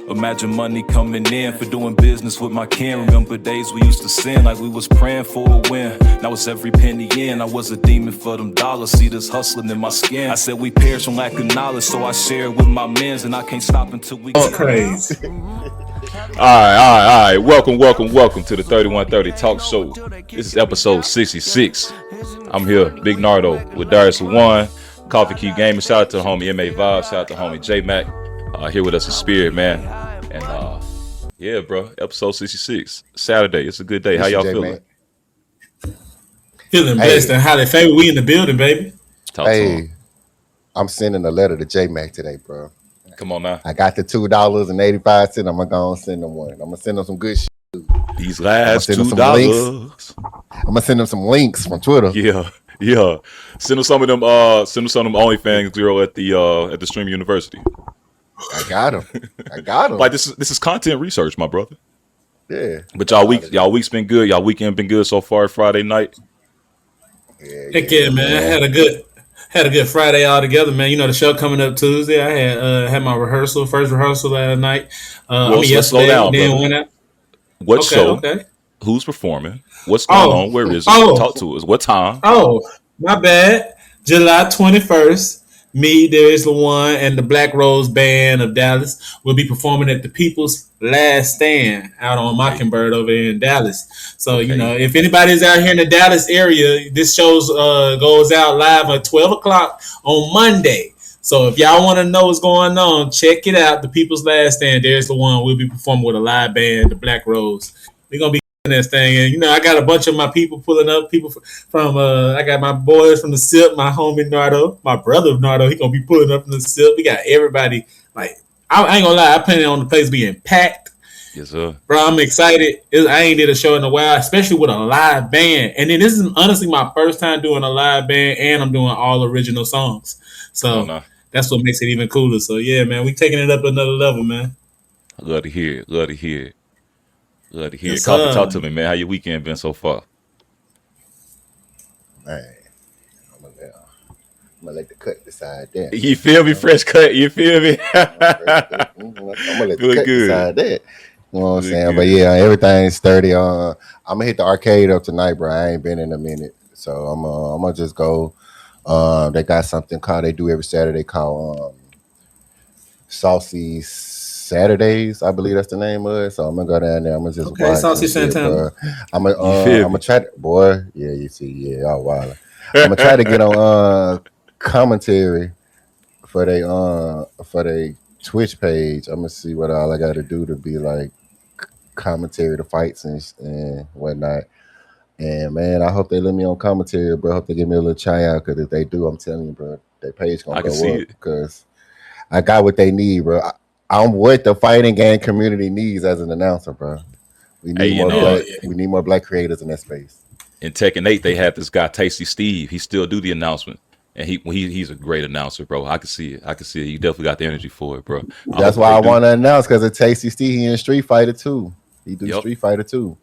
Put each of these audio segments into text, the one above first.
Imagine money coming in for doing business with my kin. Remember days we used to sin like we was praying for a win. Now it's every penny in. I was a demon for them dollars. See this hustling in my skin. I said we perish from lack of knowledge, so I share it with my mens, and I can't stop until we get crazy. All right. Welcome to the 3130 Talk Show. This is episode 66. I'm here, Big Nardo, with Darius One, Coffee Key Gaming. Shout out to the homie MA Vibe. Shout out to homie J Mac. Here with us in spirit, man. And yeah, bro, episode 66. Saturday. It's a good day. How y'all feeling? Feeling blessed and highly favored. We in the building, baby. Hey, I'm sending a letter to J Mac today, bro. Come on now. I got the $2.85. I'm gonna go and send him one. I'm gonna send him some good shit. These last $2. I'm gonna send him some links from Twitter. Yeah. Send him some of them. OnlyFans girl at the Stream University. I got him. Like this is content research, my brother. Yeah. But y'all week's been good. Y'all weekend been good so far. Friday night. Heck yeah, man. I had a good Friday all together, man. You know the show coming up Tuesday. I had my first rehearsal last night. Yesterday. Slow down, then went out. What show? Okay. Who's performing? What's going on? Where is it? Talk to us. What time? Oh, my bad. July 21st. Me, Darius One, and the Black Rose Band of Dallas will be performing at the People's Last Stand out on Mockingbird over here in Dallas. So, you know, if anybody's out here in the Dallas area, this show goes out live at 12 o'clock on Monday. So if y'all want to know what's going on, check it out. The People's Last Stand, Darius One will be performing with a live band, the Black Rose. We're going to be this thing, and you know I got a bunch of my people pulling up. People from I got my boys from the SIP, my homie Nardo, my brother Nardo. He gonna be pulling up from the SIP. We got everybody. Like I ain't gonna lie, I plan on the place being packed. Yes, sir. Bro, I'm excited. I ain't did a show in a while, especially with a live band. And then this is honestly my first time doing a live band, and I'm doing all original songs. So that's what makes it even cooler. So yeah, man, we taking it up another level, man. I love to hear it. Yes, Coffee, talk to me, man. How your weekend been so far? Man, I'm gonna let the cut decide that. You feel me? Fresh cut. You feel me? I'm gonna let the cut decide that. You know what I'm saying? Good. But yeah, everything's sturdy. I'm gonna hit the arcade up tonight, bro. I ain't been in a minute, so I'm gonna just go. They got something they do every Saturday called Saucy Saturdays, I believe that's the name of it. So I'm gonna go down there. I'm gonna just watch Saucy Santana. I'm gonna try to, boy. Yeah, you see, yeah, y'all wild. I'm gonna try to get on commentary for they Twitch page. I'm gonna see what all I got to do to be like commentary the fights and whatnot. And man, I hope they let me on commentary, bro. I hope they give me a little tryout, because if they do, I'm telling you, bro, their page gonna go up, because I got what they need, bro. I'm what the fighting game community needs as an announcer, bro. We need more black creators in that space. In Tekken 8, they had this guy, Tasty Steve. He still do the announcement, and he's a great announcer, bro. I can see it. You definitely got the energy for it, bro. That's why I want to announce, because of Tasty Steve. He in Street Fighter 2. He do Street Fighter 2.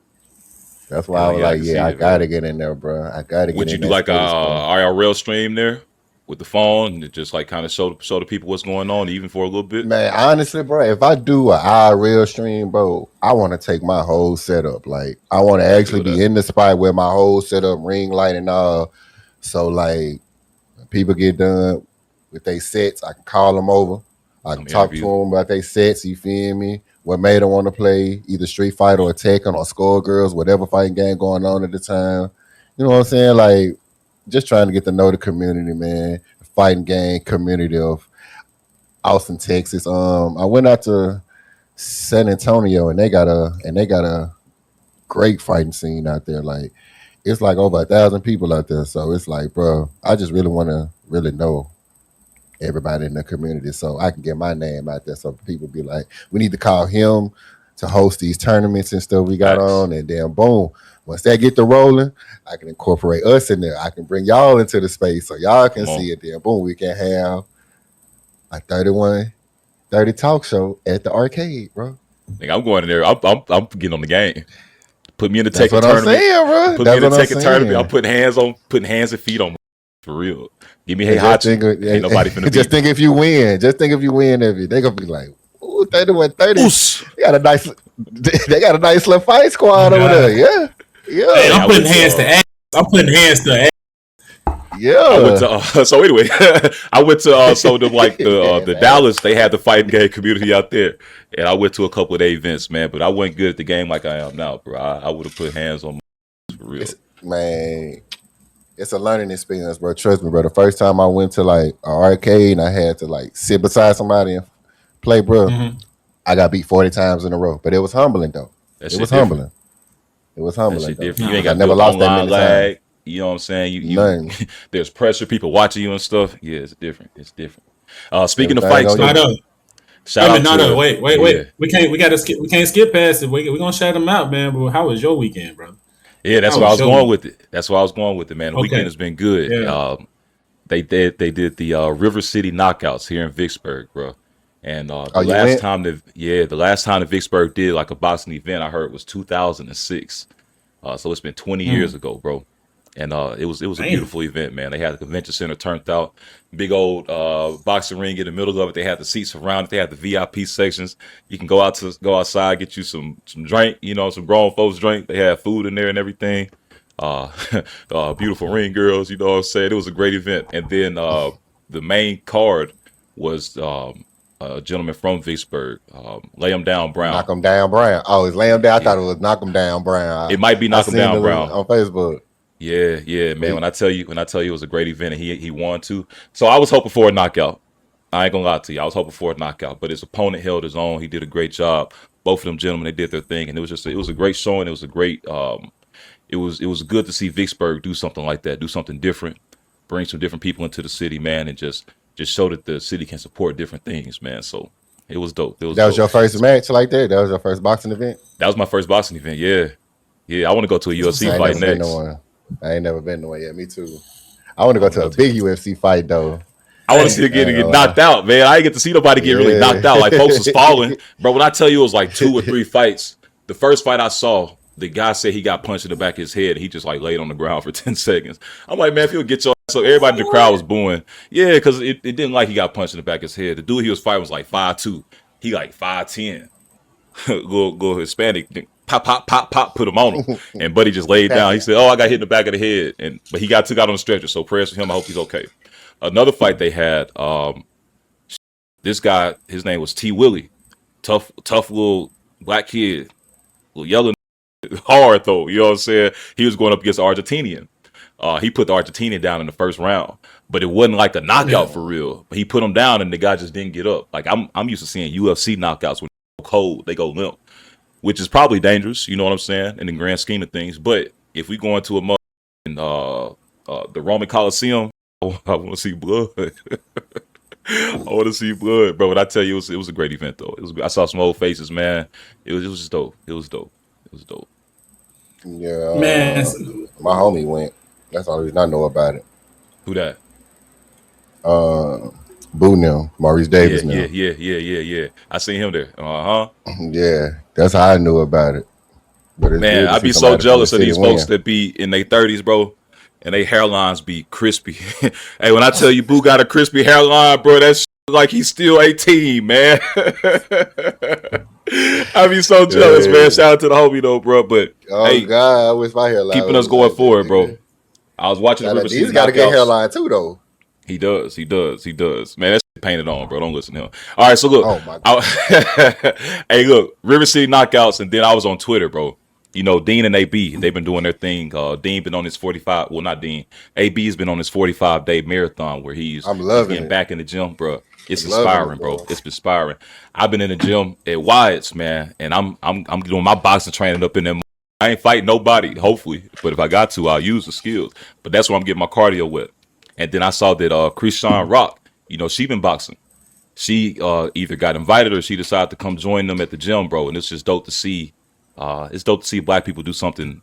That's why I was like, I gotta get in there, bro. I gotta get in there. Would you do like a IRL stream there with the phone and just like kind of show the people what's going on, even for a little bit? Man, honestly, bro, if I do an IRL stream, bro, I want to take my whole setup. Like, I want to actually be in the spot where my whole setup, ring light and all. So, like, when people get done with their sets, I can call them over. I can talk to them about their sets, you feel me? What made them want to play either Street Fighter or Tekken or Skullgirls, whatever fighting game going on at the time. You know what I'm saying? Like, just trying to get to know the community, man. The fighting game community of Austin, Texas. I went out to San Antonio, and they got a great fighting scene out there. Like, it's like over 1,000 people out there. So it's like, bro, I just really want to really know everybody in the community, so I can get my name out there. So people be like, we need to call him to host these tournaments and stuff we got on, and then boom. Once that get to rolling, I can incorporate us in there. I can bring y'all into the space so y'all can see it there. Boom, we can have a 3130 talk show at the arcade, bro. I'm going in there. I'm getting on the game. Put me in the Tekken tournament. Saying, bro. Put me in the Tekken tournament. I'm putting hands and feet on for real. Give me Heihachi. Ain't nobody finna just think if you win. Just think if you win, they gonna be like, ooh, Ooh, 30. Oos. They got a nice little fight squad over there. Yeah. Hey, I'm putting hands to ass. I'm putting hands to ass. Yeah. I went to so anyway, I went to so the Dallas, they had the fighting game community out there, and I went to a couple of their events, man. But I wasn't good at the game like I am now, bro. I would have put hands on my for real. It's a learning experience, bro. Trust me, bro. The first time I went to like an arcade and I had to like sit beside somebody and play, bro, I got beat 40 times in a row. But it was humbling though. It was humbling. That shit different. You ain't got never lost that many lag. You know what I'm saying? You there's pressure, people watching you and stuff. Yeah, it's different. Speaking of fights, shout out to wait. We can't skip past it. We're gonna shout them out, man. But how was your weekend, bro? Yeah, that's why I was going with it. That's why I was going with it, man. The weekend has been good. Yeah. They did the River City Knockouts here in Vicksburg, bro. And the last time that Vicksburg did like a boxing event, I heard was 2006. So it's been 20 years ago, bro. And it was a beautiful event, man. They had the convention center turned out, big old boxing ring in the middle of it. They had the seats around it. They had the VIP sections. You can go outside, get you some drink, some grown folks drink. They had food in there and everything. Beautiful ring girls, you know what I'm saying? It was a great event. And then the main card was a gentleman from Vicksburg, Lay 'em Down Brown. Knock 'em down Brown. Oh, it's Lay 'em down. I thought it was Knock 'em down Brown. It might be Knock 'em down Brown on Facebook. Yeah, man. When I tell you it was a great event and he won too. So I was hoping for a knockout. I ain't gonna lie to you. I was hoping for a knockout, but his opponent held his own. He did a great job. Both of them gentlemen, they did their thing, and it was a great showing. It was a great. It was good to see Vicksburg do something like that, do something different, bring some different people into the city, man, and just show that the city can support different things, man. So it was dope. That was your first match like that? That was your first boxing event? That was my first boxing event. Yeah. I want to go to a UFC fight next. I ain't never been to one yet. Me too. I want to go to a big UFC fight though. I want to see it get knocked out, man. I didn't get to see nobody get really knocked out. Like folks was falling, bro. When I tell you it was like 2 or 3 fights, the first fight I saw, the guy said he got punched in the back of his head. And he just like laid on the ground for 10 seconds. I'm like, man, if you'll get your so everybody in the crowd was booing. Yeah, because it didn't like he got punched in the back of his head. The dude he was fighting was like 5'2". He like 5'10". Go Hispanic. Pop, put him on him. And Buddy just laid down. He said, I got hit in the back of the head. But he got took out on the stretcher. So prayers for him. I hope he's okay. Another fight they had, this guy, his name was T. Willie. Tough little black kid. Little yellow hard though. You know what I'm saying? He was going up against an Argentinian. He put the Argentinian down in the first round. But it wasn't like a knockout for real. But he put him down and the guy just didn't get up. Like I'm used to seeing UFC knockouts when they go cold, they go limp. Which is probably dangerous, you know what I'm saying, in the grand scheme of things. But if we go into the Roman Coliseum, I want to see blood. I want to see blood, bro. But I tell you, it was a great event, though. I saw some old faces, man. It was just dope. It was dope. Yeah, man. My homie went. That's the only reason I know about it. Who that? Boo now, Maurice Davis now. Yeah. I seen him there. Yeah, that's how I knew about it. But man, I'd be so jealous of these folks that be in their 30s, bro, and they hairlines be crispy. Hey, when I tell you Boo got a crispy hairline, bro, that's like he's still 18, man. I'd be so jealous, man. Shout out to the homie though, bro. But hey, God, I wish my hairline keeping us going forward, bro. I was watching the River City. He's got a good hairline too, though. He does. Man, that's painted on, bro. Don't listen to him. All right, so look. Oh my God. Hey, look, River City Knockouts, and then I was on Twitter, bro. You know, Dean and AB, they've been doing their thing. Dean been on his 45. Well, not Dean. AB has been on his 45-day marathon where he's getting back in the gym, bro. It's inspiring, bro. It's inspiring. I've been in the gym at Wyatt's, man, and I'm doing my boxing training up in there. I ain't fighting nobody, hopefully, but if I got to, I'll use the skills. But that's where I'm getting my cardio with. And then I saw that Krishan Rock, you know, she been boxing. She either got invited or she decided to come join them at the gym, bro. And it's just dope to see. It's dope to see black people do something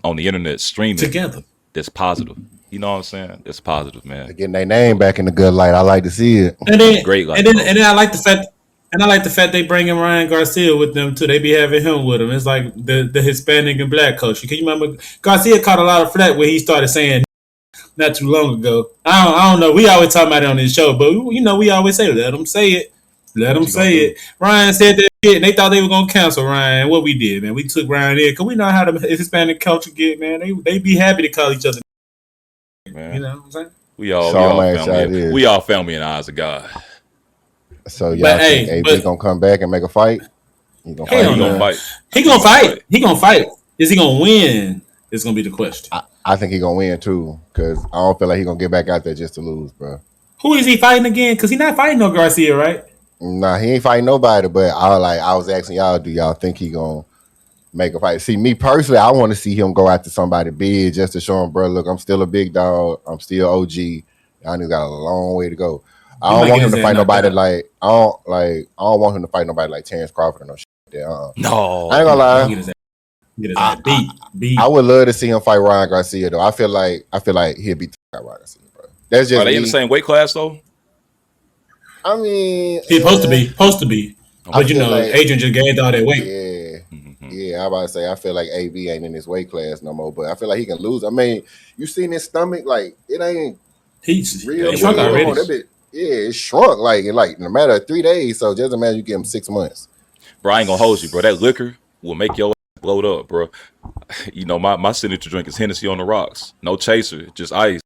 on the internet streaming together. That's positive. You know what I'm saying? That's positive, man. They're getting their name back in the good light. I like to see it. And then, great light. And then I like the fact they bringing Ryan Garcia with them too. They be having him with them. It's like the Hispanic and black culture. Can you remember Garcia caught a lot of flack when he started saying not too long ago. I don't know. We always talk about it on this show, but you know we always say let them say it. Let them say it. Ryan said that shit, and they thought they were gonna cancel Ryan. What we did, man, we took Ryan in because we know how the Hispanic culture get, man. They be happy to call each other, man. You know what I'm saying? We all family. We all family in the eyes of God. So y'all think AB gonna come back and make a fight? He gonna fight. He gonna fight. Is he gonna win? Is gonna be the question. I think he gonna win too, because I don't feel like he gonna get back out there just to lose, bro. Who is he fighting again? Because he not fighting no Garcia, right? Nah, he ain't fighting nobody. But I was asking y'all, do y'all think he gonna make a fight? See, me personally, I want to see him go after somebody big just to show him, bro. Look, I'm still a big dog. I'm still OG. Y'all niggas got a long way to go. I don't want him to fight nobody like I don't want him to fight nobody like Terrence Crawford or no shit. No, I ain't gonna lie. Get his ass beat. I would love to see him fight Ryan Garcia though. I feel like he'll beat Ryan Garcia, bro. That's just Are they in the same weight class though? I mean, he's supposed to be. But you know, like, Adrian just gained all that weight. Yeah, I'm about to say I feel like AB ain't in his weight class no more, but I feel like he can lose. I mean, you seen his stomach, like it ain't he's real. Shrunk already. It shrunk like in a matter of 3 days. So just imagine you give him 6 months. Bro, I ain't gonna hold you, bro. That liquor will make your ass bloat up, bro. You know, my signature drink is Hennessy on the rocks. No chaser, just ice.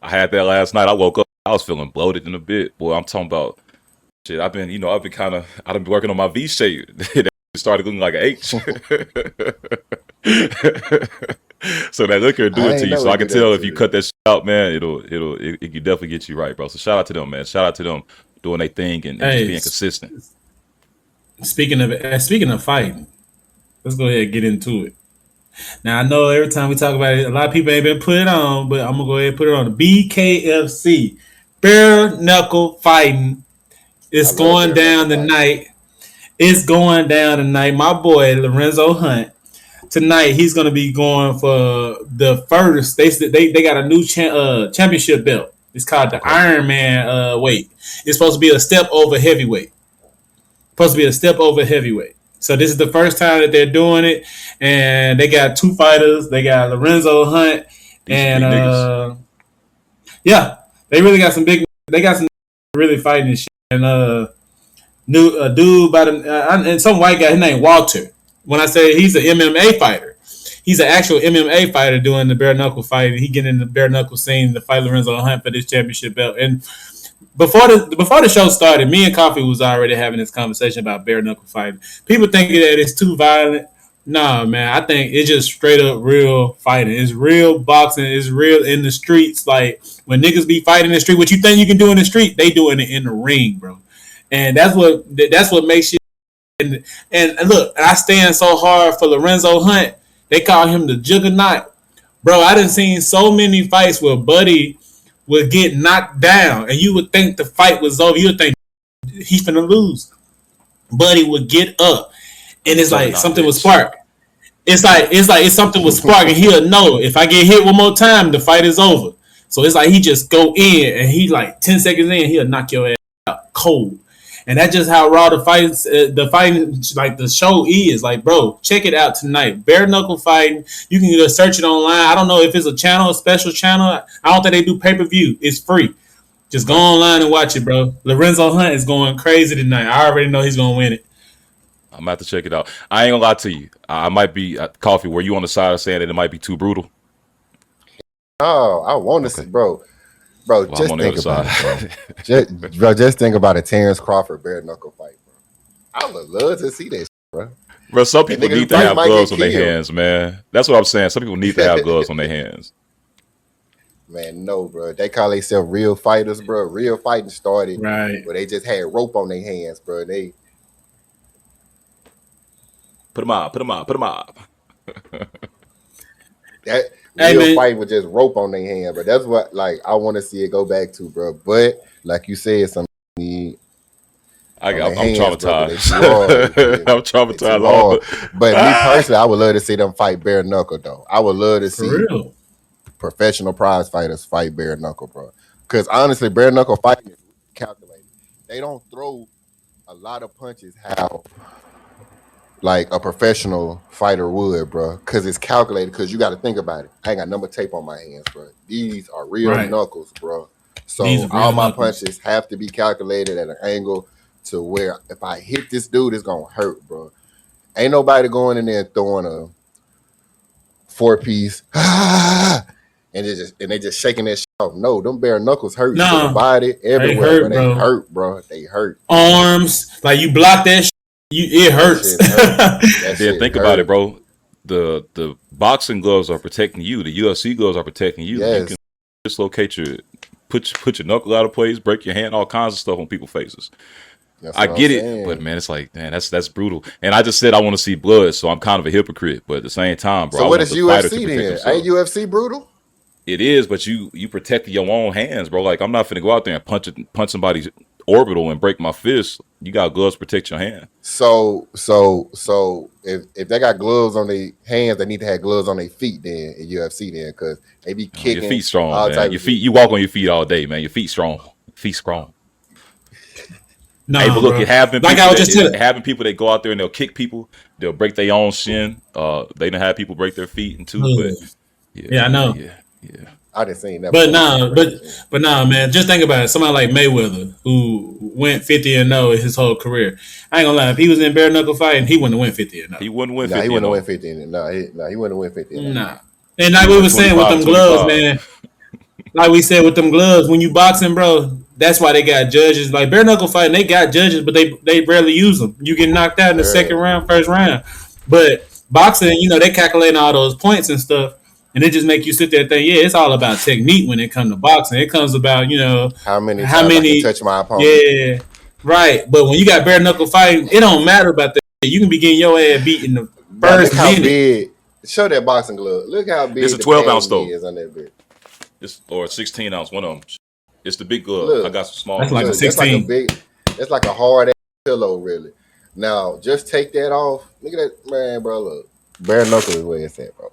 I had that last night. I woke up, I was feeling bloated in a bit. Boy, I'm talking about shit. I've been working on my V shape. It started looking like an H. So that liquor do it to you. So I can tell if you cut that shit out, man, it can definitely get you right, bro. So shout out to them, man. Shout out to them doing their thing and just being consistent. Speaking of fighting, let's go ahead and get into it. Now I know every time we talk about it, a lot of people ain't been put it on, but I'm gonna go ahead and put it on. The BKFC, bare-knuckle fighting. It's going down tonight. It's going down tonight. My boy Lorenzo Hunt. Tonight he's gonna be going for the first. They got a new championship belt. It's called the Iron Man weight. It's supposed to be a step over heavyweight. So this is the first time that they're doing it, and they got 2 fighters. They got Lorenzo Hunt, and they really got some big. They got some really fighting and shit. And a dude by and some white guy. His name Walter. When I say he's an MMA fighter, he's an actual MMA fighter doing the bare knuckle fight. He getting in the bare knuckle scene to fight Lorenzo Hunt for this championship belt. And before the show started, me and Coffee was already having this conversation about bare knuckle fighting. People think that it's too violent. Nah, man, I think it's just straight up real fighting. It's real boxing. It's real in the streets. Like when niggas be fighting in the street, what you think you can do in the street, they doing it in the ring, bro. And that's what makes you. And look, I stand so hard for Lorenzo Hunt. They call him the Juggernaut, bro. I done seen so many fights where Buddy would get knocked down, and you would think the fight was over. You would think he's finna lose. Buddy would get up, and it's like something was spark. It's like something was spark, and he'll know if I get hit one more time, the fight is over. So it's like he just go in, and he like 10 seconds in, he'll knock your ass out cold. And that's just how raw the fighting, like the show is. Like, bro, check it out tonight. Bare knuckle fighting. You can just search it online. I don't know if it's a channel, a special channel. I don't think they do pay-per-view. It's free. Just go online and watch it, bro. Lorenzo Hunt is going crazy tonight. I already know he's going to win it. I'm about to check it out. I ain't gonna lie to you. I might be Coffee. Were you on the side of saying that it might be too brutal? Oh, I want to see, bro. Bro, well, just think about it, bro. Just think about a Terrence Crawford bare knuckle fight, bro. I would love to see that, bro. Bro, some people need to have gloves on their hands, man. That's what I'm saying. Some people need to have gloves on their hands. Man, no, bro. They call themselves real fighters, bro. Real fighting started right where they just had rope on their hands, bro. They put them up. That real fight with just rope on their hand, but that's what like I want to see it go back to, bro. But like you said, I'm traumatized. I'm traumatized. But me personally, I would love to see them fight bare knuckle though. I would love to see professional prize fighters fight bare knuckle, bro. Because honestly, bare knuckle fighting is calculated. They don't throw a lot of punches how like a professional fighter would, bro, because it's calculated. Because you got to think about it. I ain't got number tape on my hands, bro. These are real knuckles, bro. So all my punches have to be calculated at an angle to where if I hit this dude, it's gonna hurt, bro. Ain't nobody going in there throwing a 4-piece and they just shaking that shit off. No, them bare knuckles hurt to the body everywhere. They hurt, bro. They hurt. Arms, like you block that shit, it hurts. Then think about it, bro. The boxing gloves are protecting you. The UFC gloves are protecting you. Yes. You can dislocate put your knuckle out of place, break your hand, all kinds of stuff on people's faces. I get it, but man, it's like, man, that's brutal. And I just said I want to see blood, so I'm kind of a hypocrite. But at the same time, bro, so what is UFC then? Ain't UFC brutal? It is, but you protect your own hands, bro. Like I'm not finna go out there and punch somebody's orbital and break my fist. You got gloves to protect your hand. So if they got gloves on their hands, they need to have gloves on their feet then in UFC then, because they be kicking. Your feet strong, man. Your feet, you walk on your feet all day, man. Your feet strong. Feet strong. No, hey, but look, it happened. Like I was just telling, having people that go out there and they'll kick people, they'll break their own shin. They done have people break their feet and too. But yeah, I know. Yeah. I didn't see that. But nah, man. Just think about it. Somebody like Mayweather, who went 50-0 his whole career. I ain't gonna lie. If he was in bare knuckle fighting, he wouldn't win 50-0. He wouldn't win 50. He wouldn't win 50. He wouldn't win 50. Nah. And like we were saying with them gloves, man. Like we said with them gloves, when you boxing, bro, that's why they got judges. Like bare knuckle fighting, they got judges, but they rarely use them. You get knocked out in the second round, first round. But boxing, they calculate all those points and stuff, and it just make you sit there and think, yeah, it's all about technique when it comes to boxing. It comes about, how many I can touch my opponent. Yeah, right. But when you got bare knuckle fighting, it don't matter about that. You can be getting your ass beat in the first minute. Big. Show that boxing glove. Look how big it's a 12-ounce though. Is on that bit. Or a 16-ounce, one of them. It's the big glove. Look, I got some small. That's like a 16. That's like a hard ass pillow, really. Now, just take that off. Look at that, man, bro. Look, bare knuckle is where it's at, bro.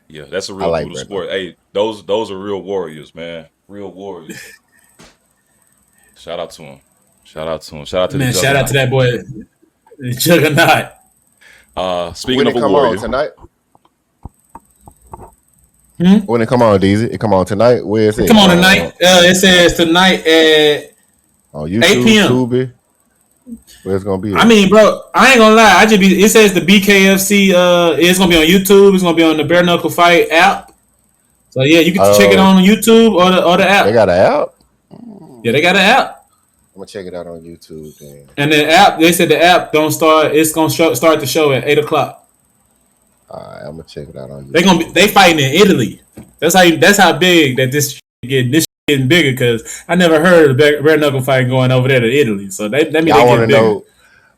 Yeah, that's a real brutal sport. Hey, those are real warriors, man. Real warriors. Shout out to him. Shout out to man. Shout out to that boy, the Juggernaut. Speaking of a warrior, tonight. When it come on, DZ? It come on tonight? Where is it? Come on tonight. It says tonight at YouTube, 8 p.m. Tubi. Where it's gonna be? I mean, bro, I ain't gonna lie. It says the BKFC. It's gonna be on YouTube. It's gonna be on the Bare Knuckle Fight app. So yeah, you can check it on YouTube or the app. They got an app. Yeah, they got an app. I'm gonna check it out on YouTube then. And the app, they said the app don't start. It's gonna start the show at 8:00. Alright, I'm gonna check it out on YouTube. They fighting in Italy. That's how big that this getting bigger, because I never heard of bare knuckle fighting going over there to Italy. So that means y'all want to know,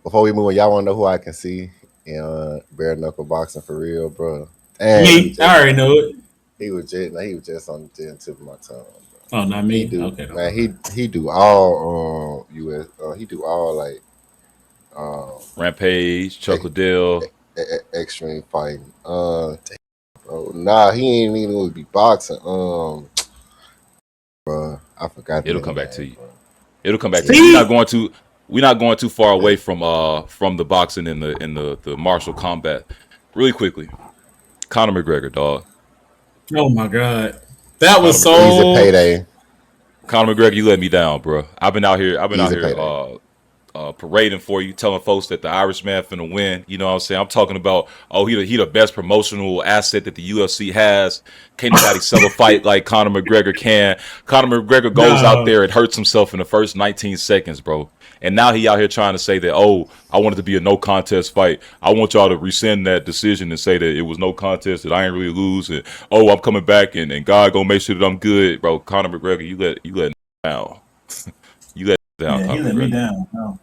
before we move on, y'all want to know who I can see in bare knuckle boxing for real, bro? And me, I already know it. He was just on the tip of my tongue. Bro. Oh, not me. Okay, man. He do all US. He do all like Rampage, Chocodile. Extreme fighting. Bro. Nah, he ain't even be boxing. Bro, I forgot. It'll come back to you. It'll come back to you. We're not going too far away from the boxing in the martial combat. Really quickly, Conor McGregor, dog. Oh my God, that was so easy payday. Conor McGregor, you let me down, bro. I've been out here parading for you, telling folks that the Irishman finna win. You know what I'm saying? I'm talking about, he the best promotional asset that the UFC has. Can't nobody sell a fight like Conor McGregor can. Conor McGregor goes out there and hurts himself in the first 19 seconds, bro. And now he out here trying to say that, I want it to be a no contest fight. I want y'all to rescind that decision and say that it was no contest, that I ain't really lose, and I'm coming back and God gonna make sure that I'm good, bro. Conor McGregor, you let me down. You let me down. Yeah, he let me down. No.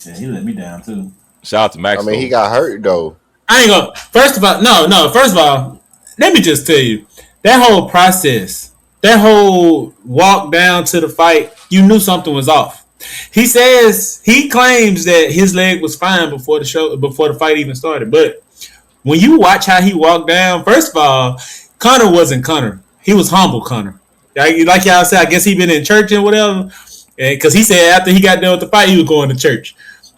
Yeah, he let me down too. Shout out to Max. I mean, he got hurt though. I ain't gonna. First of all, let me just tell you, that whole process, that whole walk down to the fight, you knew something was off. He claims that his leg was fine before the fight even started. But when you watch how he walked down, first of all, Conor wasn't Conor. He was humble Conor. Like y'all said, I guess he been in church and whatever. Because he said after he got done with the fight, he was going to church.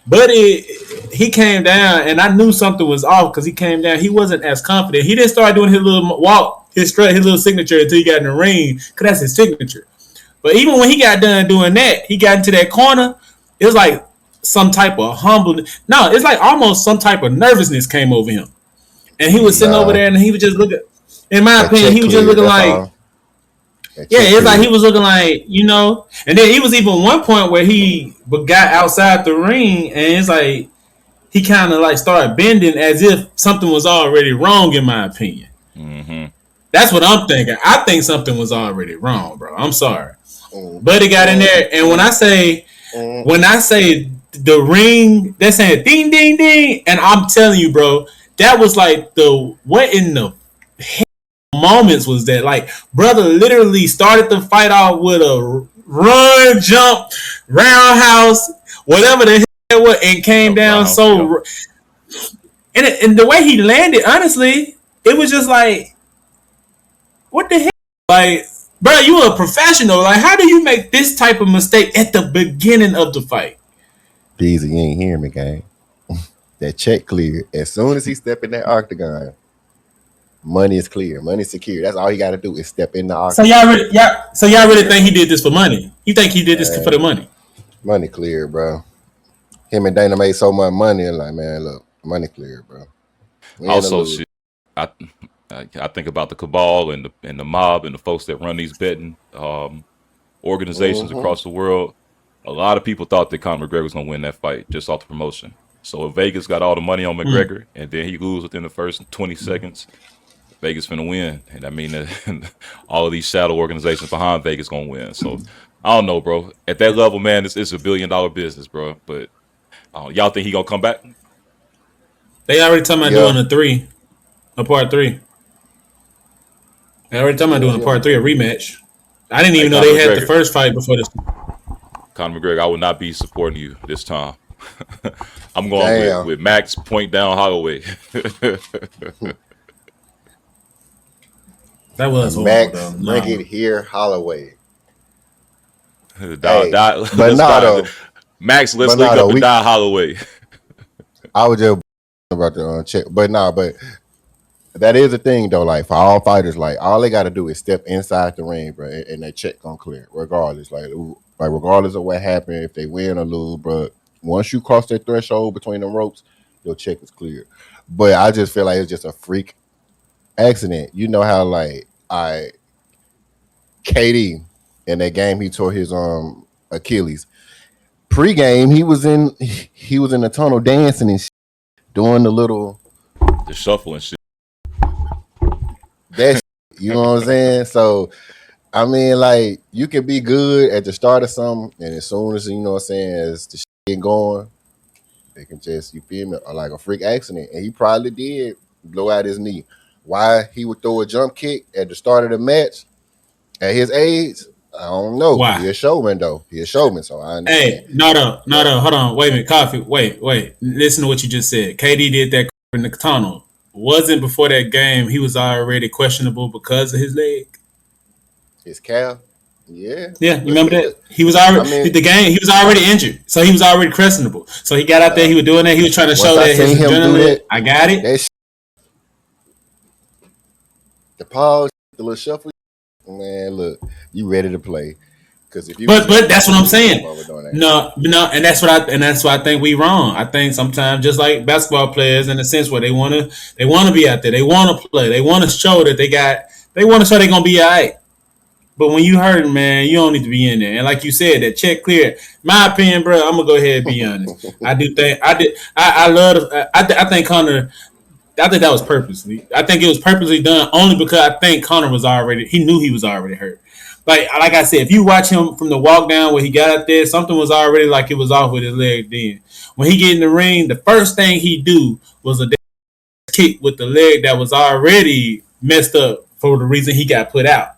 But he came down, and I knew something was off because he came down. He wasn't as confident. He didn't start doing his little walk, his strut, his little signature until he got in the ring, because that's his signature. But even when he got done doing that, he got into that corner. It was like some type of humbleness. No, it's like almost some type of nervousness came over him. And he was sitting over there and he was just looking, in my opinion, he was just looking like, it's like he was looking like, and then he was even one point where he got outside the ring and it's like he kind of like started bending as if something was already wrong, in my opinion. Mm-hmm. That's what I'm thinking. I think something was already wrong, bro. I'm sorry. But he got in there, and when I say the ring, they're saying ding, ding, ding, and I'm telling you, bro, that was like what in the moments was that? Like, brother literally started the fight off with a run, jump, roundhouse, whatever the hell it was, and came down so. And the way he landed, honestly, it was just like, what the hell? Like, bro, you a professional. Like, how do you make this type of mistake at the beginning of the fight? Beezy, you ain't hearing me, gang. That check cleared. As soon as he stepped in that octagon, money is clear. Money is secure. That's all he got to do is step in the octagon. So y'all really think he did this for money? You think he did this for the money? Money clear, bro. Him and Dana made so much money. Like, man, look, money clear, bro. Also, shit, I think about the cabal and the mob and the folks that run these betting organizations across the world. A lot of people thought that Conor McGregor was gonna win that fight just off the promotion. So if Vegas got all the money on McGregor and then he lose within the first 20 seconds, Vegas finna win. And I mean, all of these shadow organizations behind Vegas gonna win. So I don't know, bro. At that level, man, it's $1 billion business, bro. But y'all think he gonna come back? They already talking about doing a part 3. They already talking about doing a part 3, a rematch. I didn't even know they had the first fight before this. Conor McGregor, I will not be supporting you this time. I'm going with Max Point Down Holloway. That was Max bring it here Holloway. Max, let's link up and die Holloway. I was just about to check, but that is the thing though. Like for all fighters, like all they got to do is step inside the ring, bro, and their check gonna clear regardless. Like regardless of what happened, if they win or lose, bro. Once you cross that threshold between the ropes, your check is cleared. But I just feel like it's just a freak accident. You know how like KD in that game he tore his Achilles. Pre-game he was in the tunnel dancing and doing the shuffle and shit. That's you know what I'm saying? So I mean, like you can be good at the start of something, and as soon as you know what I'm saying, as the shit get going, they can just, you feel me, like a freak accident. And he probably did blow out his knee. Why he would throw a jump kick at the start of the match at his age, I don't know. Why? He's a showman though. He's a showman, so I understand. Hey, no, hold on, wait a minute, Coffee, wait. Listen to what you just said. KD did that in the tunnel. Wasn't before that game he was already questionable because of his leg? His calf? Yeah. Yeah, you remember that? He was already he was already injured. So he was already questionable. So he got out there, he was doing that, he was trying to show that his adrenaline. I got it. The pause, the little shuffle. Man, look, you ready to play. But that's what I'm saying. No, and that's what I think we wrong. I think sometimes just like basketball players in the sense where they wanna be out there, they wanna play, they wanna show that they wanna show they're gonna be all right. But when you hurt, man, you don't need to be in there. And like you said, that check cleared. My opinion, bro, I'm gonna go ahead and be honest. I do think I think Conor. I think that was purposely. I think it was purposely done only because I think Conor he knew he was already hurt. Like I said, if you watch him from the walk down where he got out there, something was already like it was off with his leg then. When he get in the ring, the first thing he do was a kick with the leg that was already messed up for the reason he got put out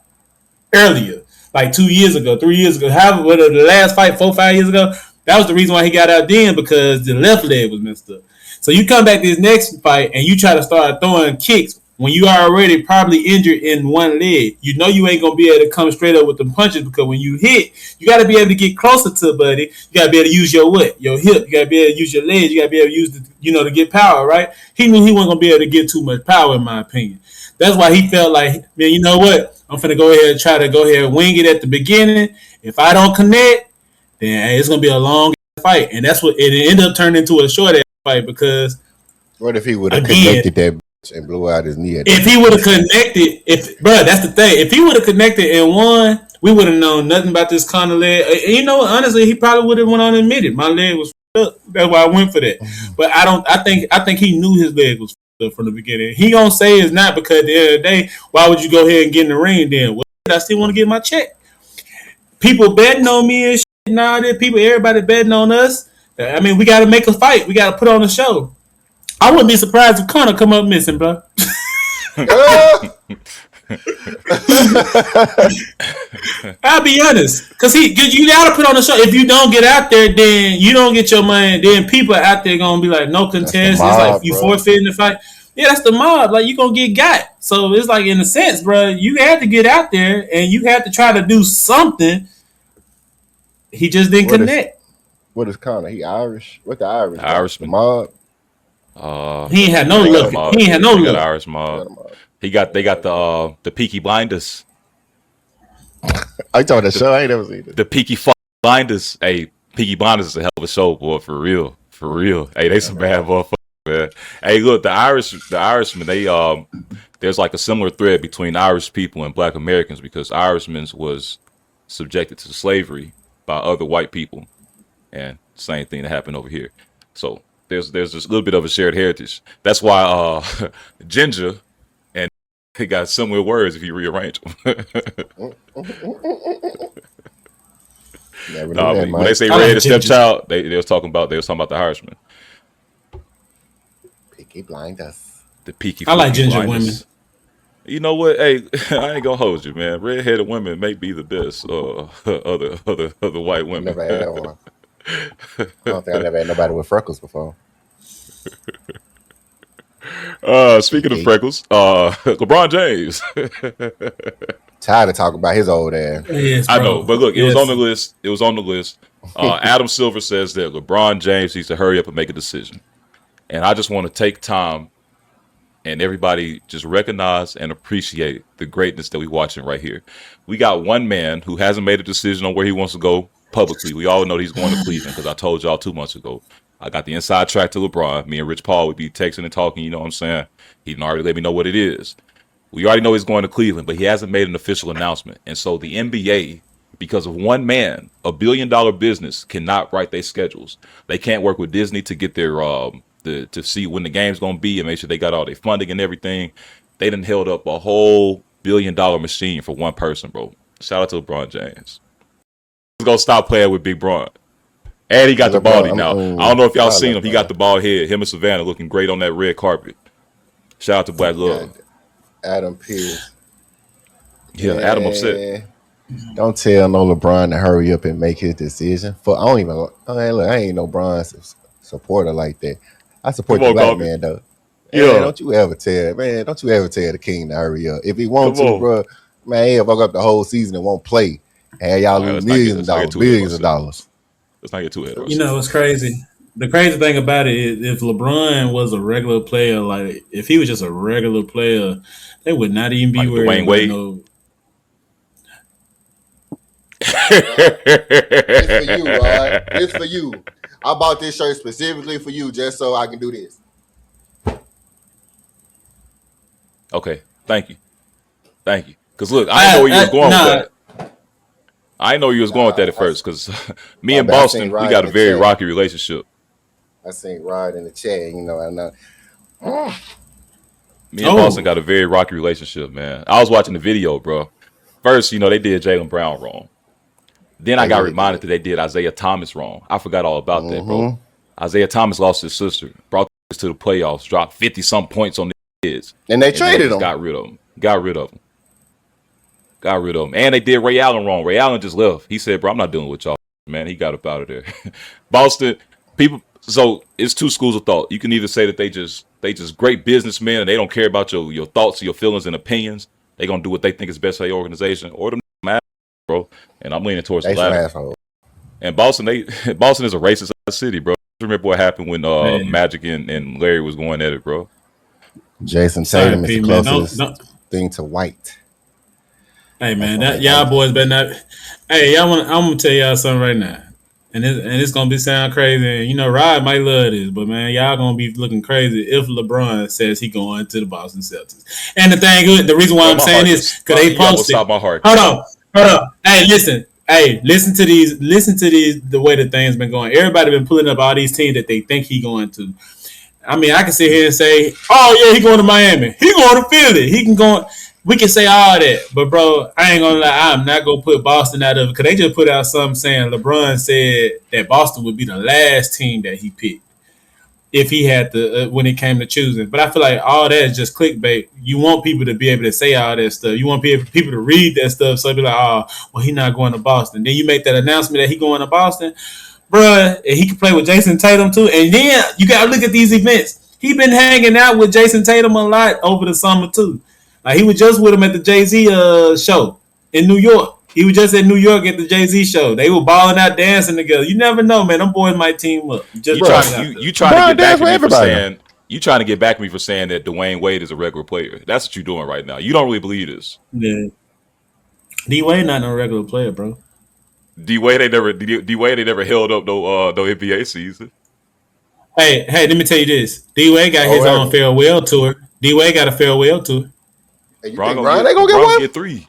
earlier. Like 2 years ago, 3 years ago, however, the last fight, 4-5 years ago, that was the reason why he got out then, because the left leg was messed up. So you come back this next fight and you try to start throwing kicks when you are already probably injured in one leg. You know you ain't going to be able to come straight up with the punches, because when you hit, you got to be able to get closer to buddy. You got to be able to use your what? Your hip. You got to be able to use your legs. You got to be able to use to get power, right? He knew he wasn't going to be able to get too much power, in my opinion. That's why he felt like, man, you know what? I'm finna go ahead and try to go ahead and wing it at the beginning. If I don't connect, then it's going to be a long fight, and that's what it ended up turning into a short ass fight because. What if he would have connected that bitch and blew out his knee? If he would have connected, that's the thing. If he would have connected and won, we would have known nothing about this Conor leg. And you know, honestly, he probably would have went on and admitted my leg was up. That's why I went for that. But I think he knew his leg was up from the beginning. He gonna say it's not because at the end of the day, why would you go ahead and get in the ring then? Well, I still want to get my check. People betting on me and shit and all that. Everybody betting on us. I mean, we got to make a fight. We got to put on a show. I wouldn't be surprised if Conor come up missing, bro. I'll be honest, cause you gotta put on the show. If you don't get out there, then you don't get your money. Then people out there gonna be like, no contest. Mob, it's like you forfeiting the fight. Yeah, that's the mob. Like you gonna get got. So it's like in a sense, bro, you had to get out there and you had to try to do something. He just didn't connect. What is Conor? He Irish? What the Irish? Irishman. The mob. He ain't had no look. He ain't had no look. Irish mob. They got the Peaky Blinders. I told that show. I ain't never seen it. The Peaky Blinders. Hey, Peaky Blinders is a hell of a show, boy. For real. Hey, they some bad motherfuckers, man. Hey, look, the Irishmen. They there's like a similar thread between Irish people and Black Americans because Irishmen was subjected to slavery by other white people, and same thing that happened over here. So there's just a little bit of a shared heritage. That's why ginger and they got similar words if you rearrange them. When they say red is stepchild, they was talking about the Irishman. Peaky Blinders. The Peaky. I like ginger Blinders. women. You know what? Hey, I ain't gonna hold you, man. Redheaded women may be the best. Other white women. Never had one. I don't think I never had nobody with freckles before. Speaking of freckles, LeBron James. Tired of talking about his old ass. Yes, I know, but look, it was on the list. Adam Silver says that LeBron James needs to hurry up and make a decision. And I just want to take time and everybody just recognize and appreciate the greatness that we're watching right here. We got one man who hasn't made a decision on where he wants to go publicly. We all know he's going to Cleveland because I told y'all 2 months ago. I got the inside track to LeBron. Me and Rich Paul would be texting and talking, you know what I'm saying? He didn't already let me know what it is. We already know he's going to Cleveland, but he hasn't made an official announcement. And so the NBA, because of one man, $1 billion business, cannot write their schedules. They can't work with Disney to get their to see when the game's going to be and make sure they got all their funding and everything. They done held up a whole $1 billion machine for one person, bro. Shout out to LeBron James. He's going to stop playing with Big Bron. And he got the body now. I don't know if y'all seen him. He got the bald head. Him and Savannah looking great on that red carpet. Shout out to Black Love. Adam Pierce. Yeah, Adam upset. Don't tell no LeBron to hurry up and make his decision. I ain't no Bron supporter like that. I support the black man though. Yeah. Man, don't you ever tell the king to hurry up. If he wants to, bro, man, he'll fuck up the whole season and won't play. And y'all lose billions of dollars. Let's not get too ahead of ourselves. You know what's crazy? The crazy thing about it is if LeBron was a regular player, like if he was just a regular player, they would not even be like worried Dwyane Wade. It's for you, Rod. It's for you. I bought this shirt specifically for you just so I can do this. Okay, thank you. Because look, I didn't know where you was going with that. I didn't know you was going with that at first because me and Boston, we got a very rocky relationship. I seen Rod in the chat, I know. Me and Boston got a very rocky relationship, man. I was watching the video, bro. First, they did Jaylen Brown wrong. Then I got reminded that they did Isaiah Thomas wrong. I forgot all about that, bro. Isaiah Thomas lost his sister, brought us to the playoffs, dropped 50-some points on the kids. And they traded him. Got rid of him. And they did Ray Allen wrong. Ray Allen just left. He said, bro, I'm not dealing with y'all, man. He got up out of there. Boston, people, so it's two schools of thought. You can either say that they just great businessmen and they don't care about your thoughts, your feelings, and opinions. They're going to do what they think is best for your organization. Or them bro. And I'm leaning towards the latter. And Boston is a racist city, bro. Remember what happened when Magic and Larry was going at it, bro. Jason Tatum is the closest thing to white. Hey man, y'all boys better not. Hey, I'm gonna tell y'all something right now. And it's gonna be sound crazy. And you know, Rod might love this, but man, y'all gonna be looking crazy if LeBron says he going to the Boston Celtics. And the reason why I'm saying this because they posted. Stop my heart. Hold on. Hey, listen. Listen to these. The way the thing's been going. Everybody been pulling up all these teams that they think he going to. I mean, I can sit here and say, oh yeah, he going to Miami. He going to Philly. He can go. We can say all that, but bro, I ain't gonna lie. I'm not gonna put Boston out of it because they just put out something saying LeBron said that Boston would be the last team that he picked if he had to when it came to choosing. But I feel like all that is just clickbait. You want people to be able to say all that stuff. You want people to read that stuff. So they be like, oh, well, he's not going to Boston. Then you make that announcement that he going to Boston, bruh, and he can play with Jason Tatum too. And then you gotta look at these events. He been hanging out with Jason Tatum a lot over the summer too. Like he was just with him at the Jay-Z show in New York. He was just at New York at the Jay-Z show. They were balling out, dancing together. You never know, man. Them boys might team up. You trying to get back at me for saying you trying to get back at me for saying that Dwyane Wade is a regular player. That's what you're doing right now. You don't really believe this. Yeah. D-Wade not no regular player, bro. D-Wade ain't never held up no NBA season. Hey, let me tell you this. D-Wade got his own farewell tour. D-Wade got a farewell tour. Hey, you think Brian ain't gonna get one? Get 3.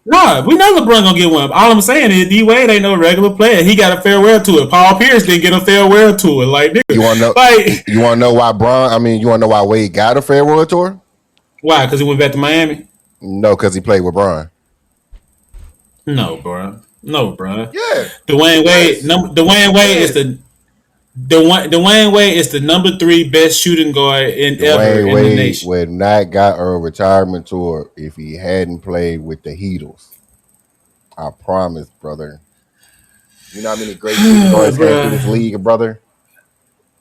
No, we know LeBron gonna get one. All I'm saying is D-Wade ain't no regular player. He got a farewell tour. Paul Pierce didn't get a farewell tour. Like, nigga. You wanna know? You wanna know why you wanna know why Wade got a farewell tour? Why? Because he went back to Miami? No, because he played with Brian. No, bro. Yeah. Dwyane Wade is the number 3 best shooting guard ever in the nation. Would not got a retirement tour if he hadn't played with the Heatles. I promise, brother. You know how many great shooting guards came through this league, brother?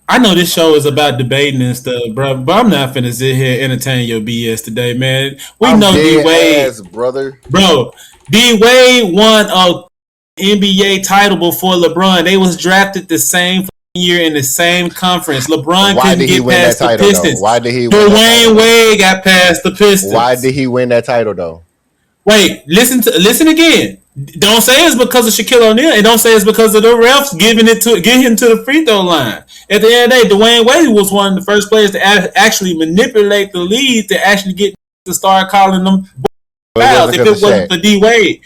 I know this show is about debating and stuff, bro, but I'm not finna sit here and entertain your BS today, man. I'm know D-Wade, brother. Bro, D-Wade won a NBA title before LeBron. They was drafted the same year in the same conference. LeBron couldn't get past the Pistons. Why did he win Dwyane Wade got past the Pistons. Why did he win that title though? Wait, listen again. Don't say it's because of Shaquille O'Neal, and don't say it's because of the refs getting him to the free throw line. At the end of the day, Dwyane Wade was one of the first players to actually manipulate the lead to actually get to start calling them fouls. If it wasn't for D-Wade,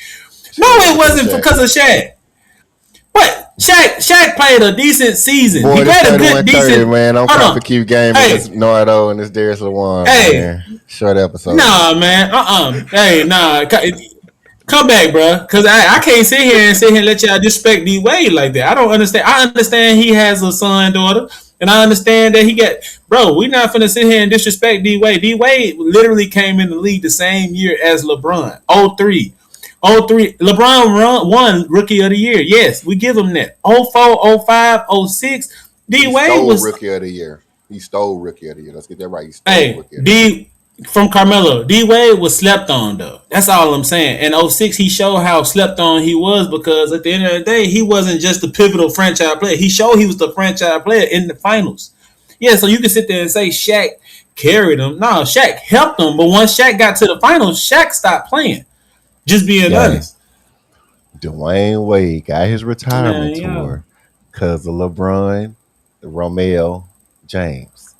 no, it wasn't because of Shaq. What? Shaq played a decent season. Boy, he played a good decent. Man, I'm coming for Q game against Nardo and this Darius LeWan. Hey, man. Short episode. Nah, man. Hey, nah. Come back, bro. Because I can't sit here and let y'all disrespect D-Wade like that. I don't understand. I understand he has a son, daughter, and I understand that he got. Bro, we're not finna sit here and disrespect D-Wade. D-Wade literally came in the league the same year as LeBron. 03. LeBron won Rookie of the Year. Yes, we give him that. 04, 05, 06. D-Wade was Rookie of the Year. He stole Rookie of the Year. Let's get that right. He stole Rookie of the Year. From Carmelo, D-Wade was slept on though. That's all I'm saying. In 06, he showed how slept on he was because at the end of the day, he wasn't just the pivotal franchise player. He showed he was the franchise player in the finals. Yeah, so you can sit there and say Shaq carried him. No, Shaq helped him, but once Shaq got to the finals, Shaq stopped playing. Just being honest. Dwyane Wade got his retirement tour because of LeBron, Romeo, James.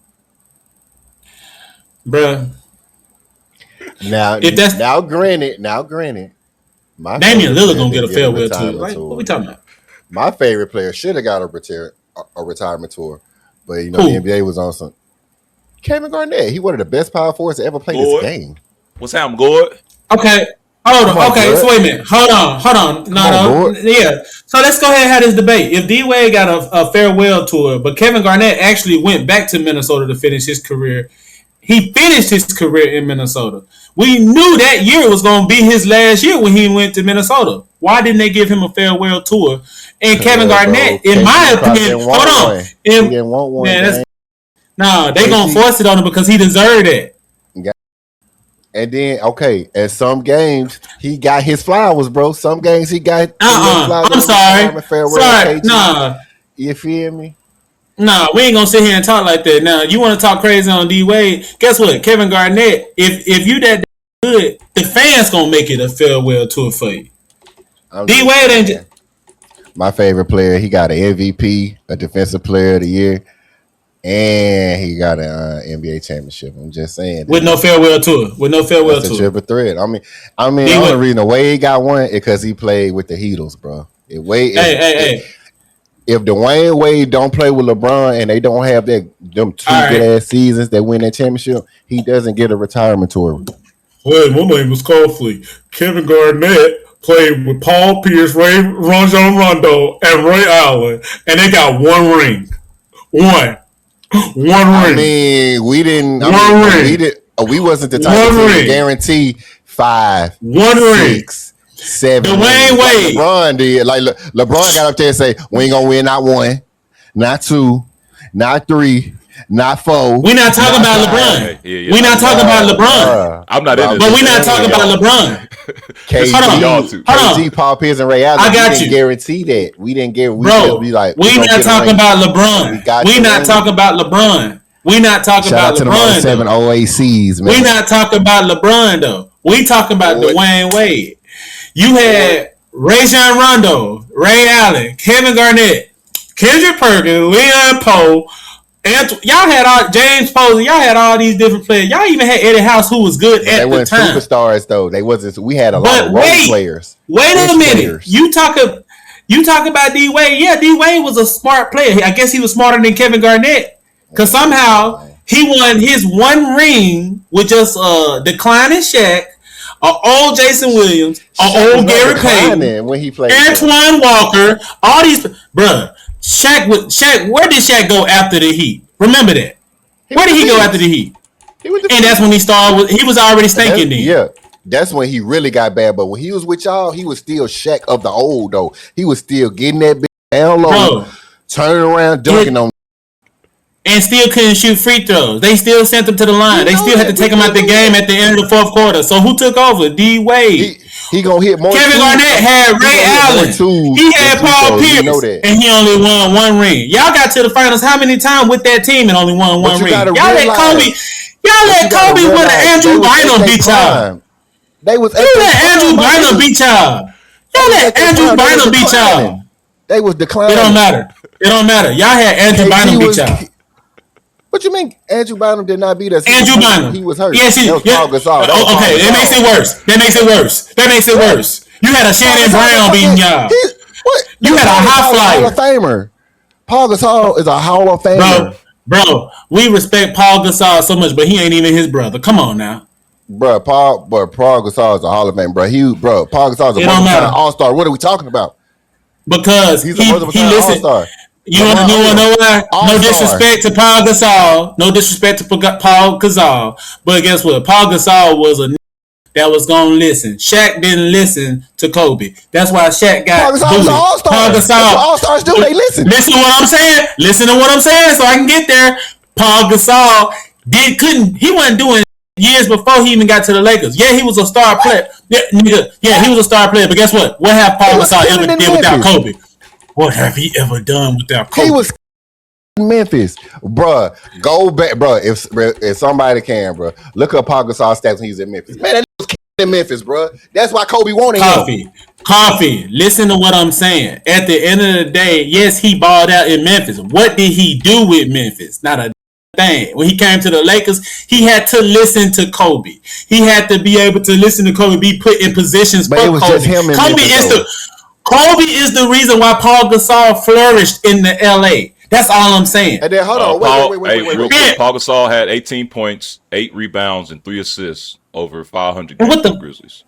Bruh. Now granted, Damian Lillard gonna get a farewell tour. Like, what we talking about? My favorite player should have got a retirement tour, but you know the NBA was on some. Kevin Garnett, he one of the best power forwards to ever play this game. What's happening, Gord? Okay. Hold on. Okay, so wait a minute. Hold on. No. Yeah. So let's go ahead and have this debate. If D-Wade got a farewell tour, but Kevin Garnett actually went back to Minnesota to finish his career. He finished his career in Minnesota. We knew that year was going to be his last year when he went to Minnesota. Why didn't they give him a farewell tour? And Kevin Garnett, in my opinion, hold on. He didn't want one. Man, they going to force it on him because he deserved it. And then, at some games, he got his flowers, bro. Some games he got flowers. I'm sorry. Nah. You feel me? Nah, we ain't gonna sit here and talk like that. Now, you want to talk crazy on D-Wade? Guess what? Kevin Garnett, if you that good, the fans gonna make it a farewell tour for you. D-Wade ain't just... My favorite player. He got an MVP, a Defensive Player of the Year, and he got an NBA championship. I'm just saying. With no farewell tour. That's a triple threat. I mean, the only reason the Wade got one is because he played with the Heatles, bro. If Dwyane Wade don't play with LeBron and they don't have them two good ass seasons that win that championship, he doesn't get a retirement tour. Well, my name was Coffee. Kevin Garnett played with Paul Pierce, Rajon Rondo, and Ray Allen, and they got one ring. One ring. I mean, we didn't. We wasn't the type to guarantee 5, 6, 7. Dwyane Wade. LeBron did. Like LeBron got up there and say, "We ain't gonna win not 1, not 2, not 3, not 4." We're not talking about LeBron. We're not talking about LeBron. I'm not in this. But we're not talking about LeBron. KG, Paul Pierce, and Ray Allen. I got we didn't guarantee that. We didn't get. We're not talking about LeBron. We're not talking about LeBron. We're not talking about LeBron. 7 OACs, man. We're not talking about LeBron though. We talking about Dwyane Wade. You had Rajon Rondo, Ray Allen, Kevin Garnett, Kendrick Perkins, Leon Poe, and y'all had all James Posey. Y'all had all these different players. Y'all even had Eddie House, who was good at the time. They weren't superstars though. They wasn't. We had a lot of role players. Wait a minute. You talk about D Wade. Yeah, D Wade was a smart player. I guess he was smarter than Kevin Garnett because somehow he won his one ring with just declining Shaq. Old Jason Williams, old Gary Payton, when he played Antoine Walker, all these, bruh. Shaq, where did Shaq go after the Heat? Remember that. Where did he go after the Heat? And that's when he started. He was already stinking then. Yeah, that's when he really got bad. But when he was with y'all, he was still Shaq of the old though. He was still getting that bitch down low, turning around, dunking on. And still couldn't shoot free throws. They still sent him to the line. They still had to take him out the game at the end of the fourth quarter. So who took over? D Wade. He gonna hit more. Kevin Garnett had Ray Allen. He had Paul Pierce, and he only won one ring. Y'all got to the finals how many times with that team and only won one ring? Y'all let Kobe win an Andrew Bynum beat y'all. You let Andrew Bynum beat y'all. Y'all let Andrew Bynum beat y'all. They was declining. It don't matter. Y'all had Andrew Bynum beat y'all. What you mean? Andrew Bynum did not beat us. Andrew Bynum. He was hurt. Yes, Paul Gasol. Okay, that makes it worse. You had a Shannon Brown beating y'all. You had a high flyer. Hall of Famer. Paul Gasol is a Hall of Famer. Bro, we respect Paul Gasol so much, but he ain't even his brother. Come on now. Paul Gasol is a Hall of Fame, Paul Gasol is a all-star. What are we talking about? Because he listened. All-star. You want to know why? No disrespect to Paul Gasol. No disrespect to Paul Gasol. But guess what? Paul Gasol was a that was going to listen. Shaq didn't listen to Kobe. That's why Shaq got Paul Gasol was an all-star. Paul Gasol. All-stars do. They listen. Listen to what I'm saying. Listen to what I'm saying so I can get there. Paul Gasol he wasn't doing years before he even got to the Lakers. Yeah, he was a star player. Yeah, he was a star player. But guess what? What have Paul Gasol ever did without Kobe? What have he ever done without Kobe? He was in Memphis, bruh. Go back, bruh. If somebody can, bruh, look up Paul Gasol stats when he was in Memphis. Man, that was in Memphis, bruh. That's why Kobe wanted him. Coffee. Listen to what I'm saying. At the end of the day, yes, he balled out in Memphis. What did he do with Memphis? Not a thing. When he came to the Lakers, he had to listen to Kobe. He had to be able to listen to Kobe, be put in positions for Kobe. Just him in Kobe is the reason why Paul Gasol flourished in the LA. That's all I'm saying. And then hold on, wait. Paul Gasol had 18 points, 8 rebounds, and 3 assists over 500 games with the Grizzlies.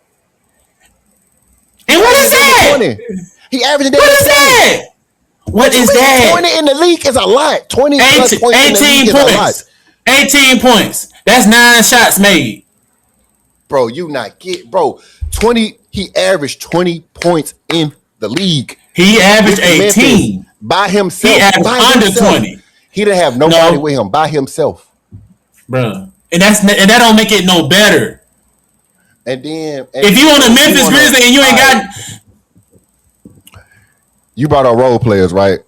And what is that? 20. He averaged What is that? What is that? 20 in the league is a lot. 20 plus points 18 in the league is a lot. 18 points. That's 9 shots made. Bro, 20. He averaged 20 points in the league. He averaged 18 by himself. He averaged under 20. He didn't have nobody with him by himself, bro. And that don't make it no better. And then if you on a Memphis Grizzlies and you ain't got, you brought our role players right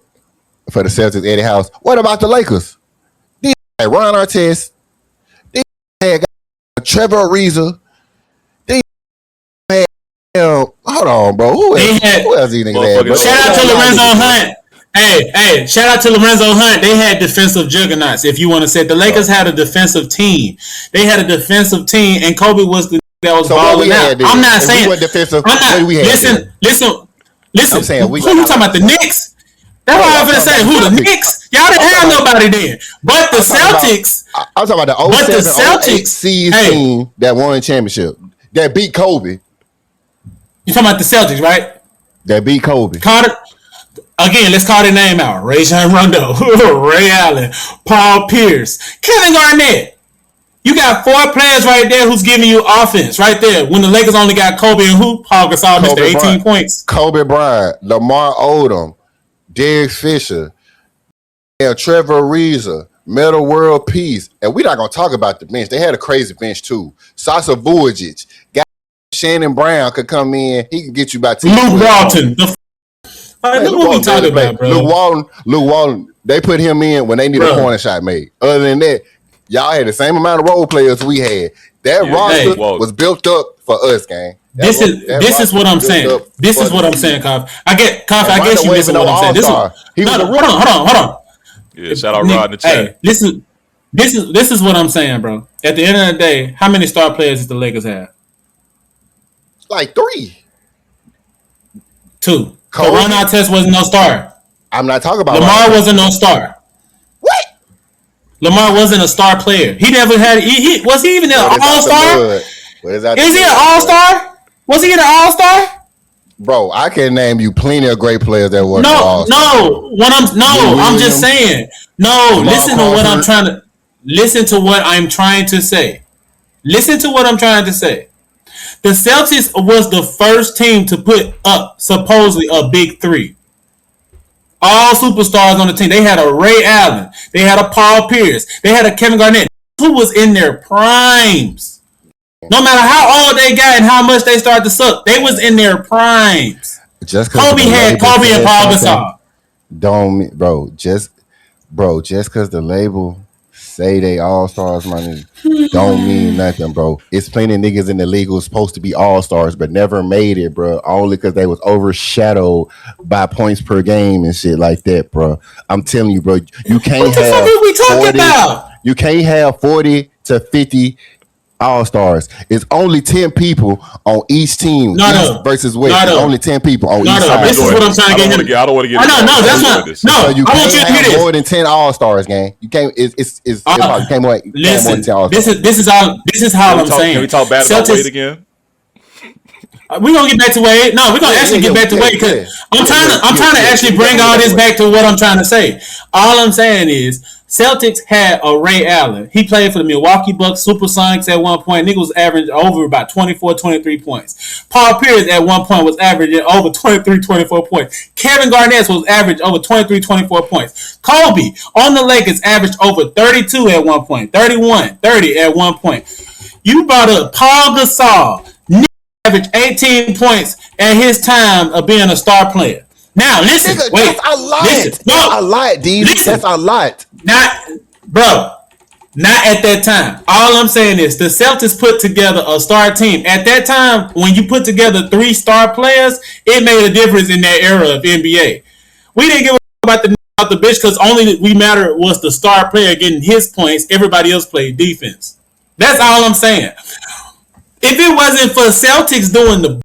for the Celtics, Eddie House. What about the Lakers? These had Ron Artest. These had Trevor Ariza. These had hold hold on, bro. Who else these niggas had, bro? Shout out to Lorenzo Hunt. Hey, shout out to Lorenzo Hunt. They had defensive juggernauts, if you want to say it. The Lakers had a defensive team. They had a defensive team, and Kobe was the that was balling out. I'm not saying defensive. Listen. I'm saying who you talking about? The Knicks? That's what I'm gonna say. Who the Knicks? Y'all didn't have nobody then. But the Celtics. I'm talking about the 07 seed team that won a championship. That beat Kobe. You talking about the Celtics, right? That beat Kobe. Carter. Again, let's call their name out. Rajon Rondo, Ray Allen, Paul Pierce, Kevin Garnett. You got 4 players right there who's giving you offense right there. When the Lakers only got Kobe and who? Paul Gasol, Mr. 18 points. Kobe Bryant, Lamar Odom, Derek Fisher, Trevor Ariza, Metal World Peace. And we're not going to talk about the bench. They had a crazy bench too. Sasa Vujacic. Shannon Brown could come in. He could get you about 10. Luke Walton. Look what we talking about, bro. Luke Walton, they put him in when they need a corner shot made. Other than that, y'all had the same amount of role players we had. That roster was built up for us, gang. This is what I'm saying. This is what I'm saying, Kof. I guess you missing what I'm saying. Hold on. Yeah, shout out Rod in the chat. Hey, listen. This is what I'm saying, bro. At the end of the day, how many star players does the Lakers have? Like 3. 2. Ron Artest wasn't no star. I'm not talking about Lamar wasn't no star. What? Lamar wasn't a star player. He never had. Was he even an all-star? Is he an all-star? Was he an all-star? Bro, I can name you plenty of great players that were I'm just saying. No, listen to what I'm trying to. Listen to what I'm trying to say. Listen to what I'm trying to say. The Celtics was the first team to put up supposedly a big 3. All superstars on the team. They had a Ray Allen. They had a Paul Pierce. They had a Kevin Garnett, who was in their primes. No matter how old they got and how much they started to suck, they was in their primes. Kobe had Kobe and Paul Gasol. Just because the label say they all-stars, my nigga, don't mean nothing, bro. It's plenty of niggas in the league who's supposed to be all-stars but never made it, bro, only because they was overshadowed by points per game and shit like that, bro. I'm telling you, bro, you can't you can't have 40 to 50 all-stars. It's only 10 people on each team. Versus West. Only 10 people on each side. This is what I'm trying to get him. I don't want to get that's not. No, you I want you to hear this. More than 10 all-stars, gang. You can't. It's you can't more than 10 all-stars. This is how I'm saying. Can we talk bad about Wade again? We're gonna get back to Wade. No, we're gonna actually get back to Wade because I'm trying to actually bring all this back to what I'm trying to say. All I'm saying is Celtics had a Ray Allen. He played for the Milwaukee Bucks Supersonics at one point. Nigga was averaging over about 24, 23 points. Paul Pierce at one point was averaging over 23, 24 points. Kevin Garnett was averaged over 23, 24 points. Kobe on the Lakers averaged over 32 at one point. 31, 30 at one point. You brought up Paul Gasol. Averaged 18 points at his time of being a star player. Now listen, wait, that's a lot. Listen, that's a lot, D. That's a lot. Not at that time. All I'm saying is the Celtics put together a star team. At that time, when you put together 3 star players, it made a difference in that era of NBA. We didn't give a about the bitch because only we matter was the star player getting his points. Everybody else played defense. That's all I'm saying. If it wasn't for Celtics doing the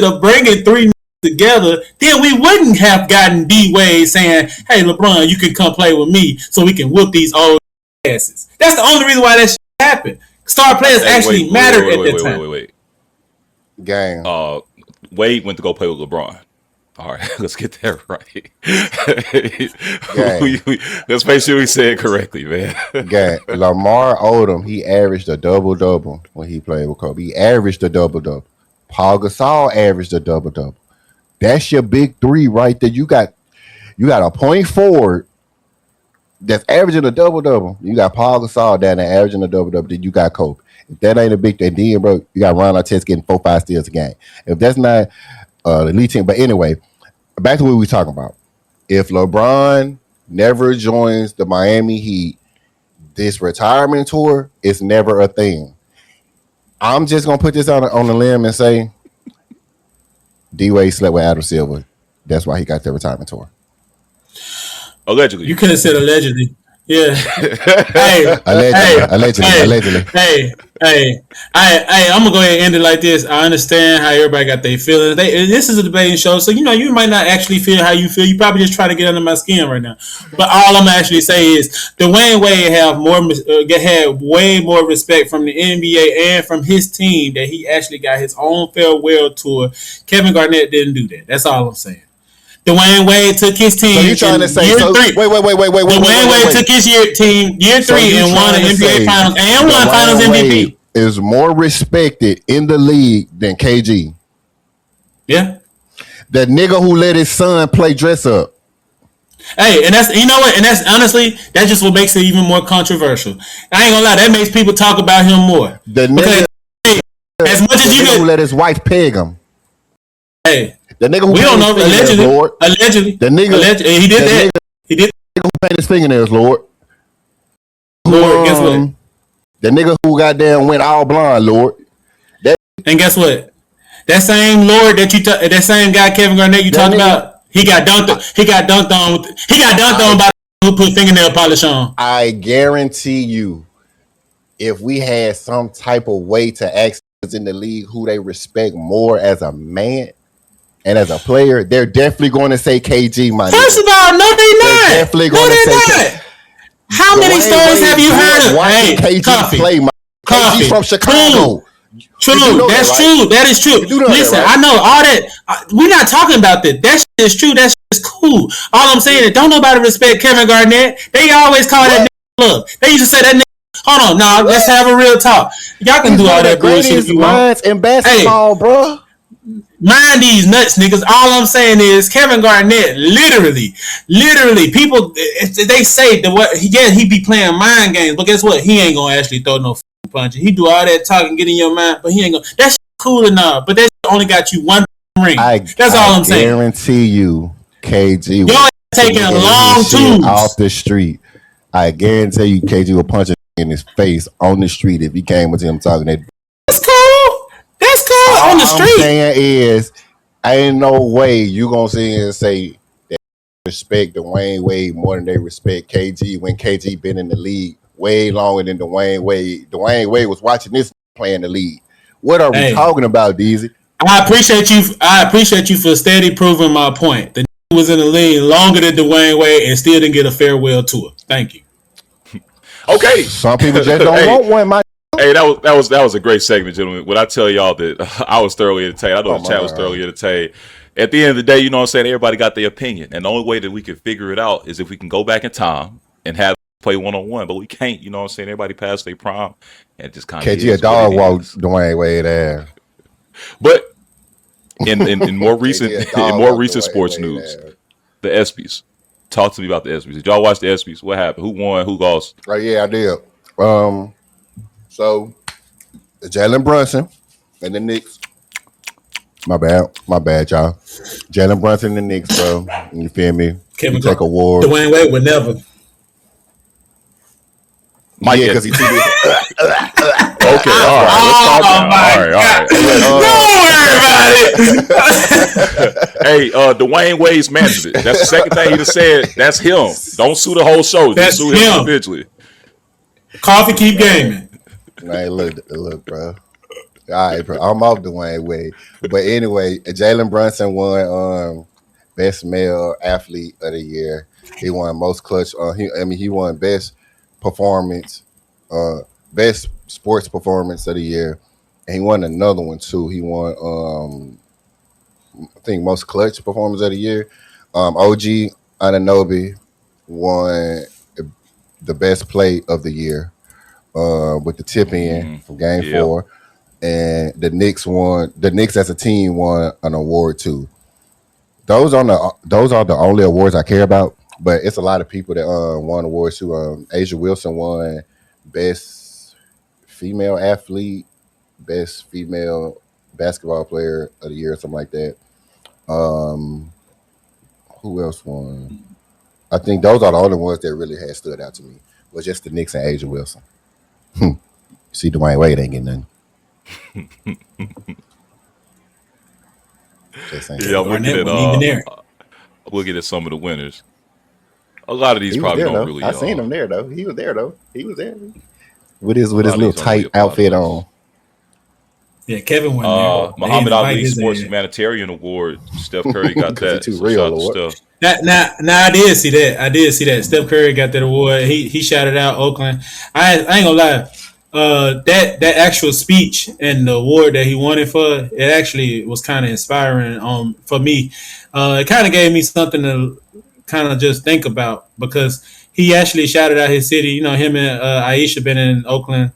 of bringing 3 together, then we wouldn't have gotten D-Wade saying, hey, LeBron, you can come play with me so we can whoop these old asses. That's the only reason why that shit happened. Star players mattered at that time. Wait. Gang. Wade went to go play with LeBron. All right, let's get that right. Let's make sure we say it correctly, man. Gang. Lamar Odom, he averaged a double-double when he played with Kobe. He averaged a double-double. Paul Gasol averaged a double-double. That's your big 3 right there. You got a point forward that's averaging a double-double. You got Paul Gasol down there averaging a double-double. Then you got Kobe. If that ain't a big thing, then, bro, you got Ron Artest getting 4-5 steals a game. If that's not the elite team. But anyway, back to what we were talking about. If LeBron never joins the Miami Heat, this retirement tour is never a thing. I'm just going to put this on a limb and say D-Wade slept with Adam Silver. That's why he got the retirement tour. Allegedly. You could have said allegedly. Yeah. Allegedly. I'm gonna go ahead and end it like this. I understand how everybody got their feelings. This is a debating show, so you might not actually feel how you feel. You probably just try to get under my skin right now. But all I'm actually say is Dwyane Wade had way more respect from the NBA and from his team that he actually got his own farewell tour. Kevin Garnett didn't do that. That's all I'm saying. Dwyane Wade took his team. So you trying to say? Wait. Dwyane Wade took his team year 3 and won the NBA Finals and won Finals MVP. Is more respected in the league than KG. Yeah, the nigga who let his son play dress up. Hey, and that's and that's honestly that's just what makes it even more controversial. I ain't gonna lie, that makes people talk about him more. The nigga, as much as you who let his wife peg him. Hey. The nigga who we don't know. Allegedly, Lord. Allegedly, the nigga he did that. He did. The nigga who painted his fingernails, Lord. Lord, guess what? The nigga who goddamn went all blonde, Lord. And guess what? That same Lord that same guy Kevin Garnett you talked about, he got dunked on by who put fingernail polish on. I guarantee you, if we had some type of way to ask in the league who they respect more as a man and as a player, they're definitely going to say KG, my First of all, no, they not. They're definitely going to say not. How many stories have you heard of? Hey, KG play, my KG from Chicago. True. That's right? True. That is true. Listen, right? I know all that. We're not talking about that. That shit is true. That shit is cool. All I'm saying is don't nobody respect Kevin Garnett. They always call that nigga look. They used to say that nigga. Hold on, nah, let's have a real talk. Y'all can do all that bullshit if you want. In basketball, bro. Mind these nuts, niggas. All I'm saying is Kevin Garnett, literally, people, they say that what he be playing mind games, but guess what? He ain't gonna actually throw no punch. He do all that talking, get in your mind, but he ain't gonna. That's cool enough, but that only got you one ring. That's all I'm saying. I guarantee you, KG, y'all taking a long tools off the street. I guarantee you, KG will punch in his face on the street if he came with him talking that. That's cool. That's cool on the street. All I'm saying is, ain't no way you gonna sit here and say that respect Dwyane Wade more than they respect KG when KG been in the league way longer than Dwyane Wade. Dwyane Wade was watching this playing the league. What are we talking about, Deezy? I appreciate you for steady proving my point. The nigga was in the league longer than Dwyane Wade and still didn't get a farewell tour. Thank you. Okay. Some people just don't want one, Mike. Hey, that was a great segment, gentlemen. When I tell y'all that I was thoroughly entertained, I know the chat was thoroughly entertained. At the end of the day, you know what I'm saying, everybody got their opinion. And the only way that we can figure it out is if we can go back in time and have play one-on-one. But we can't, you know what I'm saying? Everybody passed their prime and just kind of KG a dog walked Dwyane Wade there. But in more recent sports news, the ESPYs. Talk to me about the ESPYs. Did y'all watch the ESPYs? What happened? Who won? Who lost? Right, yeah, I did. So Jalen Brunson and the Knicks. My bad, y'all. Jalen Brunson and the Knicks, bro. You feel me? Kevin take awards. Dwyane Wade would never. Mike, because he too busy. Okay, all right. Let's talk about it. Don't worry about it. Hey, Dwyane Wade's managed it. That's the second thing he just said. That's him. Don't sue the whole show. Just sue him individually. Coffee keep gaming. Man, look, bro. All right, bro. I'm off Dwyane Wade. But anyway, Jalen Brunson won best male athlete of the year. He won most clutch. He won best performance, best sports performance of the year. And he won another one too. He won I think most clutch performance of the year. OG Anunoby won the best play of the year with the tip in from game 4. And the Knicks as a team won an award too. Those are the only awards I care about, but it's a lot of people that won awards too. Asia Wilson won best female athlete, best female basketball player of the year, or something like that. Who else won? I think those are the only ones that really had stood out to me. Was just the Knicks and Asia Wilson. See, Dwyane Wade ain't getting nothing. Just saying. Yeah, Garnett wasn't even there. we'll get at some of the winners. A lot of these He was probably there don't though. really. I seen him there though. He was there though. He was there with A his lot of little these don't really tight apply to outfit us. on. Yeah, Kevin wasn't there. They Muhammad didn't invite Ali his Sports ass. Humanitarian Award. Steph Curry got 'Cause he that. too So real, shout out Lord. to Steph. Now I did see that. I did see that. Steph Curry got that award. He shouted out Oakland. I ain't gonna lie. That actual speech and the award that he won it for, it actually was kind of inspiring for me. It kind of gave me something to kind of just think about because he actually shouted out his city. You know, him and Aisha been in Oakland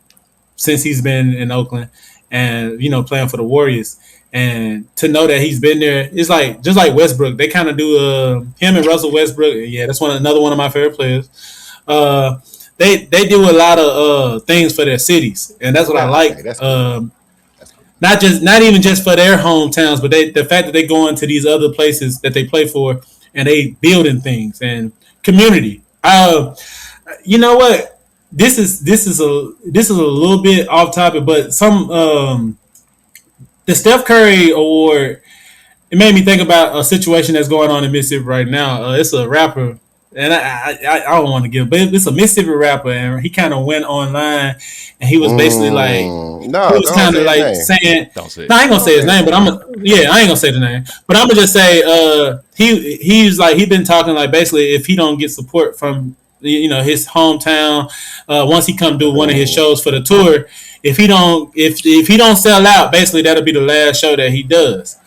since he's been in Oakland, and playing for the Warriors. And to know that he's been there, it's like just like Westbrook. They kind of do him and Russell Westbrook. Yeah, that's another one of my favorite players. They do a lot of things for their cities, and that's what I like. Okay, that's cool. Not even just for their hometowns, but the fact that they go into these other places that they play for, and they building things and community. You know what? This is a little bit off topic, but the Steph Curry Award, it made me think about a situation that's going on in Mississippi right now. It's a rapper, and I don't want to give, but it's a Mississippi rapper, and he kind of went online, and he was basically like, No, he was don't kind say of his like name. saying, Don't say it. no, I ain't gonna say his name, but I ain't gonna say the name, but I'm gonna just say, he's like, he been talking like basically if he don't get support from his hometown, once he come do one of his shows for the tour, if he don't sell out, basically that'll be the last show that he does.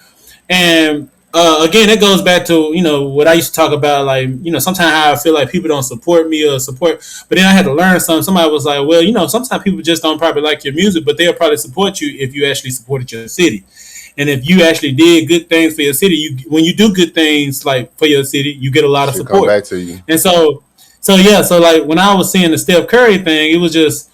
And again, it goes back to what I used to talk about, like sometimes how I feel like people don't support me or support, but then I had to learn something. Somebody was like, well, sometimes people just don't probably like your music, but they'll probably support you if you actually supported your city. And if you actually did good things for your city, when you do good things like for your city, you get a lot of Should support. come back to you. And so like when I was seeing the Steph Curry thing, it was just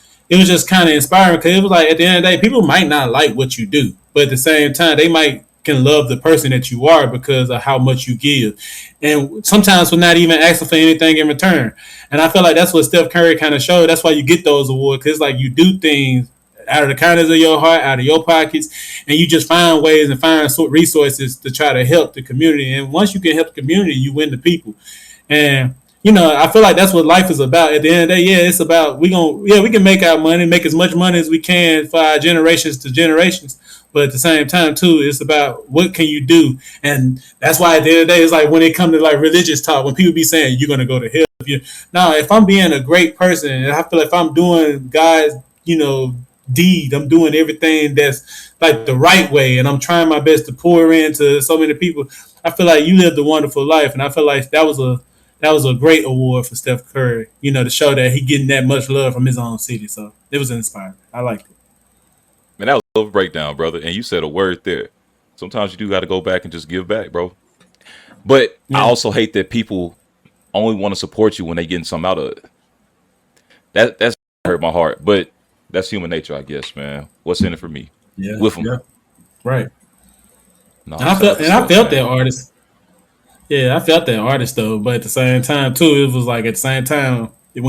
kind of inspiring because it was like at the end of the day, people might not like what you do, but at the same time, they can love the person that you are because of how much you give, and sometimes we're not even asking for anything in return. And I feel like that's what Steph Curry kind of showed. That's why you get those awards, because like you do things out of the kindness of your heart, out of your pockets, and you just find ways and find resources to try to help the community. And once you can help the community, you win the people. And I feel like that's what life is about. At the end of the day, yeah, it's about we can make our money, make as much money as we can for our generations to generations. But at the same time, too, it's about what can you do, and that's why at the end of the day, it's like when it comes to like religious talk, when people be saying you're gonna go to hell. If I'm being a great person, and I feel like if I'm doing God's deed, I'm doing everything that's like the right way, and I'm trying my best to pour into so many people. I feel like you lived a wonderful life, and I feel like that was a great award for Steph Curry, to show that he getting that much love from his own city. So it was inspiring. I liked it. Man, that was a breakdown, brother. And you said a word there. Sometimes you do got to go back and just give back, bro. But I also hate that people only want to support you when they getting something out of it. That's hurt my heart. But that's human nature, I guess, man. What's in it for me? Yeah, With them. yeah. Right. No, I felt that artist. Yeah, I felt that artist though, but at the same time too, it was like at the same time I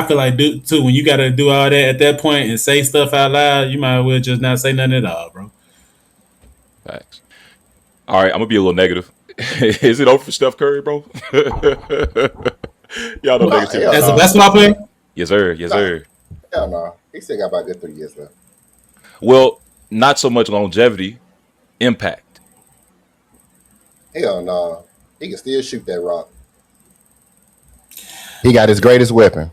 feel like when you got to do all that at that point and say stuff out loud, you might as well just not say nothing at all, bro. Facts. All right, I'm gonna be a little negative. Is it over for Steph Curry, bro? Y'all know negative. As a basketball player? Yes, sir. Yes, sir. Hell no. He still got about a good 3 years left. Well, not so much longevity, impact. Hell no. He can still shoot that rock. He got his greatest weapon.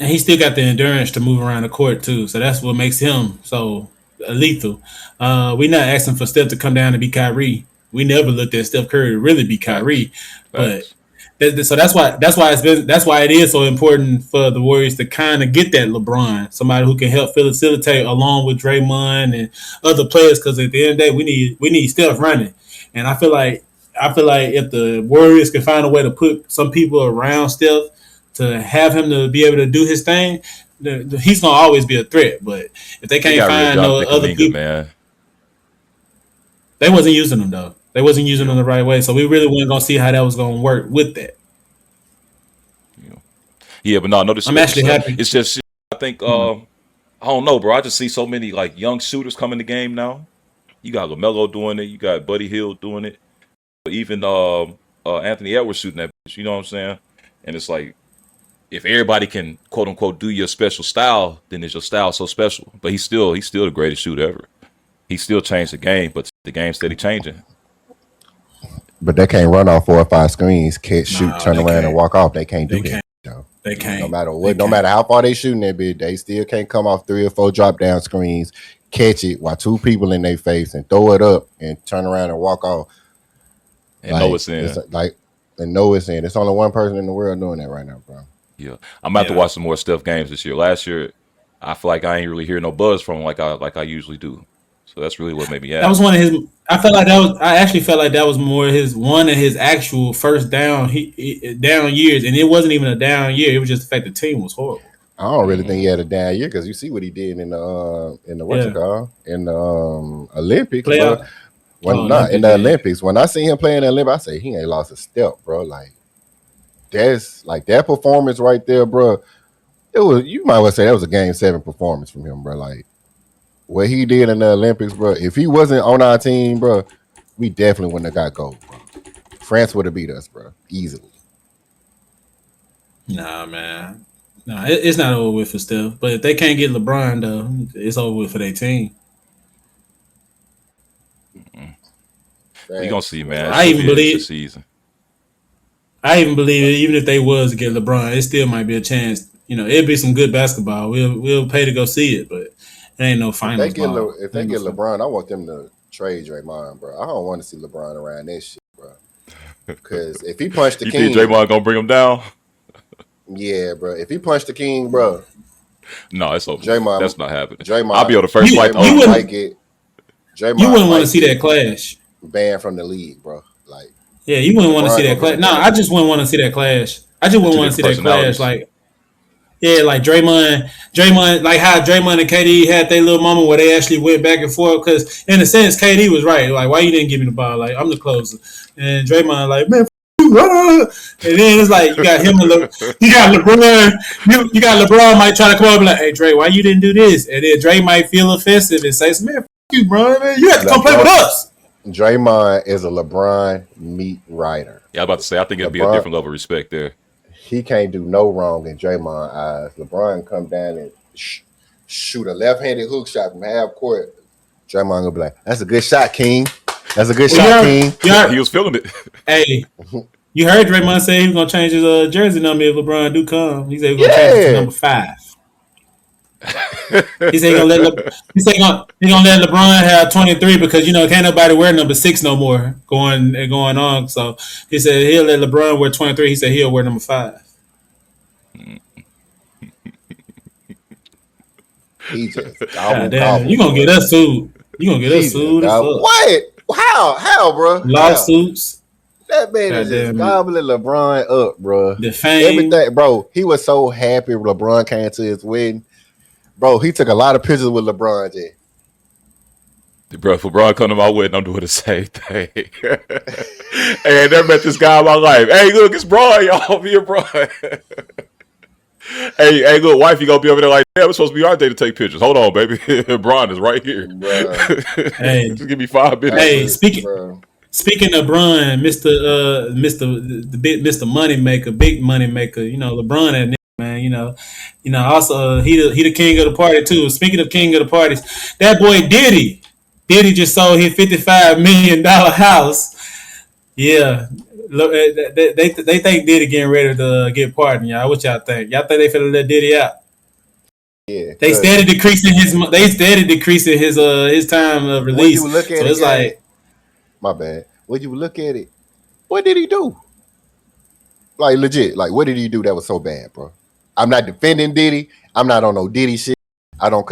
And he still got the endurance to move around the court too. So that's what makes him so lethal. We're not asking for Steph to come down and be Kyrie. We never looked at Steph Curry to really be Kyrie. But so that's why it is so important for the Warriors to kind of get that LeBron, somebody who can help facilitate along with Draymond and other players. Because at the end of the day, we need Steph running. And I feel like if the Warriors can find a way to put some people around Steph to have him to be able to do his thing, he's gonna always be a threat. But if they can't find no other people, man, they wasn't using them though. They wasn't using them the right way. So we really weren't gonna see how that was gonna work with that. Yeah, but no, notice I'm actually happy. It's just I think I don't know, bro. I just see so many like young shooters come in the game now. You got LaMelo doing it. You got Buddy Hield doing it. Even Anthony Edwards shooting that bitch. You know what I'm saying? And it's like, if everybody can quote unquote do your special style, then is your style so special? But he's still the greatest shooter ever. He still changed the game, but the game's steady changing. But they can't run off 4 or 5 screens, catch, shoot, turn around, and walk off. They can't do that. They can't. No matter what, no matter how far they shooting that bit, they still can't come off 3 or 4 drop down screens, catch it while 2 people in their face and throw it up and turn around and walk off. And know it's in. It's only one person in the world doing that right now, bro. Yeah, I'm about to watch some more Steph games this year. Last year, I feel like I ain't really hear no buzz from him like I usually do. So that's really what made me ask. That was one of his. I actually felt like that was more one of his actual first down years, and it wasn't even a down year. It was just the fact the team was horrible. I don't really think he had a down year because you see what he did in the Olympics. In the Olympics, when I see him playing in the Olympics, I say he ain't lost a step, bro. Like that's like that performance right there, bro. It was, you might well say that was a Game 7 performance from him, bro. Like what he did in the Olympics, bro. If he wasn't on our team, bro, we definitely wouldn't have got gold, bro. France would have beat us, bro, easily. Nah, man. Nah, it's not over with for Steph. But if they can't get LeBron, though, it's over with for their team. You're gonna see, man. I even believe it. Even if they was to get LeBron, it still might be a chance. You know, it'd be some good basketball. We'll pay to go see it, but it ain't no finals. If they get LeBron, I want them to trade Draymond, bro. I don't want to see LeBron around that shit, bro. Because if he punched the king, think Draymond gonna bring him down? Yeah, bro. If he punched the king, bro. No, it's over. Draymond, that's not happening. Draymond, I'll be on the first flight. You wouldn't want to see that clash. Banned from the league, bro. Like, yeah, you wouldn't want to see that clash. No, I just wouldn't want to see that clash. I just wouldn't want to see that clash. Like, yeah, like Draymond, like how Draymond and KD had their little moment where they actually went back and forth. Because in a sense, KD was right. Like, why you didn't give me the ball? Like, I'm the closer. And Draymond, like, man, and then it's like you got him and you got LeBron. You got LeBron might try to come up and like, hey Dre, why you didn't do this? And then Dre might feel offensive and say, man, fuck you, bro. Man, you have to come play with us. Draymond is a LeBron meat writer. Yeah, I'm about to say, I think it'd be a different level of respect there. He can't do no wrong in Draymond's eyes. LeBron come down and shoot a left-handed hook shot from half court. Draymond gonna be like, "That's a good shot, King. That's a good shot, King." He was feeling it. Hey, you heard Draymond say he was gonna change his jersey number if LeBron do come. He said he was gonna change it to number 5. He said he gonna let LeBron have 23 because can't nobody wear number 6 no more going on. So he said he'll let LeBron wear 23. He said he'll wear number 5. He just you gonna get us sued. You gonna get us sued? What? How, bro? Lawsuits. That man is just gobbling LeBron up, bro. The fame, everything, bro. He was so happy LeBron came to his wedding. Bro, he took a lot of pictures with LeBron, Jay. Bro, if LeBron come to my wedding, I'm doing the same thing. And I met this guy in my life. Hey, look, it's Brian, y'all. Me and Brian. Hey, look, wife, you gonna be over there like, yeah, it's supposed to be our day to take pictures. Hold on, baby. Brian is right here. Hey, just give me 5 minutes. Hey, speaking of Brian, Mr. Money Maker, big money maker. LeBron that nigga, man. Also he the king of the party too. Speaking of king of the parties, that boy Diddy just sold his $55 million house. Yeah, they think Diddy getting ready to get pardoned, y'all. What y'all think? Y'all think they finna let Diddy out? Yeah, they steady decreasing his time of release. So it's like, my bad. When you look at it, what did he do? Like legit, like what did he do that was so bad, bro? I'm not defending Diddy. I'm not on no Diddy shit. I ain't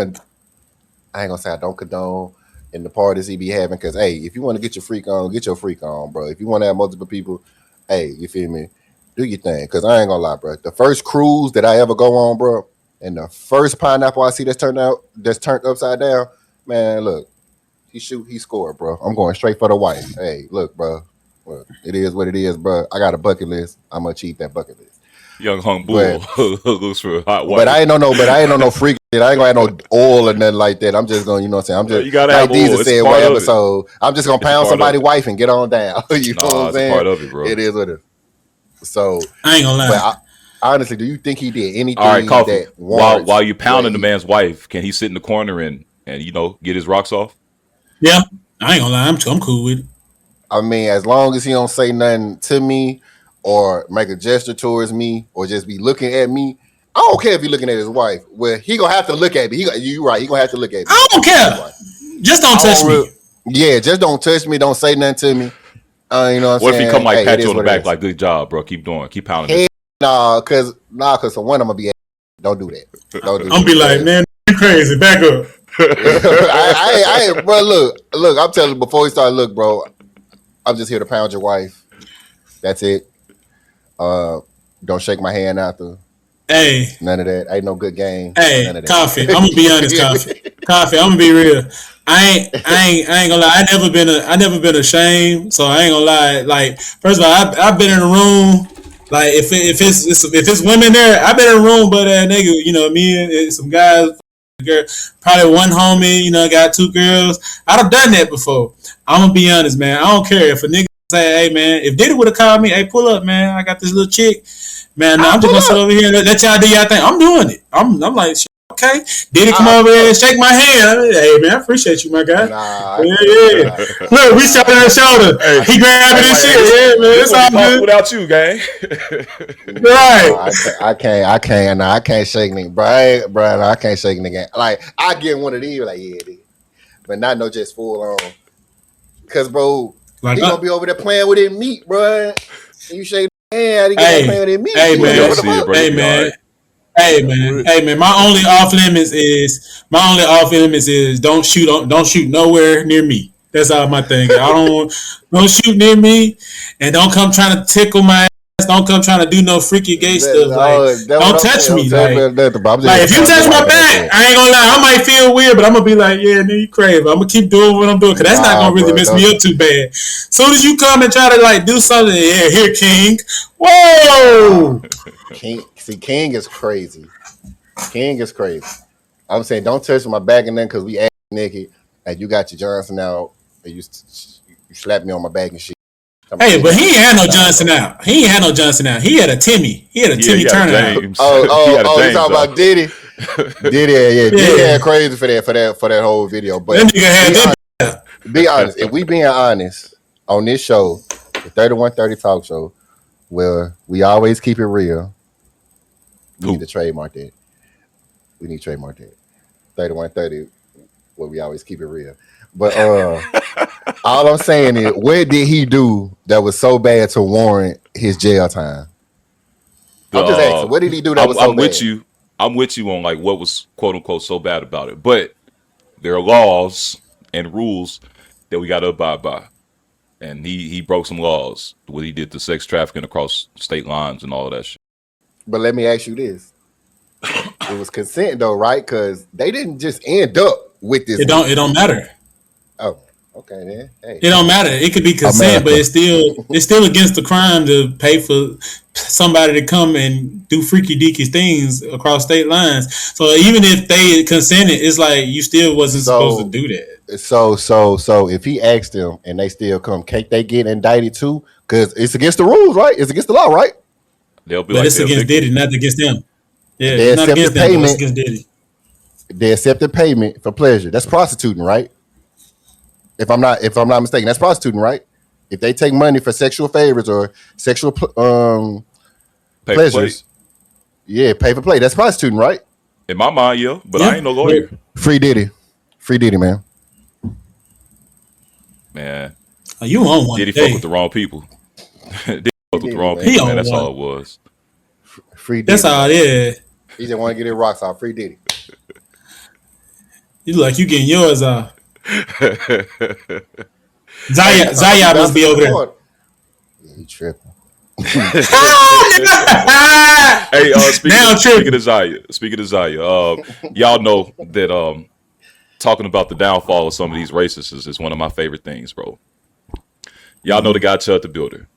gonna say I don't condone in the parties he be having. Cause hey, if you want to get your freak on, bro. If you want to have multiple people, hey, you feel me? Do your thing. Cause I ain't gonna lie, bro. The first cruise that I ever go on, bro, and the first pineapple I see that's turned upside down, man, look, he scored, bro. I'm going straight for the white. Hey, look, bro. Look, it is what it is, bro. I got a bucket list. I'm gonna achieve that bucket list. Young hung bull looks for a hot wife. But I ain't no freak shit. I ain't gonna have no oil or nothing like that. I'm just gonna, you know what I'm saying? I'm just you gotta like have Deezus oil. said one episode. I'm just gonna pound somebody's wife and get on down. You know what I'm saying? It's part of it, bro. It is what it is. So I ain't gonna lie. But honestly, do you think he did anything All right, Coffee. that warrants While you pounding the man's wife, can he sit in the corner and get his rocks off? Yeah, I ain't gonna lie. I'm cool with it. I mean, as long as he don't say nothing to me or make a gesture towards me or just be looking at me, I don't care if he's looking at his wife. Well, he gonna have to look at me. You right. He gonna have to look at me. I don't care. Just don't touch me. Yeah, just don't touch me. Don't say nothing to me. You know what I'm saying? What if he come like pat you on the back like, good job, bro. Keep doing. Keep pounding. Hey, cause for one, I'm gonna be. Don't do that. Don't do I'm gonna be like, man, you crazy. Back up. Bro, look. I'm telling you before we start. Look, bro. I'm just here to pound your wife. That's it. Don't shake my hand after. Hey, none of that. Ain't no good game. Hey, none of that. Coffee. I'm gonna be honest, Coffee. I'm gonna be real. I ain't gonna lie. I never been ashamed. So I ain't gonna lie. Like, first of all, I've been in a room. Like, if it's women there, I've been in a room, but nigga, you know, me and some guys, girl, probably one homie, you know, got two girls. I've done that before. I'm gonna be honest, man. I don't care if a nigga say, hey, man, if Diddy would have called me, hey, pull up, man. I got this little chick. Man, no, I'm just gonna sit over here and let y'all do y'all thing. I'm doing it. I'm like, okay. Diddy come over here and shake my hand. Hey, man, I appreciate you, my guy. Yeah. Look, we shoulder to shoulder. Hey, he grabbing this shit. Yeah, man, it's all good. Without you, gang. Right. I can't shake nigga, bro. I can't shake nigga. Like, I get one of these, like, yeah, nigga. But not no just full on. Cause, bro, like, he gonna be over there playing with his meat, bro. You shake. Hey, man. My only off limits is don't shoot nowhere near me. That's all my thing. Don't shoot near me, and don't come trying to tickle my ass. Don't come trying to do no freaky gay stuff. Like, don't touch me. Like, if you touch my back, I ain't gonna lie. I might feel weird, but I'm gonna be like, yeah, nigga, you crazy. I'm gonna keep doing what I'm doing because that's not gonna really mess me up too bad. Soon as you come and try to like do something, yeah, here, King. Whoa. King is crazy. King is crazy. I'm saying don't touch my back and then because we ass naked and you got your Johnson out and you slap me on my back and shit. Hey, but he ain't had no Johnson out. He had a Timmy. He had a Timmy Turner out. You talking about Diddy? Diddy had crazy for that whole video. But that nigga had be honest. If we being honest on this show, the 3130 Talk Show, where we always keep it real, we need to trademark that. 3130, where we always keep it real. But all I'm saying is, what did he do that was so bad to warrant his jail time? I'm just asking, what did he do that was so bad? I'm with you on like what was quote unquote so bad about it. But there are laws and rules that we got to abide by. And he broke some laws. What he did to sex trafficking across state lines and all of that shit. But let me ask you this. It was consent though, right? Because they didn't just end up with this. It don't matter. Oh, okay then. Hey. It don't matter. It could be consent, but it's still against the crime to pay for somebody to come and do freaky deaky things across state lines. So even if they consented, it's like you still wasn't supposed to do that. So if he asked them and they still come, can't they get indicted too? Because it's against the rules, right? It's against the law, right? But it's against Diddy, not against them. Yeah, they it's not against them. Payment. It's against Diddy. They accepted payment for pleasure. That's prostituting, right? If I'm not mistaken, that's prostituting, right? If they take money for sexual favors or sexual pleasures, pay for play. That's prostituting, right? In my mind, yeah. But I ain't no lawyer. Free Diddy, man. Man, you on one? Diddy fuck with the wrong people. Diddy fuck with the wrong people, man. That's all it was. Free Diddy. That's all. Yeah. He just want to get his rocks off. Free Diddy. You look like you getting yours off. Zaya must be over there. Yeah, he tripping. Hey, speaking of Zaya, y'all know that talking about the downfall of some of these racists is one of my favorite things, bro. Y'all know the guy Chud the Builder.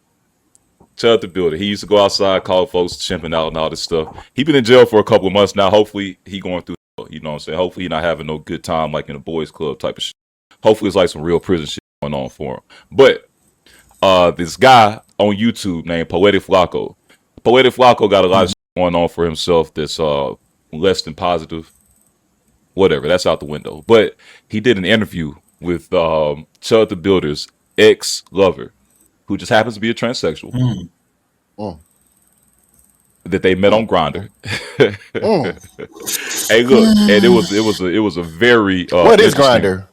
Chud the Builder. He used to go outside, call folks chimping out and all this stuff. He been in jail for a couple of months now. Hopefully he going through, you know what I'm saying? Hopefully he not having no good time like in a boys club type of shit. Hopefully it's like some real prison shit going on for him. But this guy on YouTube named Poetic Flacco. Poetic Flacco got a lot of shit going on for himself that's less than positive. Whatever, that's out the window. But he did an interview with Chud the Builder's ex-lover, who just happens to be a transsexual. That they met on Grindr. Hey, look, and it was a very what is Grindr?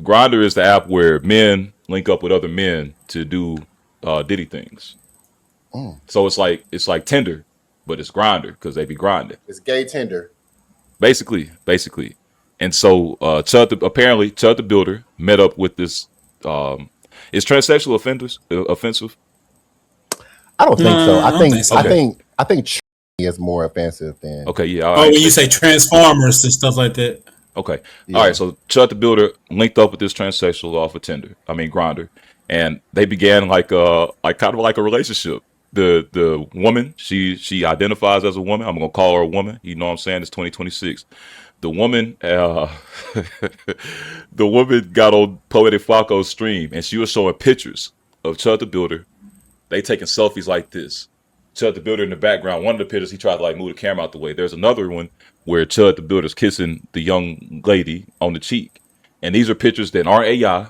Grindr is the app where men link up with other men to do Diddy things. So it's like Tinder, but it's Grindr because they be grinding. It's gay Tinder. Basically. And so apparently Chud the Builder met up with this. Is transsexual offensive? I don't think so. I think is more offensive than. Okay, yeah. When you say Transformers and stuff like that. Okay. Yeah. All right. So Chud the Builder linked up with this transsexual off of Grindr, and they began like kind of like a relationship. The woman, she identifies as a woman. I'm gonna call her a woman. You know what I'm saying? It's 2026. The woman, the woman got on Poetic Flacco's stream, and she was showing pictures of Chud the Builder. They taking selfies like this. Chud the Builder in the background. One of the pictures, he tried to like move the camera out the way. There's another one where Chud the Builder's kissing the young lady on the cheek. And these are pictures that aren't AI.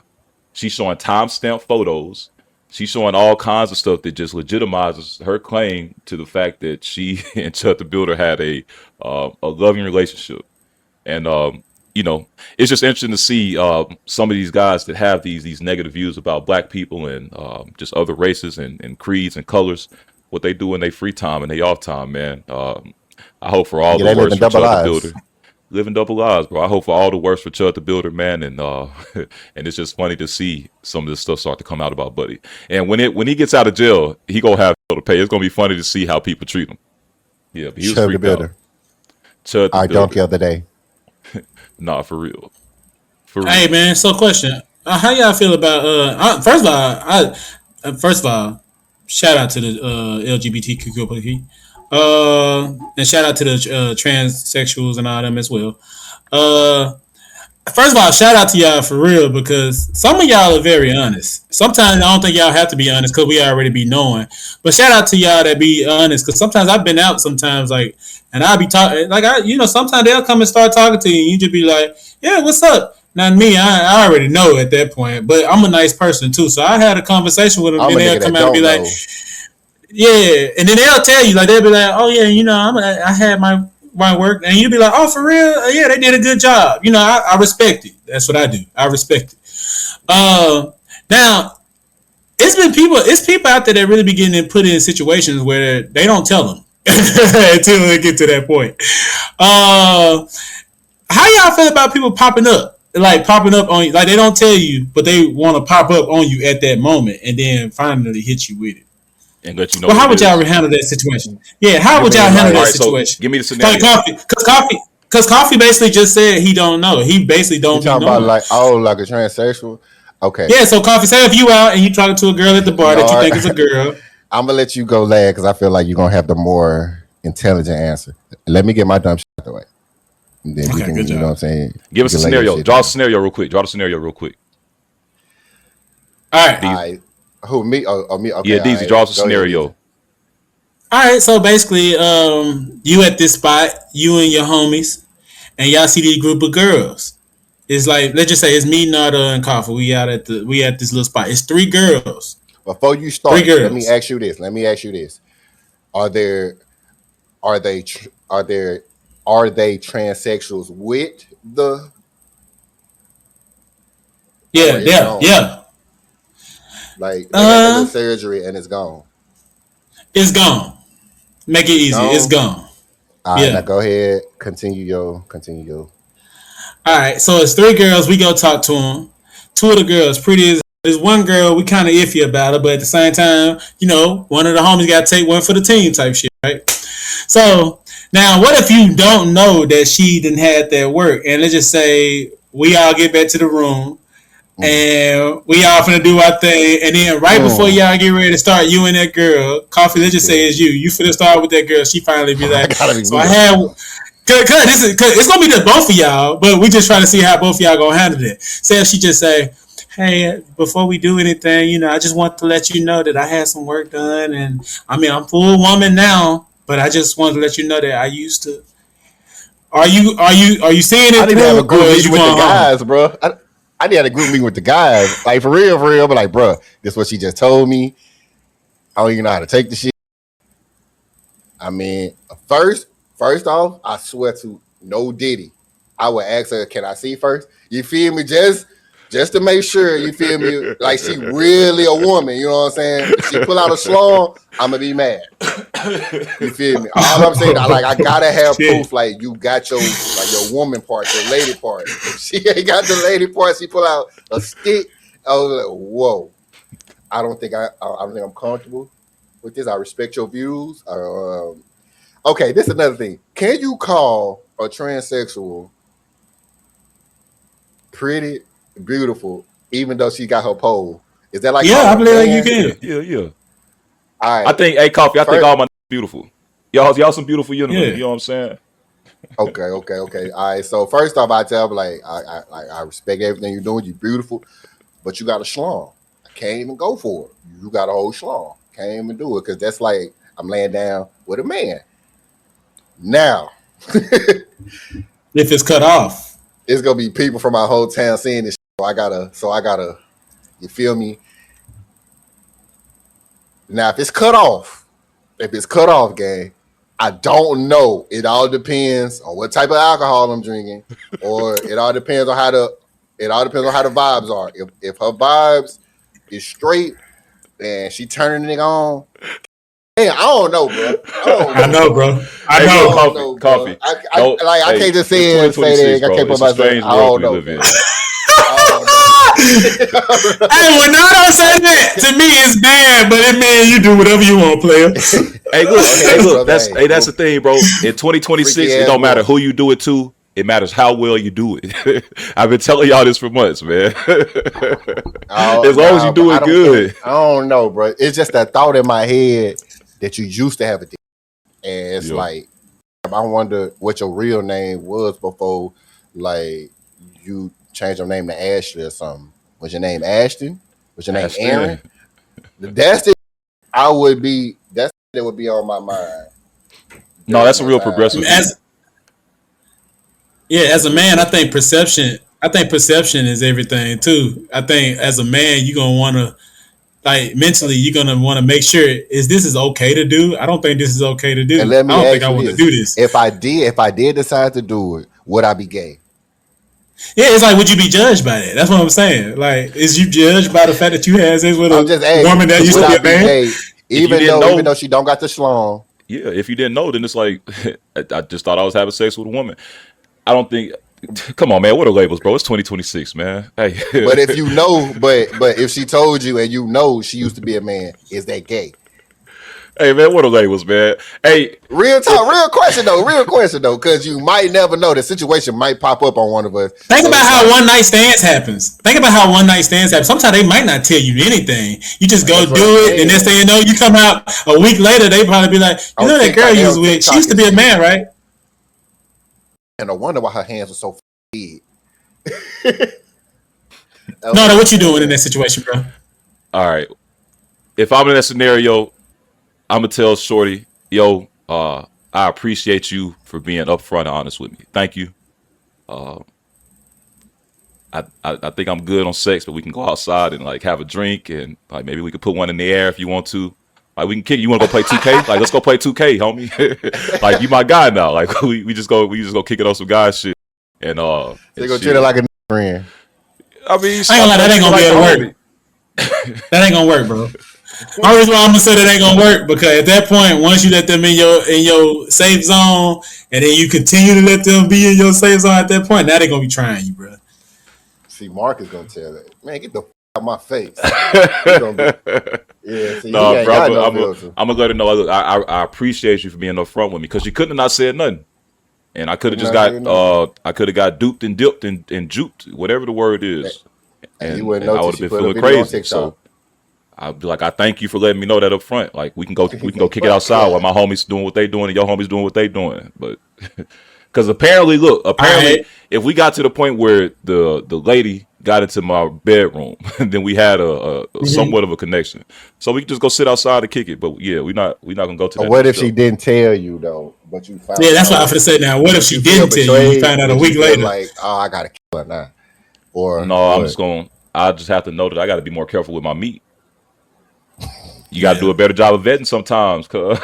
She's showing timestamp photos. She's showing all kinds of stuff that just legitimizes her claim to the fact that she and Chud the Builder had a loving relationship. And you know, it's just interesting to see some of these guys that have these negative views about black people and just other races and creeds and colors, what they do in their free time and their off time, man. I hope for all the worst for Chud the Builder. Living double lives, bro. I hope for all the worst for Chud the Builder, man. And and it's just funny to see some of this stuff start to come out about Buddy. And when he gets out of jail, he gonna have to pay. It's gonna be funny to see how people treat him. Yeah, but he was Chud the Builder. Chud the Our Builder. donkey of the day. Nah, for real. Hey man, so question: how y'all feel about? First of all, shout out to the LGBTQ community, and shout out to the transsexuals and all them as well. First of all, shout out to y'all for real because some of y'all are very honest. Sometimes I don't think y'all have to be honest because we already be knowing. But shout out to y'all that be honest because sometimes I've been out sometimes and I'll be talking sometimes they'll come and start talking to you and you just be like, yeah, what's up? Not me. I already know at that point, but I'm a nice person too. So I had a conversation with them and they'll come out and be like, yeah, and then they'll tell you they'll be like, oh yeah, I had my work, and you'll be like, oh, for real? Yeah, they did a good job. I respect it. That's what I do. I respect it. Now, it's people out there that really be getting put in situations where they don't tell them until they get to that point. How y'all feel about people popping up on you? Like they don't tell you, but they want to pop up on you at that moment and then finally hit you with it. And let you know. Well, how would y'all handle that situation? Yeah, how would y'all handle that situation? So give me the scenario. Because Coffee basically just said he don't know. He basically don't know. Talking about like a transsexual? Okay. Yeah, so Coffee, say if you out and you talking to a girl at the bar that you think is a girl. I'm going to let you go last because I feel like you're going to have the more intelligent answer. Let me get my dumb shit out the way. And then okay, good job. You know what I'm saying? Give us a scenario. Draw a scenario real quick. All right. Who, me? Oh, me? Okay, yeah, DZ, draw us a scenario. All right, so basically, you at this spot, you and your homies, and y'all see these group of girls. It's like, let's just say it's me, Nada, and Coffee. We at this little spot. It's 3 girls. Before you start, let me ask you this. Are they transsexuals with the? Yeah. Like they surgery and it's gone. It's gone. Make it easy. It's gone. All right, now go ahead. Continue your. All right, so it's 3 girls. We go talk to them. 2 of the girls pretty as. There's one girl we kind of iffy about her, but at the same time, one of the homies got to take one for the team type shit, right? So now, what if you don't know that she didn't have that work, and let's just say we all get back to the room. And we all finna do our thing. And then right before y'all get ready to start, you and that girl, Coffee, let's just say it's you. You finna start with that girl. She finally be like, Cause it's gonna be just both of y'all, but we just trying to see how both of y'all gonna handle it. Say if she just say, hey, before we do anything, I just want to let you know that I had some work done, and I mean I'm full woman now, but I just wanted to let you know that I used to. Are you seeing it? I didn't have a group meeting with the guys, bro. I didn't have a group meeting with the guys, like for real, but like, bro, this is what she just told me. I don't even know how to take the shit. I mean, first off, I swear to no Diddy, I would ask her, can I see first? You feel me? Just to make sure, you feel me? Like she really a woman, you know what I'm saying? If she pull out a schlong, I'm gonna be mad. You feel me? All I'm saying, I gotta have proof. Like you got your woman part, your lady part. If she ain't got the lady part, she pull out a stick. I was like, whoa. I don't think I'm comfortable with this. I respect your views. Okay, this is another thing. Can you call a transsexual pretty, beautiful, even though she got her pole? Is that like? Yeah, I believe like you can. Yeah. All right. I think, hey, Coffee. I think all my beautiful. Y'all some beautiful gentlemen. Yeah. You know what I'm saying? Okay. All right. So first off, I tell her I respect everything you're doing. You're beautiful, but you got a schlong. I can't even go for it. You got a whole schlong. Can't even do it because that's like I'm laying down with a man. Now, if it's cut off, it's gonna be people from my whole town seeing this. So I gotta. You feel me? Now, if it's cut off, gang, I don't know. It all depends on what type of alcohol I'm drinking, or it all depends on how the vibes are. If her vibes is straight and she turning it on. Hey, I don't know, bro. I know, bro. I know. Coffee. I can't just say that. I can't put myself. I don't know. Hey, when I say that, to me it's bad, but it means you do whatever you want, player. Hey, look. That's the thing, bro. In 2026, it don't matter who you do it to. It matters how well you do it. I've been telling y'all this for months, man. As long as you do it good. I don't know, bro. It's just that thought in my head that you used to have a dick. And it's like, I wonder what your real name was before, like, you changed your name to Ashley or something. Was your name Ashton? Was your name Aaron? That's it. That would be on my mind. No, that's a real progressive. As a man, I think perception is everything too. I think as a man, you're gonna wanna, like, mentally, you're gonna want to make sure this is okay to do. I don't think this is okay to do. And let me I don't think I want to do this. If I did decide to do it, would I be gay? Yeah, it's like, would you be judged by that? That's what I'm saying. Like, is you judged by the fact that you had sex with a woman that used to be a man? Gay, even though she don't got the schlong. Yeah, if you didn't know, then it's like, I just thought I was having sex with a woman. I don't think. Come on, man. What are labels, bro? It's 2026, man. Hey. But if you know, but if she told you and you know she used to be a man, is that gay? Hey, man, what are labels, man? Hey, real question though, because you might never know. The situation might pop up on one of us. Think about how one night stands happens. Sometimes they might not tell you anything. You just go do it, and next thing you know, you come out a week later. They probably be like, you know that girl you was with? She used to be a man, right? And I wonder why her hands were so big. No, what you doing in that situation, bro? All right. If I'm in that scenario, I'm gonna tell Shorty, yo, I appreciate you for being upfront and honest with me. Thank you. I think I'm good on sex, but we can go outside and like have a drink and like maybe we could put one in the air if you want to. Like we can kick. You want to go play 2K? Like let's go play 2K, homie. Like you my guy now. Like we just go kick it on some guy shit. And they go treat it like a friend. I mean, I ain't gonna lie, that ain't gonna be able to work. That ain't gonna work, bro. Only reason why I'm gonna say that ain't gonna work because at that point, once you let them in your safe zone, and then you continue to let them be in your safe zone at that point, now they gonna be trying you, bro. See, Mark is gonna tell that, man, get the out my face. No, bro, I'm gonna let her know. Look, I appreciate you for being upfront with me because you couldn't have not said nothing, and I could have just got duped and dipped and juked, whatever the word is. And you and wouldn't I know would till have she been put a feeling video on crazy. TikTok. So I'd be like, I thank you for letting me know that up front. Like we can go kick it outside while my homies doing what they doing and your homies doing what they doing. But because apparently, if we got to the point where the lady got into my bedroom, then we had a somewhat of a connection. So we can just go sit outside and kick it. But yeah, we're not gonna go to that. What if she didn't tell you though, but you found? Yeah, that's what I'm gonna say now. What if she didn't tell you? You found out a week later. Like, oh, I gotta kill her now. Or no, what? I just have to know that I got to be more careful with my meat. You got to do a better job of vetting sometimes, cause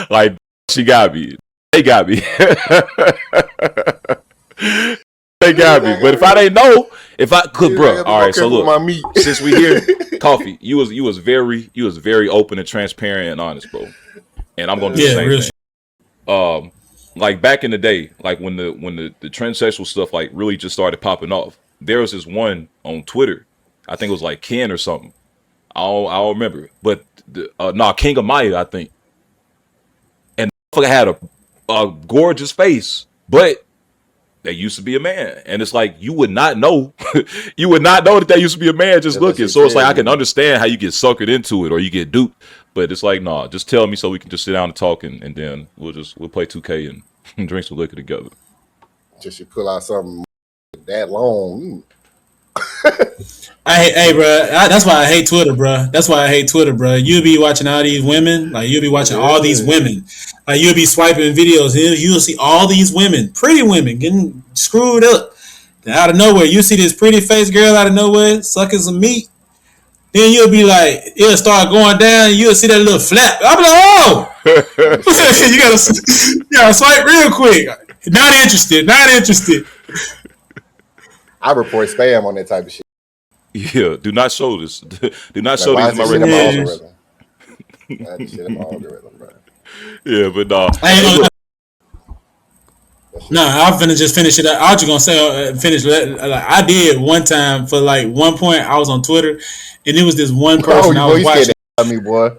like she got me, they got me, they got me. But if I didn't know, if I could, bro. All right, so look, since we here, Coffee, you was very open and transparent and honest, bro. And I'm gonna do the same thing. Like back in the day, like when the transsexual stuff like really just started popping off, there was this one on Twitter, I think it was like Ken or something. I don't remember, but King of Maya, I think. And the motherfucker had a gorgeous face, but they used to be a man, and it's like you would not know, you would not know that they used to be a man just looking. So it's like I can understand how you get suckered into it or you get duped, but it's like nah, just tell me so we can just sit down and talk, and then we'll play 2K and drink some liquor together. Just you pull out something that long. Hey, bro. That's why I hate Twitter, bro. You'll be watching all these women. Like, you'll be watching all these women. Like, you'll be swiping videos, and you'll see all these women, pretty women, getting screwed up. Then out of nowhere, you see this pretty face girl out of nowhere sucking some meat. Then you'll be like, it'll start going down, and you'll see that little flap. I'll be like, oh! you gotta swipe real quick. Not interested. I report spam on that type of shit. Yeah, do not show this. Do not show Why these in is my this recommendations. bro. Yeah, but I'm finna just finish it up. I was just gonna say finish. I did one time for like one point. I was on Twitter, and it was this one person I was watching. Me, boy.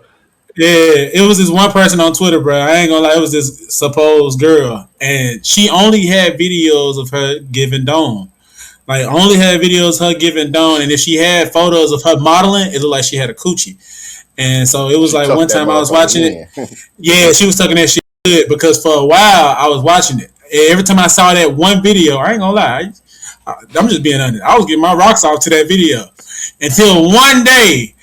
Yeah, it was this one person on Twitter, bro. I ain't gonna lie, it was this supposed girl, and she only had videos of her giving dome. Like, only had videos of her giving dome, and if she had photos of her modeling, it looked like she had a coochie. And so it was like one time I was watching it. Yeah, she was tucking that shit good because for a while I was watching it. Every time I saw that one video, I ain't gonna lie, I'm just being honest. I was getting my rocks off to that video until one day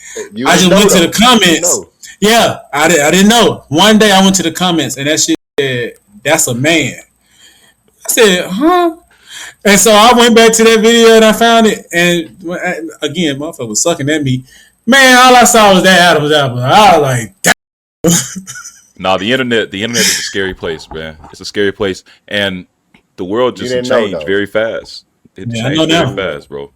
I just went to the comments. Yeah, I didn't know. One day I went to the comments and that shit said, "That's a man." I said, huh? And so I went back to that video and I found it. And again, motherfucker was sucking at me. Man, all I saw was that Adam's apple. I was like, damn. No, the internet is a scary place, man. It's a scary place. And the world just changed very fast. It changed very fast, bro.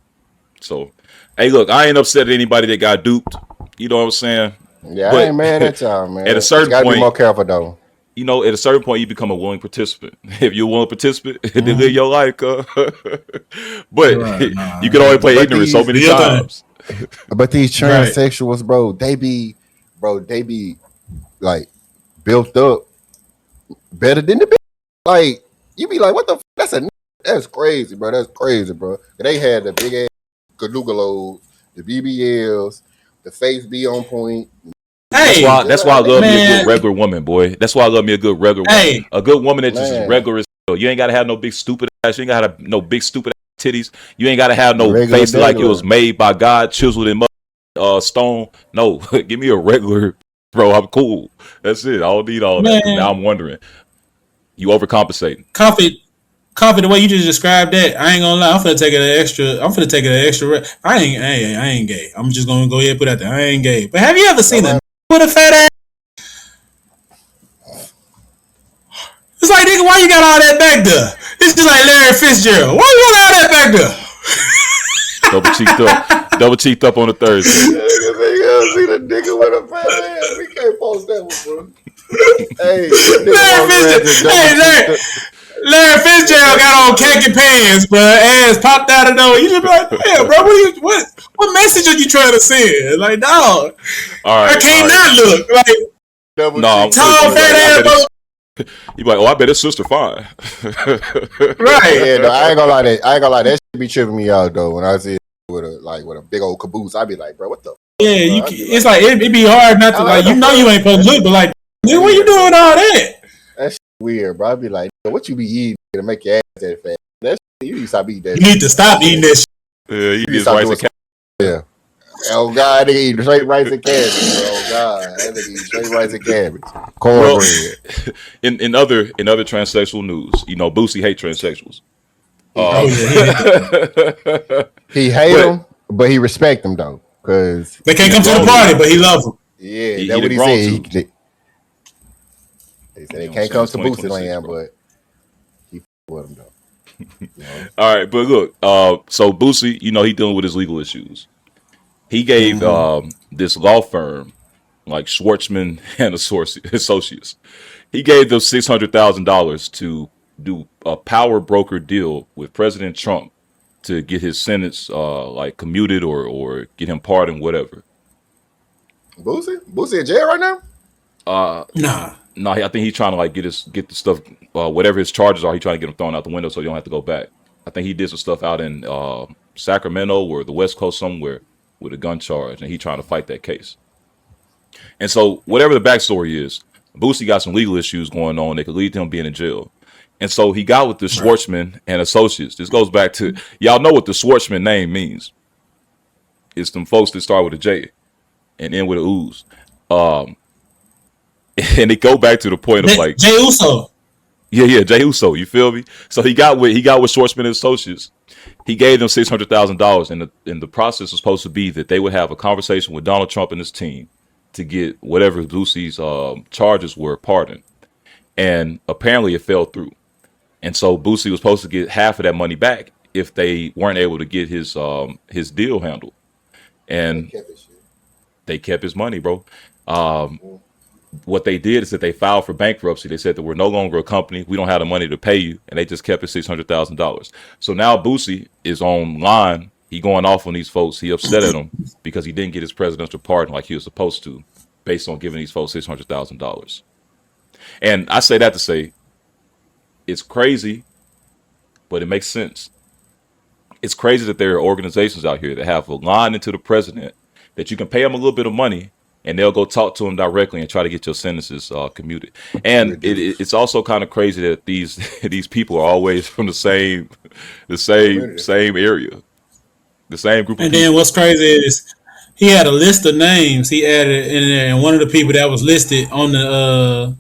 So, hey, look, I ain't upset at anybody that got duped. You know what I'm saying? Yeah, but I ain't mad at y'all, man. At a certain point, you gotta be more careful, though. You know, at a certain point, you become a willing participant. If you're a willing participant, then live your life. But you can only play ignorant so many times. But these transsexuals, bro, they be like built up better than the bitch. Like, you be like, what the f? That's crazy, bro. That's crazy, bro. They had the big ass Galugalos, the BBLs, the face be on point. Hey, that's why I love me a good regular woman, boy. That's why I love me a good regular woman. A good woman that just is regular as hell. You ain't gotta have no big stupid ass. You ain't gotta have no big stupid ass titties. You ain't gotta have no face like it was made by God, chiseled in stone. No, give me a regular, bro. I'm cool. That's it. I don't need all that. Now I'm wondering, you overcompensating. Coffee, the way you just described that, I ain't gonna lie. I'm finna take it an extra. I ain't gay. I'm just gonna go ahead and put out there. I ain't gay. But have you ever seen a with a fat ass? It's like, nigga, why you got all that back there? It's just like Larry Fitzgerald. Why you got all that back there? Double cheeked up on a Thursday. See the nigga with a fat ass. We can't post that one, bro. Hey, Larry Fitzgerald got on khaki pants, bro. Ass popped out of nowhere. You just be like, damn, bro, what message are you trying to send? Like, dog, I can't not look like tall fat ass, bro. You be like, oh, I bet his sister fine. Right? Yeah, no, I ain't gonna lie. That be tripping me out though when I see it with a big old caboose. I be like, bro, what the? Yeah, Bro? it's like it'd be hard not to like. You know, you ain't supposed to look, but like, nigga, what you doing all that? That's weird, bro. I be like, what you be eating to make your ass that fat? That's you need to stop eating that. You need to stop eating this. Yeah, you need rice and cabbage. Yeah. Oh God, they eat straight rice and cabbage. Oh God, they eat straight rice and cabbage. Cornbread. In other transsexual news, you know, Boosie hate transsexuals. He hate them, but he respect them though, because they can't come to the party, but he loves them. Yeah, that's what he said. They said they can't come to Boosie Land, but he with them though. All right, but look, so Boosie, you know, he dealing with his legal issues. He gave this law firm, like Schwartzman and Associates, he gave them $600,000 to do a power broker deal with President Trump to get his sentence like commuted or get him pardoned, whatever. Boosie in jail right now? No, I think he's trying to like get the stuff, whatever his charges are. He's trying to get them thrown out the window so he don't have to go back. I think he did some stuff out in Sacramento or the West Coast somewhere with a gun charge, and he's trying to fight that case. And so, whatever the backstory is, Boosie got some legal issues going on that could lead to him being in jail. And so he got with the Schwartzman and Associates. This goes back to, y'all know what the Schwartzman name means. It's them folks that start with a J and end with a ooze. And it go back to the point of like Jay Uso. Yeah, Jay Uso. You feel me? So he got with Schwartzman and Associates. He gave them $600,000, and the process was supposed to be that they would have a conversation with Donald Trump and his team to get whatever Boosie's charges were pardoned. And apparently it fell through. And so Boosie was supposed to get half of that money back if they weren't able to get his deal handled. And they kept his money, bro. What they did is that they filed for bankruptcy. They said that we're no longer a company. We don't have the money to pay you. And they just kept it $600,000. So now Boosie is online. He going off on these folks. He upset at them because he didn't get his presidential pardon like he was supposed to, based on giving these folks $600,000. And I say that to say, it's crazy, but it makes sense. It's crazy that there are organizations out here that have a line into the president that you can pay them a little bit of money and they'll go talk to him directly and try to get your sentences commuted. And it's also kind of crazy that these people are always from the same area, the same group of people. And then what's crazy is he had a list of names he added in there, and one of the people that was listed on the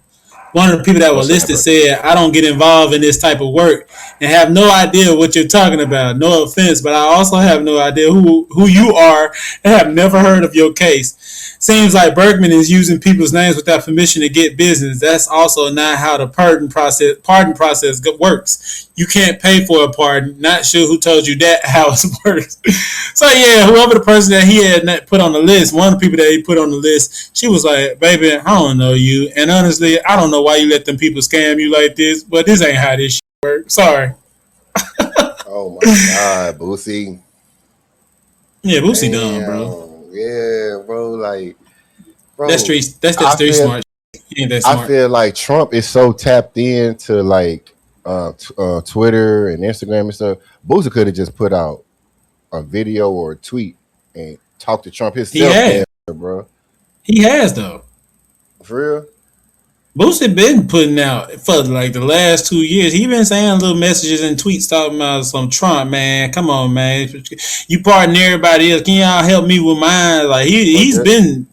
said, I don't get involved in this type of work and have no idea what you're talking about. No offense, but I also have no idea who you are and have never heard of your case. Seems like Bergman is using people's names without permission to get business. That's also not how the pardon process works. You can't pay for a pardon. Not sure who told you that, how it works. So yeah, whoever the person that he had put on the list, one of the people that he put on the list, she was like, baby, I don't know you. And honestly, I don't know why you let them people scam you like this, but this ain't how this shit works. Sorry. Oh my God, Boosie. Yeah, Boosie dumb, bro. Yeah, bro. Like, bro, that's street smart. He ain't that smart. I feel like Trump is so tapped into like Twitter and Instagram and stuff. Boosie could have just put out a video or a tweet and talk to Trump himself, bro. He has though. For real. Boosie been putting out for like the last 2 years. He been saying little messages and tweets talking about some Trump, man. Come on, man. You pardon everybody else. Can y'all help me with mine? Like he done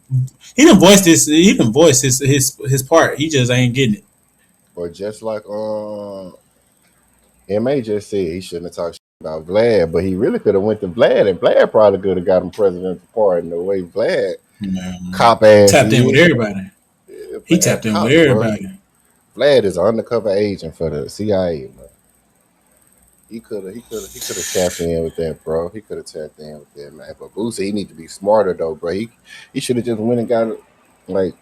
voiced his part. He just ain't getting it. But just like MA just said, he shouldn't have talked about Vlad, but he really could have went to Vlad, and Vlad probably could have got him presidential pardon the way Vlad cop ass tapped in with everybody. He tapped in with everybody. Vlad is an undercover agent for the CIA, man. He could have tapped in with that, bro. He could have tapped in with that, man. But Boosie, he need to be smarter though, bro. He should have just went and got like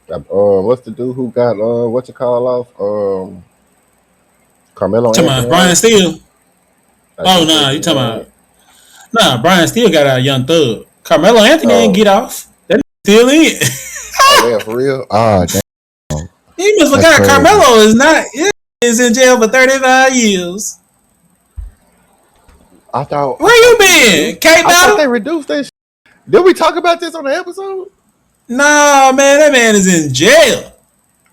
what's the dude who got what's it called off? Carmelo. Talking about Brian Steele. Oh no, you talking about Brian Steele got out Young Thug. Carmelo Anthony ain't get off. That still in. Oh yeah, for real? Ah, damn. He must have got Carmelo is in jail for 35 years. I thought. Where you been, K I thought Dog? they reduced that. Did we talk about this on the episode? Nah, man, that man is in jail.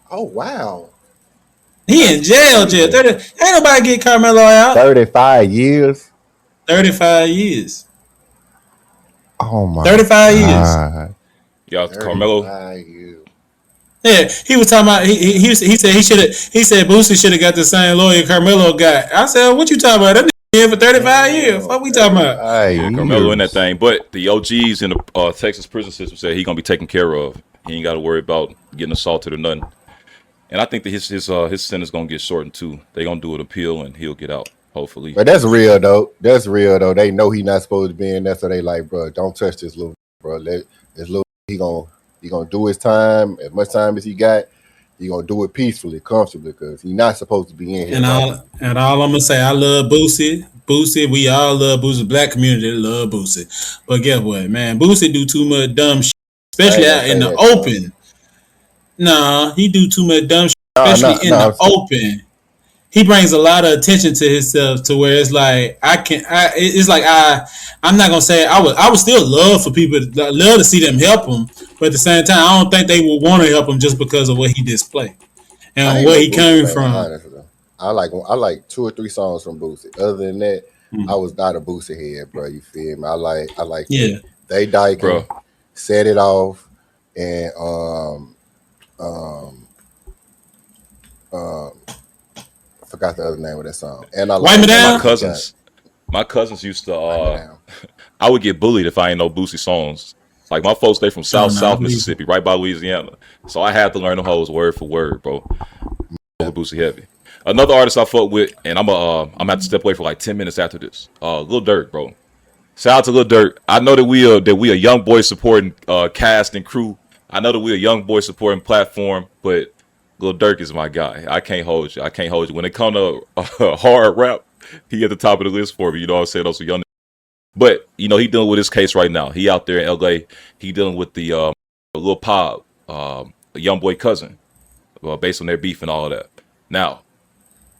Oh wow. He in jail. 30, ain't nobody get Carmelo out. 35 years. 35 years. Oh my. 35 years. God. Y'all, Carmelo. 35 years. Yeah, he was talking about. He said he should have. He said Boosie should have got the same lawyer Carmelo got. I said, what you talking about? That nigga here for 35 years. What we talking about? Yeah, Carmelo in that thing. But the OGs in the Texas prison system said he gonna be taken care of. He ain't got to worry about getting assaulted or nothing. And I think that his sentence gonna get shortened too. They gonna do an appeal and he'll get out. Hopefully. But that's real though. That's real though. They know he not supposed to be in there, so they like, bro, don't touch this little bro. Let this little he gonna do his time as much time as he got. He gonna do it peacefully, comfortably, because he not supposed to be in here. And all I'm gonna say, I love Boosie. Boosie, we all love Boosie. Black community love Boosie. But guess what, man? Boosie do too much dumb shit, especially out in the open. Nah, he do too much dumb shit, especially in the open. He brings a lot of attention to himself to where it's like I'm not gonna say I would still love for people love to see them help him, but at the same time I don't think they would want to help him just because of what he displayed and where he came from. Honestly. I like 2 or 3 songs from Boosie. Other than that, I was not a Boosie head, bro. You feel me? I like They Dyke Set It Off and I forgot the other name of that song. And I like my cousins used to I would get bullied if I ain't know Boosie songs. Like my folks, they from South Mississippi, right by Louisiana. So I had to learn the hoes word for word, bro. Boosie heavy. Another artist I fuck with, and I'm gonna have to step away for like 10 minutes after this. Lil Durk, bro. Shout out to Lil Durk. I know that we a young boy supporting cast and crew. I know that we a young boy supporting platform, but Lil Durk is my guy. I can't hold you. When it comes to hard rap, he at the top of the list for me. You know what I'm saying? Those are young. But he dealing with his case right now. He out there in LA. He dealing with the Lil Pop, a young boy cousin, based on their beef and all of that. Now,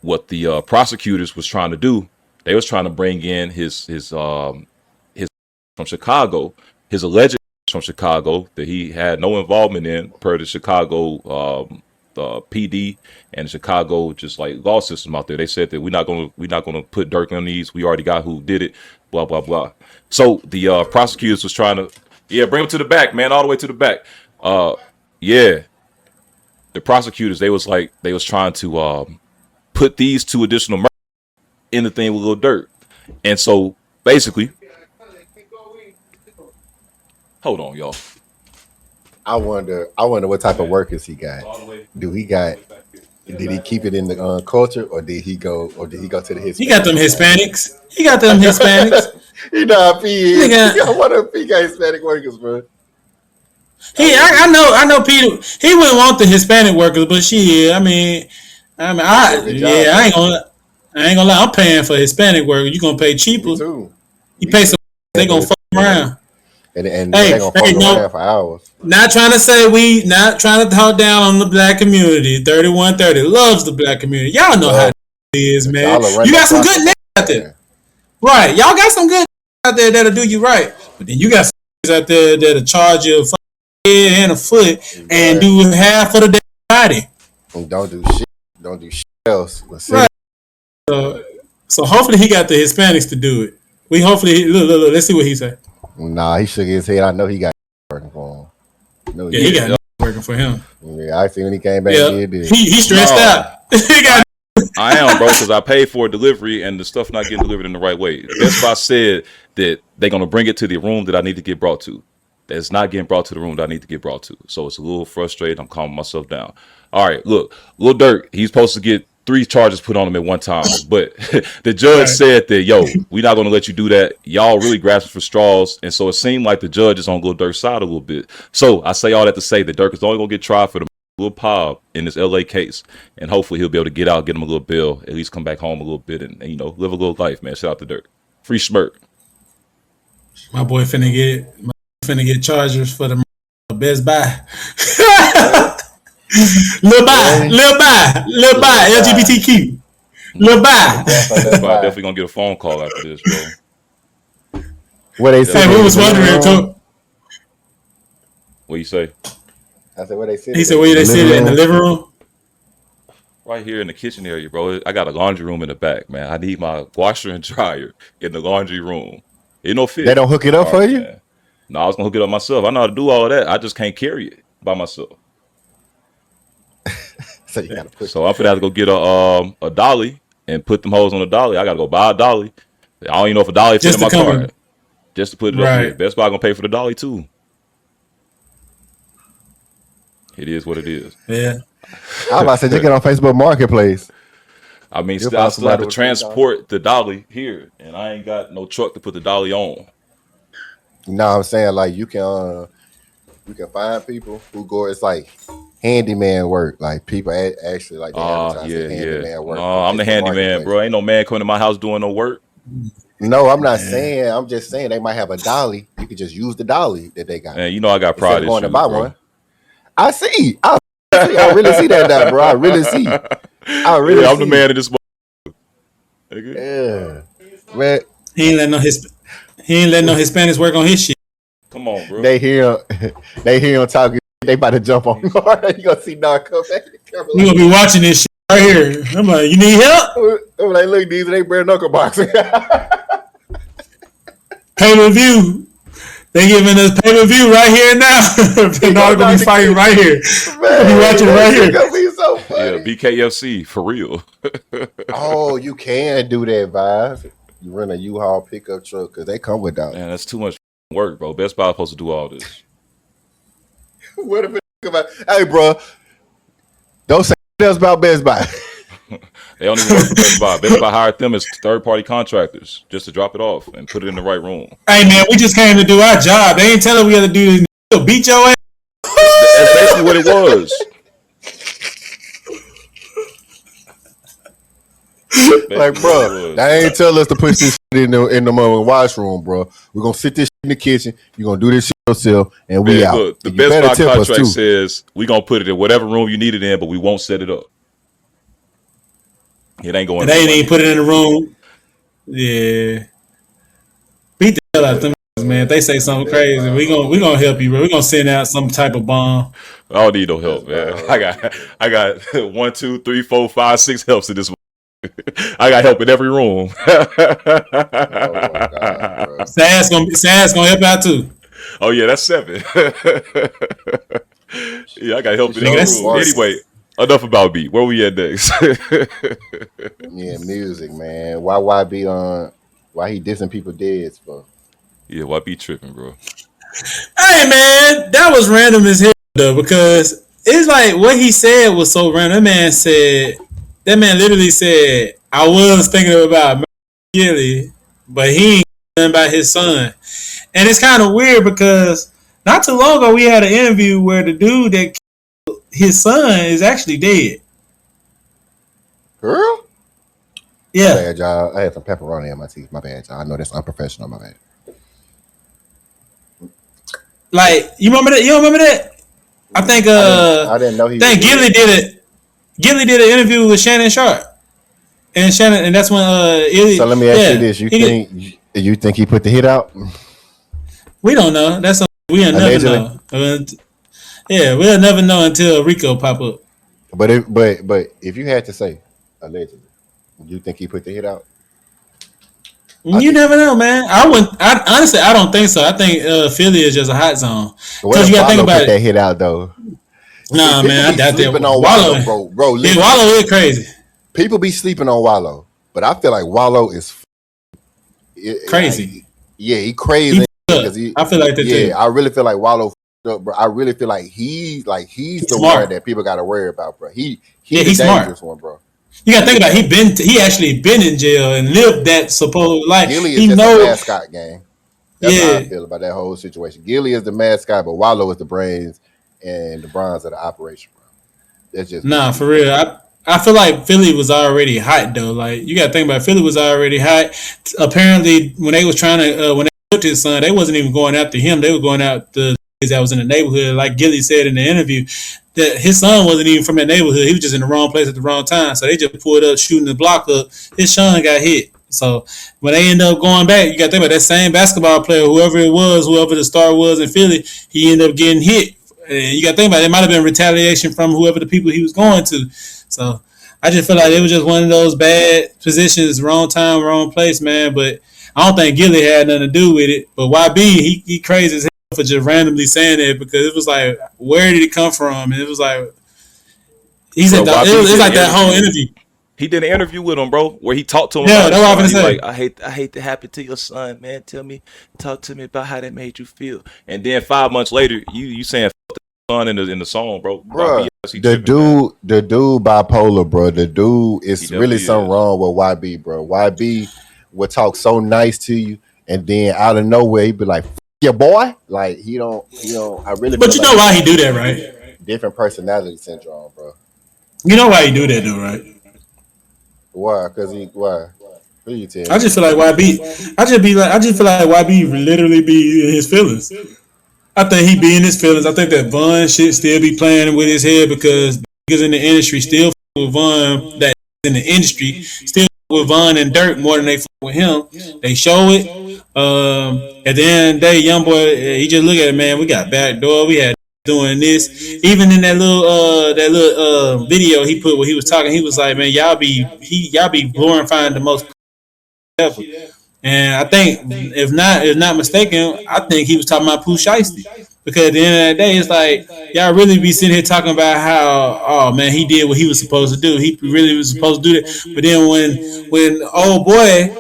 what the prosecutors was trying to do, they was trying to bring in his from Chicago, his alleged from Chicago that he had no involvement in per the Chicago PD and the Chicago just like law system out there. They said that we're not gonna put Durk on these. We already got who did it. Blah blah blah. So the prosecutors was trying to bring him to the back, man, all the way to the back. The prosecutors they was trying to put these 2 additional murders in the thing with Lil Durk, and so basically, hold on, y'all. I wonder what type of workers he got. Did he keep it in the culture, or did he go to the Hispanics? He got them Hispanics. You know, he got one of he got Hispanic workers, bro. I know Peter. He wouldn't want the Hispanic workers, but I ain't gonna lie. I'm paying for Hispanic workers. You gonna pay cheaper? You pay some. They gonna fuck around. And they gonna fuck around for hours. Not trying to talk down on the black community. 3130 loves the black community. Y'all know how it is, man. You got some good niggas out there, right? Y'all got some good out there that'll do you right, but then you got some niggas out there that'll charge you a head and a foot and do half of the body. And don't do shit else. Right. So hopefully he got the Hispanics to do it. Look, let's see what he said. Nah, he shook his head. I know he got working for him. He got working for him. Yeah, I see when he came back. He stressed out. I am, bro, because I paid for a delivery and the stuff not getting delivered in the right way. Best Buy said that they're gonna bring it to the room that I need to get brought to. That's not getting brought to the room that I need to get brought to. So it's a little frustrating. I'm calming myself down. All right, look, Lil Durk, he's supposed to get 3 charges put on him at one time, but the judge said that, we're not going to let you do that. Y'all really grasping for straws, and so it seemed like the judge is on Lil Durk's side a little bit. So I say all that to say that Durk is only going to get tried for the Lil Pop in this LA case, and hopefully he'll be able to get out, get him a little bail, at least come back home a little bit, and live a little life, man. Shout out to Durk. Free Schmirk. My boy finna get chargers for the Best Buy. Lil Buy, LGBTQ. Lil Buy. Definitely gonna get a phone call after this, bro. Where they Hey, we was wondering too. What you say? I said, where they sit? He said, where they sit in the living room? Right here in the kitchen area, bro. I got a laundry room in the back, man. I need my washer and dryer in the laundry room. It no fit. They don't hook it up for you? Man. No, I was gonna hook it up myself. I know how to do all of that. I just can't carry it by myself. So you gotta push. So I'm gonna have to go get a dolly and put them hoes on the dolly. I gotta go buy a dolly. I don't even know if a dolly fit in my car. Just to put it up here. Best Buy gonna pay for the dolly too. It is what it is. Yeah. I was about to say, just get on Facebook Marketplace. I mean, I still have to transport the dolly here, and I ain't got no truck to put the dolly on. No, I'm saying like you can find people who go. It's like handyman work. Like people actually like they advertise handyman work. No, I'm the handyman, bro. Ain't no man coming to my house doing no work. No, I'm not saying. I'm just saying they might have a dolly. You could just use the dolly that they got. Man, you know I got pride issues, to buy bro. one. I see. I really see that now, bro. I really see. I'm the man of this. Yeah, man. He ain't letting no Hispanics work on his shit. Come on, bro. They hear him talking. They about to jump on guard. You gonna see Don come back. You gonna be watching this shit right here. I'm like, you need help? I'm like, look, these are they bare-knuckle boxing. Pay-per-view. They giving us pay-per-view right here now. Bernard gonna be fighting right here. Man, be watching right here. Gonna be so funny. Yeah, BKFC for real. Oh, you can do that, Vibe. You rent a U-Haul pickup truck because they come with that. Man, that's too much work, bro. Best Buy is supposed to do all this. What if it about? Hey, bro, don't say else about Best Buy. They don't even work for Best Buy. Best Buy hired them as third-party contractors just to drop it off and put it in the right room. Hey, man, we just came to do our job. They ain't telling we got to do this. They'll beat your ass. That's basically what it was. Like, bro, they ain't tell us to push this shit in the washroom, bro. We're gonna sit this shit in the kitchen. You're gonna do this shit yourself, and we out. Look, the Best Buy contract says we're gonna put it in whatever room you need it in, but we won't set it up. It ain't going. They ain't even put it in the room. Yeah, beat the hell out of them, man. If they say something crazy, we gonna help you, bro. We gonna send out some type of bomb. I don't need no help, man. I got 1, 2, 3, 4, 5, 6 helps in this. I got help in every room. Oh my God, Sad's gonna help out too. Oh yeah, that's 7. Yeah, I got help in every room. Anyway, enough about beat. Where we at next? Yeah, music, man. Why be on? Why he dissing people dead for? Yeah, why be tripping, bro? Hey man, that was random as hell though, because it's like what he said was so random. That man literally said, I was thinking about Gilly, but he ain't thinking about his son. And it's kind of weird because not too long ago we had an interview where the dude that killed his son is actually dead. Girl? Yeah. My bad, y'all. I had some pepperoni in my teeth. My bad, y'all. I know that's unprofessional. My bad. Like, you remember that? You don't remember that? I think I didn't know he. I think Gilly did it. Gilly did an interview with Shannon Sharp, and that's when So let me ask you this: you think he put the hit out? We don't know. That's something we'll never know. Yeah, we'll never know until Rico pop up. But if you had to say allegedly, you think he put the hit out? You never know, man. Honestly, I don't think so. I think Philly is just a hot zone. Because you got to think about it. That hit out though. Nah, man, I doubt that. Wallow, bro. Yeah, Wallow is crazy. People be sleeping on Wallow, but I feel like Wallow is crazy. He crazy. I feel like that too. Yeah, I really feel like Wallow up, bro. I really feel like he's the smart one that people got to worry about, bro. He's the dangerous one, bro. You got to think about it. He actually been in jail and lived that supposed life. Gilly is just a mascot gang. That's how I feel about that whole situation. Gilly is the mascot, but Wallow is the brains and the bronze of the operation, bro. That's just for real. I feel like Philly was already hot though. Like you got to think about it. Philly was already hot. Apparently, when they was trying to when they took his son, they wasn't even going after him. They were going out the kids that was in the neighborhood. Like Gilly said in the interview, that his son wasn't even from that neighborhood. He was just in the wrong place at the wrong time. So they just pulled up, shooting the block up. His son got hit, So when they end up going back, you got to think about that same basketball player, whoever it was, whoever the star was in Philly, he ended up getting hit. And you got to think about it. It might have been retaliation from whoever the people he was going to. So I just feel like it was just one of those bad positions, wrong time, wrong place, man. But I don't think Gilly had nothing to do with it. But YB, he crazy as hell for just randomly saying that because it was like, where did it come from? And it was like, he said it was like that whole interview. He did an interview with him, bro, where he talked to him. Yeah, that's what I was gonna say. Like, I hate to happen to your son, man. Talk to me about how that made you feel. And then 5 months later, you saying fuck the son in the song, bro. The dude bipolar, bro. The dude is really something wrong with YB, bro. YB would talk so nice to you, and then out of nowhere he'd be like, "F your boy." Like he don't. I really. But you know why he do that, right? Different personality syndrome, bro. You know why he do that, though, right? Why? Why? Who you tell? I just feel like YB. I just feel like YB literally be in his feelings. I think he be in his feelings. I think that Von shit still be playing with his head because niggas in the industry still with Von that in the industry still with Von and Durk more than they with him. They show it. At the end of the day, YoungBoy, he just look at it, man. We got backdoor. We had doing this. Even in that little video he put where he was talking, he was like, man, y'all be glorifying the most ever. And I think if not mistaken, I think he was talking about Pooh Shiesty. Because at the end of the day, it's like y'all really be sitting here talking about how, oh man, he did what he was supposed to do. He really was supposed to do that. But then when old boy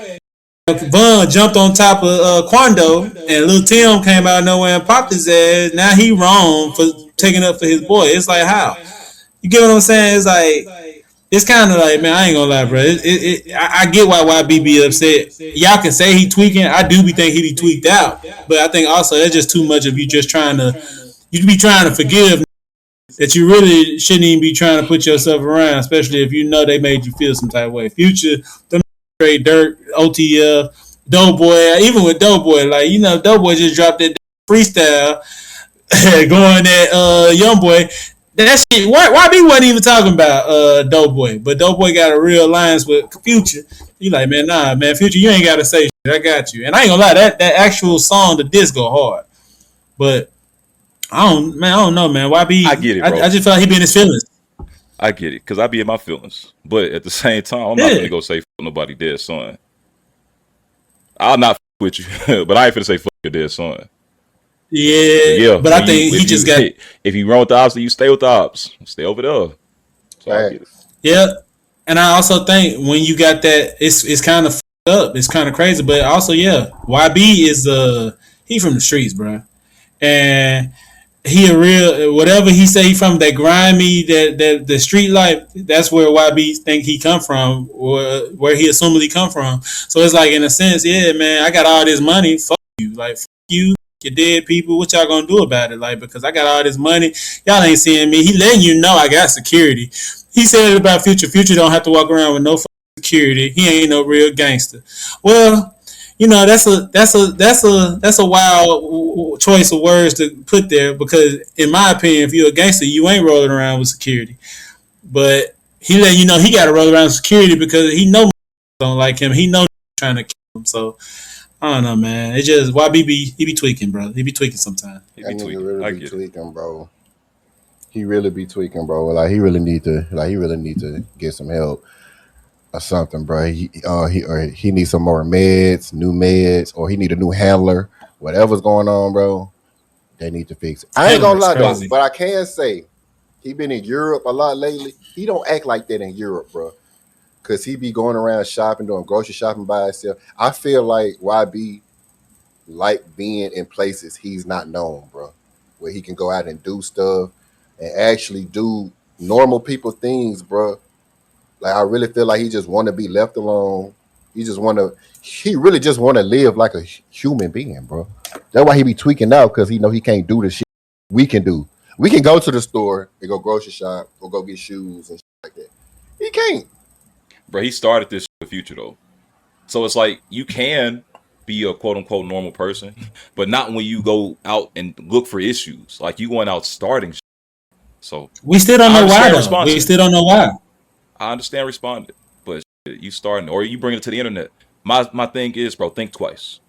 Von jumped on top of Quando and Lil Tim came out of nowhere and popped his ass, now he wrong for taking up for his boy. It's like, how? You get what I'm saying? It's like, it's kind of like, man, I ain't gonna lie, bro. I get why YB be upset. Y'all can say he tweaking. I do be think he be tweaked out. But I think also that's just too much of you just you be trying to forgive that you really shouldn't even be trying to put yourself around, especially if you know they made you feel some type of way. Future, them straight Durk, OTF, Doughboy, even with Doughboy, like, you know, Doughboy just dropped that freestyle going at YoungBoy. That shit, YB wasn't even talking about Doughboy, but Doughboy got a real alliance with Future. You like, man, nah, man, Future, you ain't gotta say shit. I got you. And I ain't gonna lie, that actual song, the disc go hard. But I don't know, man. YB, I get it, bro. I just feel like he be in his feelings. I get it, because I be in my feelings. But at the same time, I'm not gonna go say fuck nobody dead son. I'll not fuck with you, but I ain't finna say fuck your dead son. Yeah, but I think he just got. If you run with the ops, then you stay with the ops. Stay over there. So I get it. Yeah, and I also think when you got that, it's kind of up. It's kind of crazy, but also, yeah, YB is he from the streets, bro, and he a real whatever he say he from that grimy that the street life. That's where YB think he come from, or where he assumedly come from. So it's like, in a sense, yeah, man, I got all this money. Fuck you, like fuck you. Your dead people, what y'all gonna do about it? Like, because I got all this money, y'all ain't seeing me. He letting you know I got security. He said it about Future. Future don't have to walk around with no security. He ain't no real gangster. Well, you know, that's a wild choice of words to put there, because in my opinion, if you're a gangster, you ain't rolling around with security. But he letting you know he got to roll around with security because he know don't like him. He know trying to kill him. So. I don't know, man. It's just YB he be tweaking, bro. He be tweaking sometimes. He be tweaking. Really be tweaking, bro. He really be tweaking, bro. Like he really need to get some help or something, bro. He needs some more new meds, or he need a new handler. Whatever's going on, bro, they need to fix it. I ain't gonna lie though, but I can say he been in Europe a lot lately. He don't act like that in Europe, bro. Because he be going around shopping, doing grocery shopping by himself. I feel like YB like being in places he's not known, bro. Where he can go out and do stuff and actually do normal people things, bro. Like, I really feel like he just want to be left alone. He really just want to live like a human being, bro. That's why he be tweaking out, because he know he can't do the shit we can do. We can go to the store and go grocery shop or go get shoes and shit like that. He can't. Bro, he started this with Future though, so it's like you can be a quote unquote normal person, but not when you go out and look for issues. Like, you going out starting shit. So we still don't know why. We still don't know why. I understand responding, but you starting, or you bring it to the internet. My thing is, bro, think twice.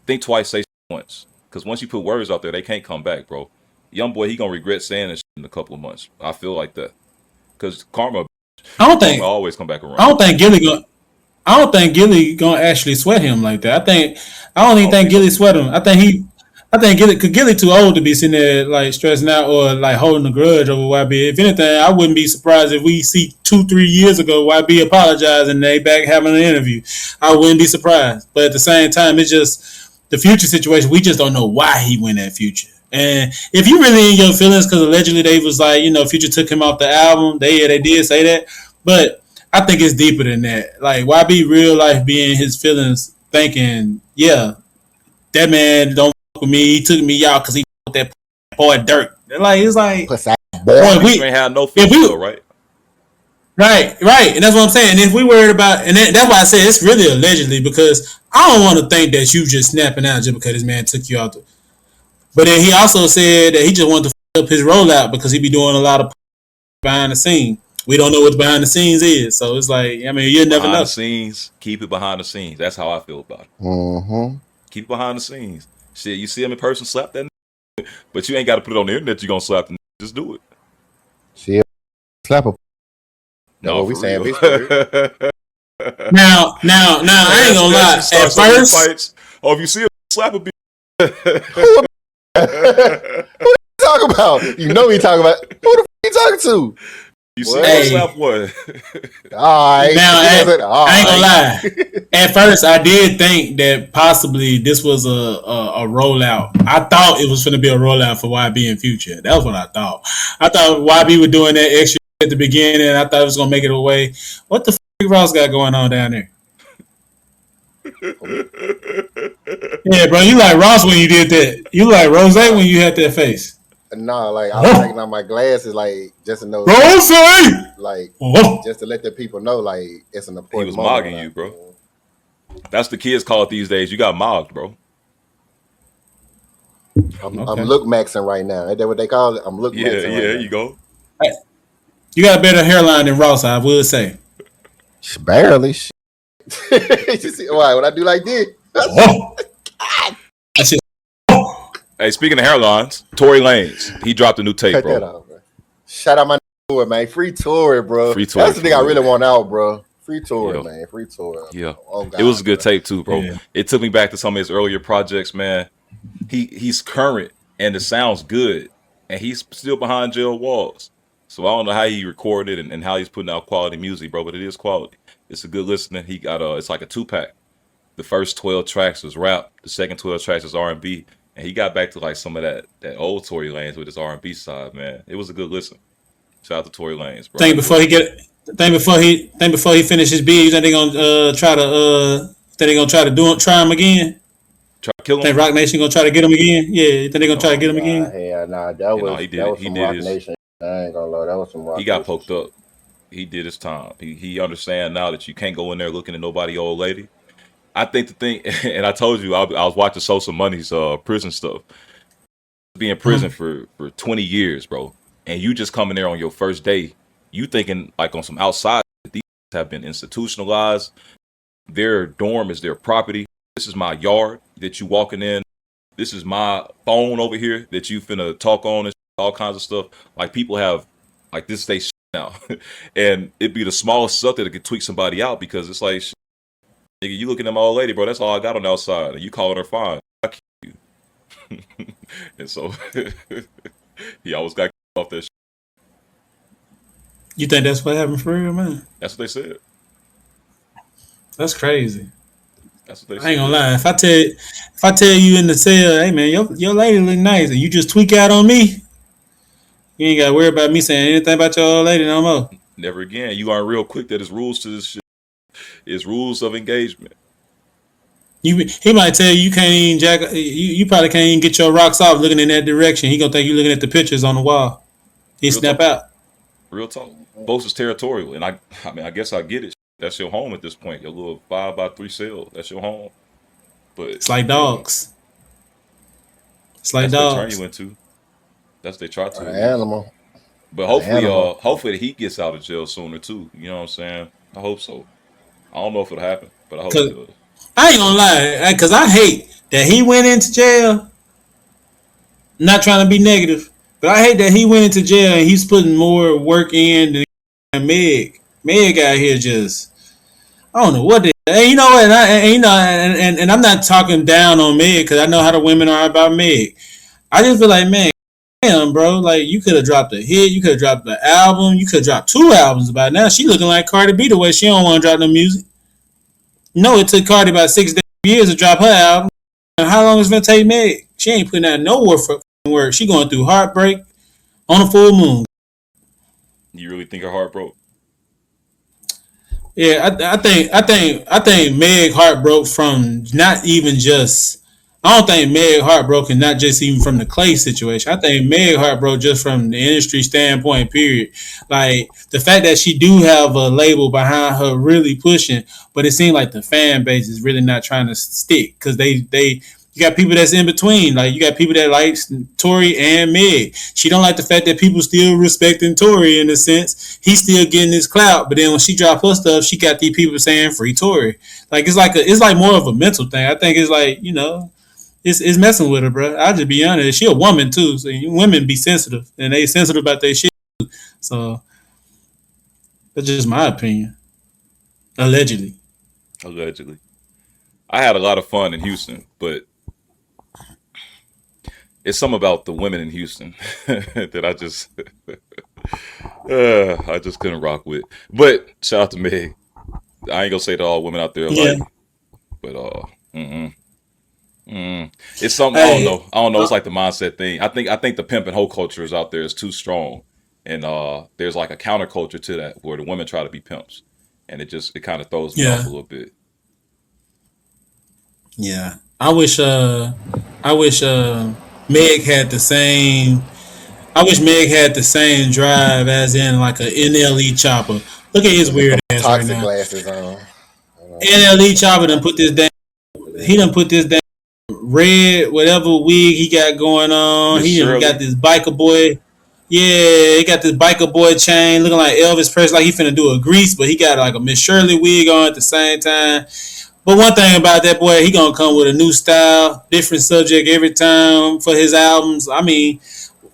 Think twice, say once. Because once you put words out there, they can't come back, bro. Young boy, he gonna regret saying this in a couple of months. I feel like that. Because karma I always come back around. don't think Gilly gonna actually sweat him like that. I don't even think Gilly sweat him. I think Gilly too old to be sitting there like stressing out or like holding a grudge over YB. If anything, I wouldn't be surprised if we see 2-3 years ago YB apologize and they back having an interview. I wouldn't be surprised. But at the same time, it's just the Future situation. We just don't know why he went at Future. And if you really in your feelings, because allegedly they was like, Future took him off the album. They did say that, but I think it's deeper than that. Like YB real life being his feelings, thinking, yeah, that man don't fuck with me. He took me out because he with that boy Durk. Like it's like, boy, we ain't had no feelings, right? Right, and that's what I'm saying. And if we worried about, and that's why I said it's really allegedly, because I don't want to think that you just snapping out just because this man took you out. But then he also said that he just wanted to f up his rollout because he be doing a lot of behind the scenes. We don't know what behind the scenes is, so it's like, I mean, you never know. Behind the scenes, keep it behind the scenes. That's how I feel about it. Mm-hmm. Keep it behind the scenes. Shit, you see him in person, slap that, but you ain't got to put it on the internet. You gonna slap the, just do it. See, slap a. No, what we saying? Now, I ain't gonna lie. At first, fights, or if you see him slap a bitch. Who you talking about? You know he talking about. Who the f you talking to? You see him slap one. All right. Now, I ain't gonna lie. At first, I did think that possibly this was a rollout. I thought it was going to be a rollout for YB in Future. That was what I thought. I thought YB was doing that extra at the beginning, and I thought it was going to make it away. What the f*** Ross got going on down there? Yeah, bro, you like Ross when you did that. You like Rose when you had that face. No, like I was taking out my glasses, like just to know, Rose, like just to let the people know, like it's an important. He was mogging you, bro. That's the kids call it these days. You got mogged, bro. I'm look maxing right now. Ain't that what they call it? I'm look maxing. Yeah, right there now. you go. Hey, you got a better hairline than Ross, I would say. Barely. You see why when I do like this? Hey, speaking of hairlines, Tory Lanez, he dropped a new tape, bro. Out, bro. Shout out my tour, man. Free tour, bro. Free tour. That's the thing I really want out, bro. Free tour, man. Free tour. Yeah. Oh, God, it was a good tape too, bro. Yeah. It took me back to some of his earlier projects, man. He's current and it sounds good, and he's still behind jail walls. So I don't know how he recorded it and how he's putting out quality music, bro. But it is quality. It's a good listening. He got it's like a 2-pack. The first 12 tracks was rap. The second 12 tracks was R&B. And he got back to like some of that old Tory Lanez with his R&B side, man. It was a good listen. Shout out to Tory Lanez, bro. Think before he finishes his bid, you think they gonna try to try him again? Try to kill him. Think Rock Nation gonna try to get him again? Yeah, you think they gonna try to get him again? Yeah, nah, that was some Rock Nation. I ain't gonna lie, that was some Rock. He got poked up. He did his time. He understand now that you can't go in there looking at nobody old lady. I think the thing, and I told you, I was watching Sosa Money's prison stuff. Be in prison for 20 years, bro. And you just coming there on your first day. You thinking like on some outside, these have been institutionalized. Their dorm is their property. This is my yard that you walking in. This is my phone over here that you finna talk on and all kinds of stuff. Like people have, like this they now. And it'd be the smallest stuff that could tweak somebody out because it's like, nigga, you looking at my old lady, bro. That's all I got on the outside, and you calling her fine. I kill you. And so he always got off that. You think that's what happened for real, man? That's what they said. That's crazy. That's what they said. I ain't gonna lie. If I tell you in the cell, hey man, your lady look nice, and you just tweak out on me, you ain't gotta worry about me saying anything about your old lady no more. Never again. You learn real quick that there's rules to this shit. It's rules of engagement. He might tell you can't even jack. You probably can't even get your rocks off looking in that direction. He gonna think you looking at the pictures on the wall. He snap out. Real talk. Both is territorial, and I mean, I guess I get it. That's your home at this point. Your little 5x3 cell. That's your home. But it's like dogs. It's like that's dogs. What they turn you into. That's what they try to. An animal. But hopefully he gets out of jail sooner too. You know what I'm saying? I hope so. I don't know if it'll happen. but I hope he Cause does. I ain't gonna lie, cause I hate that he went into jail. Not trying to be negative, but I hate that he went into jail and he's putting more work in than Meg. Meg out here just I don't know what they. And you know what? And I'm not talking down on Meg because I know how the women are about Meg. I just feel like, man, damn, bro, like you could have dropped a hit, you could have dropped the album, you could have dropped 2 albums about it. Now she looking like Cardi B the way she don't want to drop no music. No, it took Cardi about 6 years to drop her album. And how long is it gonna take Meg? She ain't putting out no work. She going through heartbreak on a full moon. You really think her heart broke? Yeah, I think Meg heart broke from not even just. I don't think Meg heart broken not just even from the Clay situation. I think Meg heart broke just from the industry standpoint. Period. Like the fact that she do have a label behind her really pushing, but it seems like the fan base is really not trying to stick because they you got people that's in between. Like you got people that like Tory and Meg. She don't like the fact that people still respecting Tory in a sense. He's still getting his clout, but then when she drop her stuff, she got these people saying free Tory. Like it's like more of a mental thing. I think it's like it's messing with her, bro. I'll just be honest. She a woman too, so women be sensitive and they sensitive about their shit. So that's just my opinion. Allegedly. I had a lot of fun in Houston, but it's something about the women in Houston that I just couldn't rock with. But shout out to Meg. I ain't gonna say that all women out there are like, but it's something I don't know. It's like the mindset thing. I think the pimp and hoe culture is out there is too strong, and there's like a counterculture to that where the women try to be pimps, and it kind of throws me off a little bit. Yeah, I wish Meg had the same. I wish Meg had the same drive as in like a NLE chopper. Look at his weird ass right now. Glasses on. NLE chopper done put this damn red whatever wig he got going on. He done got this biker boy. Yeah, he got this biker boy chain looking like Elvis Presley, like he finna do a grease, but he got like a Miss Shirley wig on at the same time. But one thing about that boy, he gonna come with a new style, different subject every time for his albums. I mean,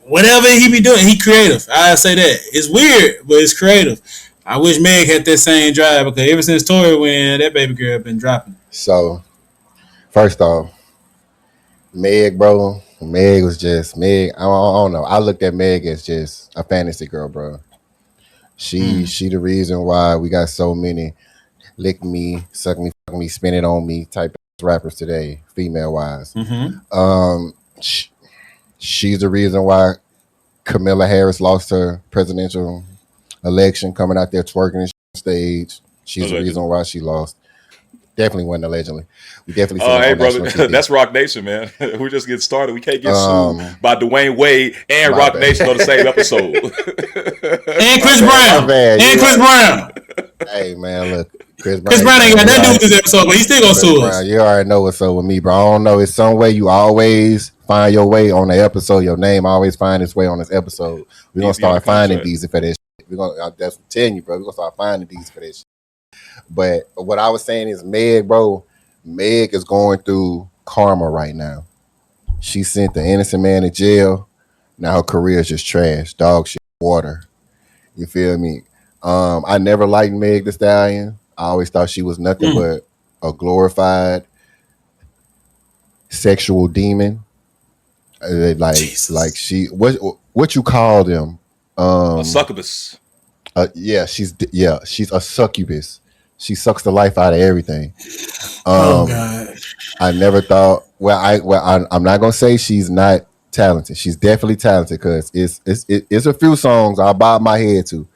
whatever he be doing, he creative. I say that. It's weird, but it's creative. I wish Meg had that same drive because ever since Tory went, that baby girl been dropping. So, first off, Meg, bro. Meg was just Meg. I don't know. I looked at Meg as just a fantasy girl, bro. She the reason why we got so many lick me, suck me, fuck me, spin it on me type of rappers today, female wise. She's the reason why Kamala Harris lost her presidential election, coming out there twerking on stage. She's the reason why she lost. Definitely wasn't allegedly. We definitely. Hey, brother, that's Rock Nation, man. We're just getting started. We can't get sued by Dwyane Wade and Rock Nation on the same episode. And Chris Brown. Chris Brown. Hey, man, look. Chris Brown ain't got nothing to do with this episode, but he still gonna sue us. You already know what's up with me, bro. I don't know. It's some way you always find your way on the episode. Your name always find its way on this episode. We're gonna start finding these for this shit. That's what I'm telling you, bro. We're gonna start finding these for this shit. But what I was saying is Meg, bro. Meg is going through karma right now. She sent the innocent man to jail. Now her career is just trash. Dog shit, water. You feel me? I never liked Meg Thee Stallion. I always thought she was nothing but a glorified sexual demon. Like she, what you call them? A succubus. She's a succubus. She sucks the life out of everything. Oh God! I never thought. I'm not gonna say she's not talented. She's definitely talented because it's a few songs I bob my head to.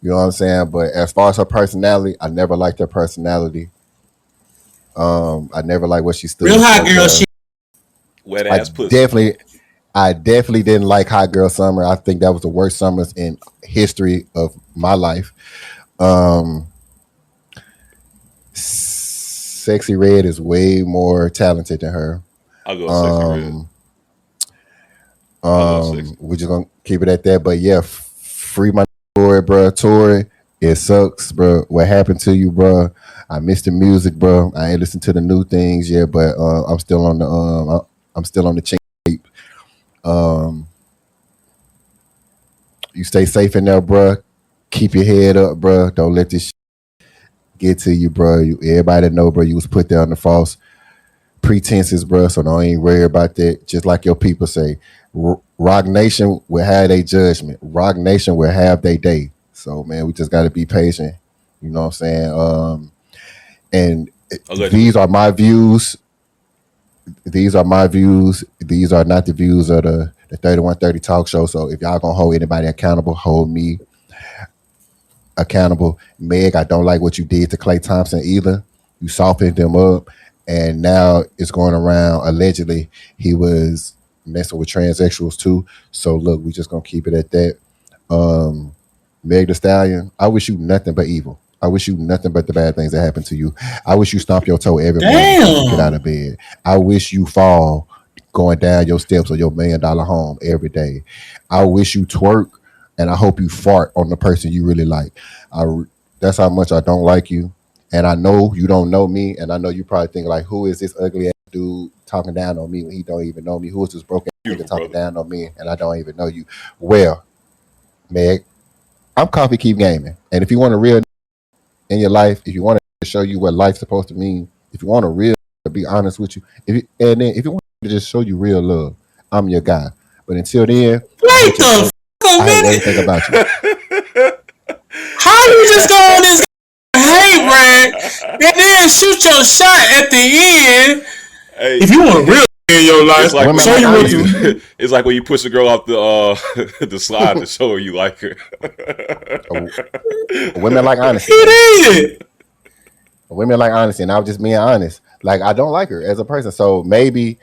You know what I'm saying? But as far as her personality, I never liked her personality. I never liked what she stood. Real hot girl. She wet ass pussy. I definitely didn't like Hot Girl Summer. I think that was the worst summers in history of my life. Sexy Red is way more talented than her. I'll go Sexy Red. We're just gonna keep it at that. But yeah, free my Tory, bro. Tory It sucks, bro. What happened to you, bro? I missed the music, bro. I ain't listened to the new things yet, but I'm still on the chain. Um, you stay safe in there, bro. Keep your head up, bro. Don't let this get to you, bro. Everybody know, bro. You was put there on the false pretenses, bro. So don't even worry about that. Just like your people say, Rock Nation will have their judgment. Rock Nation will have their day. So man, we just got to be patient. You know what I'm saying? And these are my views. These are my views. These are not the views of the 3130 Talk Show. So if y'all gonna hold anybody accountable, hold me accountable. Meg, I don't like what you did to Klay Thompson either. You softened him up, and now it's going around allegedly he was messing with transsexuals too. So look, we just gonna keep it at that. Meg Thee Stallion, I wish you nothing but evil. I wish you nothing but the bad things that happen to you. I wish you stomp your toe every morning before you get out of bed. I wish you fall going down your steps of your $1 million home every day. I wish you twerk, and I hope you fart on the person you really like. That's how much I don't like you. And I know you don't know me, and I know you probably think like, who is this ugly ass dude talking down on me when he don't even know me? Who is this broken nigga talking down on me and I don't even know you? Well, Meg, I'm Coffee Keep Gaming. And if you want a real in your life, if you want to show you what life's supposed to mean, if you want a real to be honest with you, and then if you want to just show you real love, I'm your guy. But until then, I hate everything about you. How you just go on this hate rant and then shoot your shot at the end? Hey, if you want real in your life, it's like when you push a girl off the slide to show her you like her. Women like honesty. It is. Women like honesty, and I was just being honest. Like, I don't like her as a person, so maybe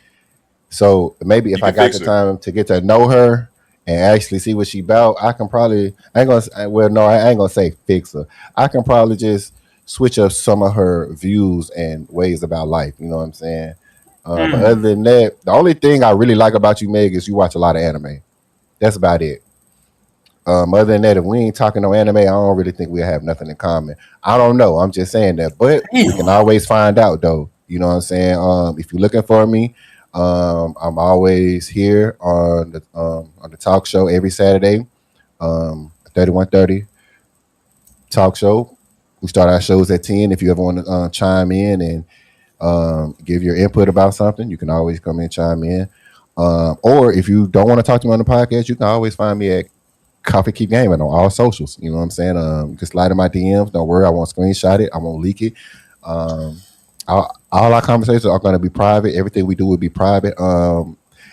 if I got the time to get to know her and actually see what she about, I can probably I ain't gonna say fix her. I can probably just switch up some of her views and ways about life. You know what I'm saying? But other than that, the only thing I really like about you, Meg, is you watch a lot of anime. That's about it. Other than that, if we ain't talking no anime, I don't really think we have nothing in common. I don't know. I'm just saying that, but we can always find out, though. You know what I'm saying? If you're looking for me, I'm always here on the talk show every Saturday, 3130 talk show. We start our shows at 10. If you ever want to chime in and give your input about something, you can always come in and chime in. Or if you don't want to talk to me on the podcast, you can always find me at Coffee Keep Gaming on all socials. You know what I'm saying? Just slide in my DMs. Don't worry, I won't screenshot it. I won't leak it. All our conversations are going to be private. Everything we do will be private.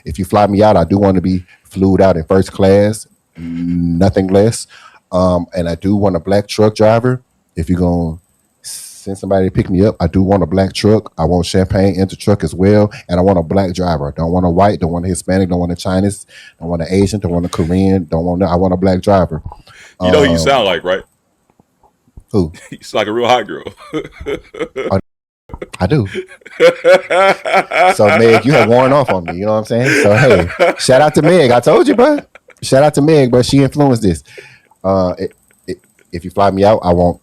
If you fly me out, I do want to be flued out in first class, nothing less. And I do want a black truck driver. If you're going to send somebody to pick me up, I do want a black truck. I want champagne in the truck as well. And I want a black driver. Don't want a white, don't want a Hispanic, don't want a Chinese, don't want an Asian, don't want a Korean, I want a black driver. You know who you sound like, right? Who? He's like a real hot girl. I do. So Meg, you have worn off on me. You know what I'm saying? So hey, shout out to Meg. I told you, bro. Shout out to Meg, but she influenced this. If you fly me out, I want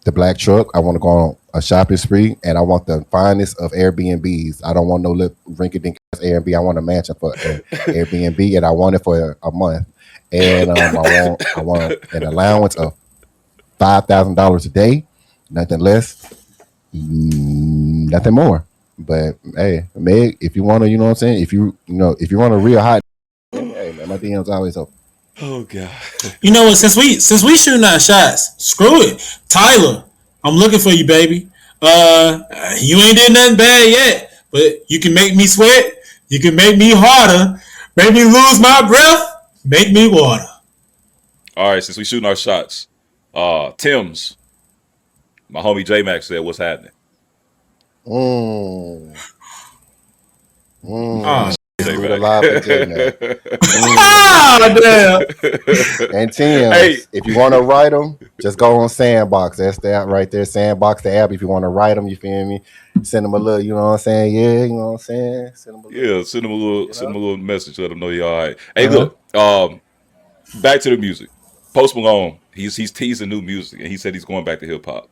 the black truck. I want to go on a shopping spree, and I want the finest of Airbnbs. I don't want no rinky-dink Airbnb. I want a mansion for Airbnb, and I want it for a month. And I want an allowance of $5,000 a day, nothing less. Nothing more. But hey, Meg, if you want to, you know what I'm saying? If you want a real hot, hey man, my DM's always open. Oh god. You know what? Since we shooting our shots, screw it. Tyler, I'm looking for you, baby. You ain't did nothing bad yet, but you can make me sweat. You can make me harder. Make me lose my breath. Make me water. All right, since we shooting our shots, Tim's. My homie J-Max said, what's happening? Damn. And Tim, if you want to write them, just go on Sandbox. That's the app right there. Sandbox, the app. If you want to write them, you feel me? Send them a little, you know what I'm saying? Yeah, you know what I'm saying? Send them a little message. Let them know you're all right. Hey, look, back to the music. Post Malone, He's teasing new music, and he said he's going back to hip hop.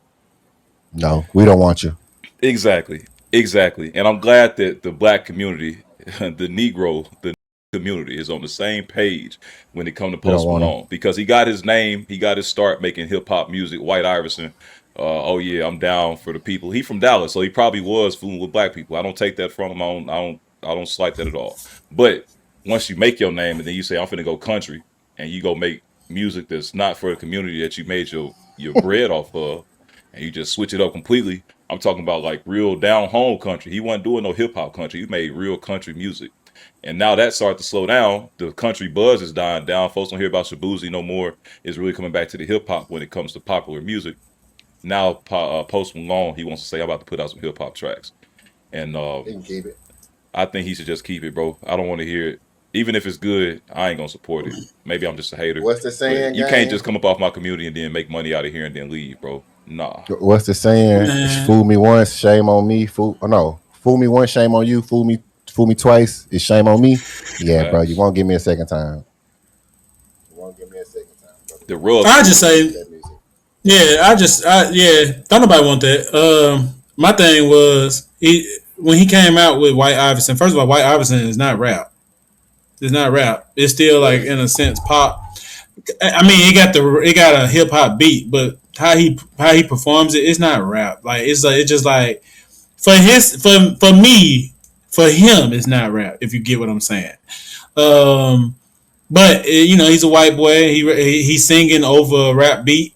No, we don't want you. Exactly. And I'm glad that the black community, the community is on the same page when it comes to We don't Post want him. Malone because he got his name, he got his start making hip hop music. White Iverson, oh yeah, I'm down for the people. He from Dallas, so he probably was fooling with black people. I don't take that from him. I don't slight that at all. But once you make your name and then you say I'm finna go country, and you go make music that's not for the community that you made your bread off of, and you just switch it up completely. I'm talking about like real down home country. He wasn't doing no hip hop country. He made real country music. And now that started to slow down. The country buzz is dying down. Folks don't hear about Shabuzi no more. It's really coming back to the hip hop when it comes to popular music. Now Post Malone, he wants to say I'm about to put out some hip hop tracks. And He can keep it. I think he should just keep it, bro. I don't want to hear it. Even if it's good, I ain't gonna support it. Maybe I'm just a hater. What's the saying, But you can't gang? just come up off my community and then make money out of here and then leave, bro. Nah. What's the saying? Man. Fool me once, shame on me. Fool me once, shame on you. Fool me twice, it's shame on me. Yeah, bro, you won't give me a second time. You won't give me a second time, brother. The rub. I just say, don't nobody want that. My thing was when he came out with White Iverson. First of all, White Iverson is not rap. It's not rap. It's still like in a sense pop. I mean, it got a hip hop beat, but how he performs it, it's not rap. Like it's just like for me, for him, it's not rap. If you get what I'm saying. But he's a white boy. He's singing over a rap beat.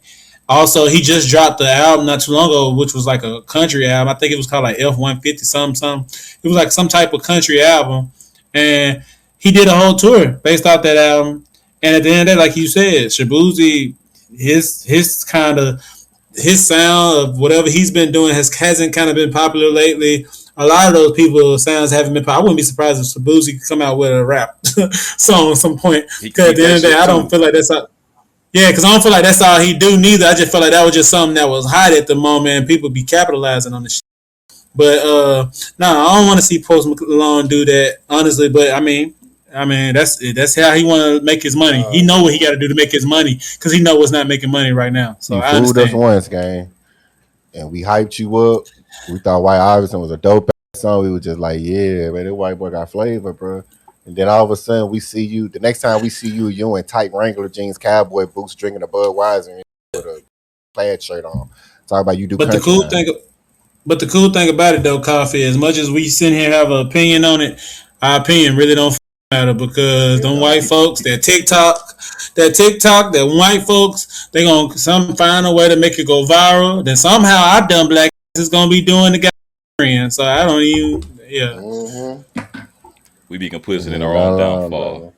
Also, he just dropped the album not too long ago, which was like a country album. I think it was called like F-150 something. It was like some type of country album, and he did a whole tour based off that album. And at the end of that, like you said, Shabuzi, his sound of whatever he's been doing hasn't kind of been popular lately. A lot of those people's sounds haven't been popular. I wouldn't be surprised if Shabuzi could come out with a rap song at some point. Because at the end of the day, I don't feel like that's all. Yeah, because I don't feel like that's all he do neither. I just feel like that was just something that was hot at the moment and people be capitalizing on the shit. But no, I don't want to see Post Malone do that, honestly. But I mean that's how he want to make his money. He know what he got to do to make his money because he know what's not making money right now. So you I fooled understand. us once, gang, and we hyped you up. We thought White Iverson was a dope song. We were just like, yeah, man, that white boy got flavor, bro. And then all of a sudden, we see you. The next time we see you, you in tight Wrangler jeans, cowboy boots, drinking a Budweiser, and with a plaid shirt on. Talk about you do. But the cool thing about it though, Coffee, as much as we sit here and have an opinion on it, our opinion really don't matter because them white folks, that white folks, they gonna find a way to make it go viral. Then somehow our dumb black is gonna be doing the guy. So I don't even, We be complicit in our own downfall.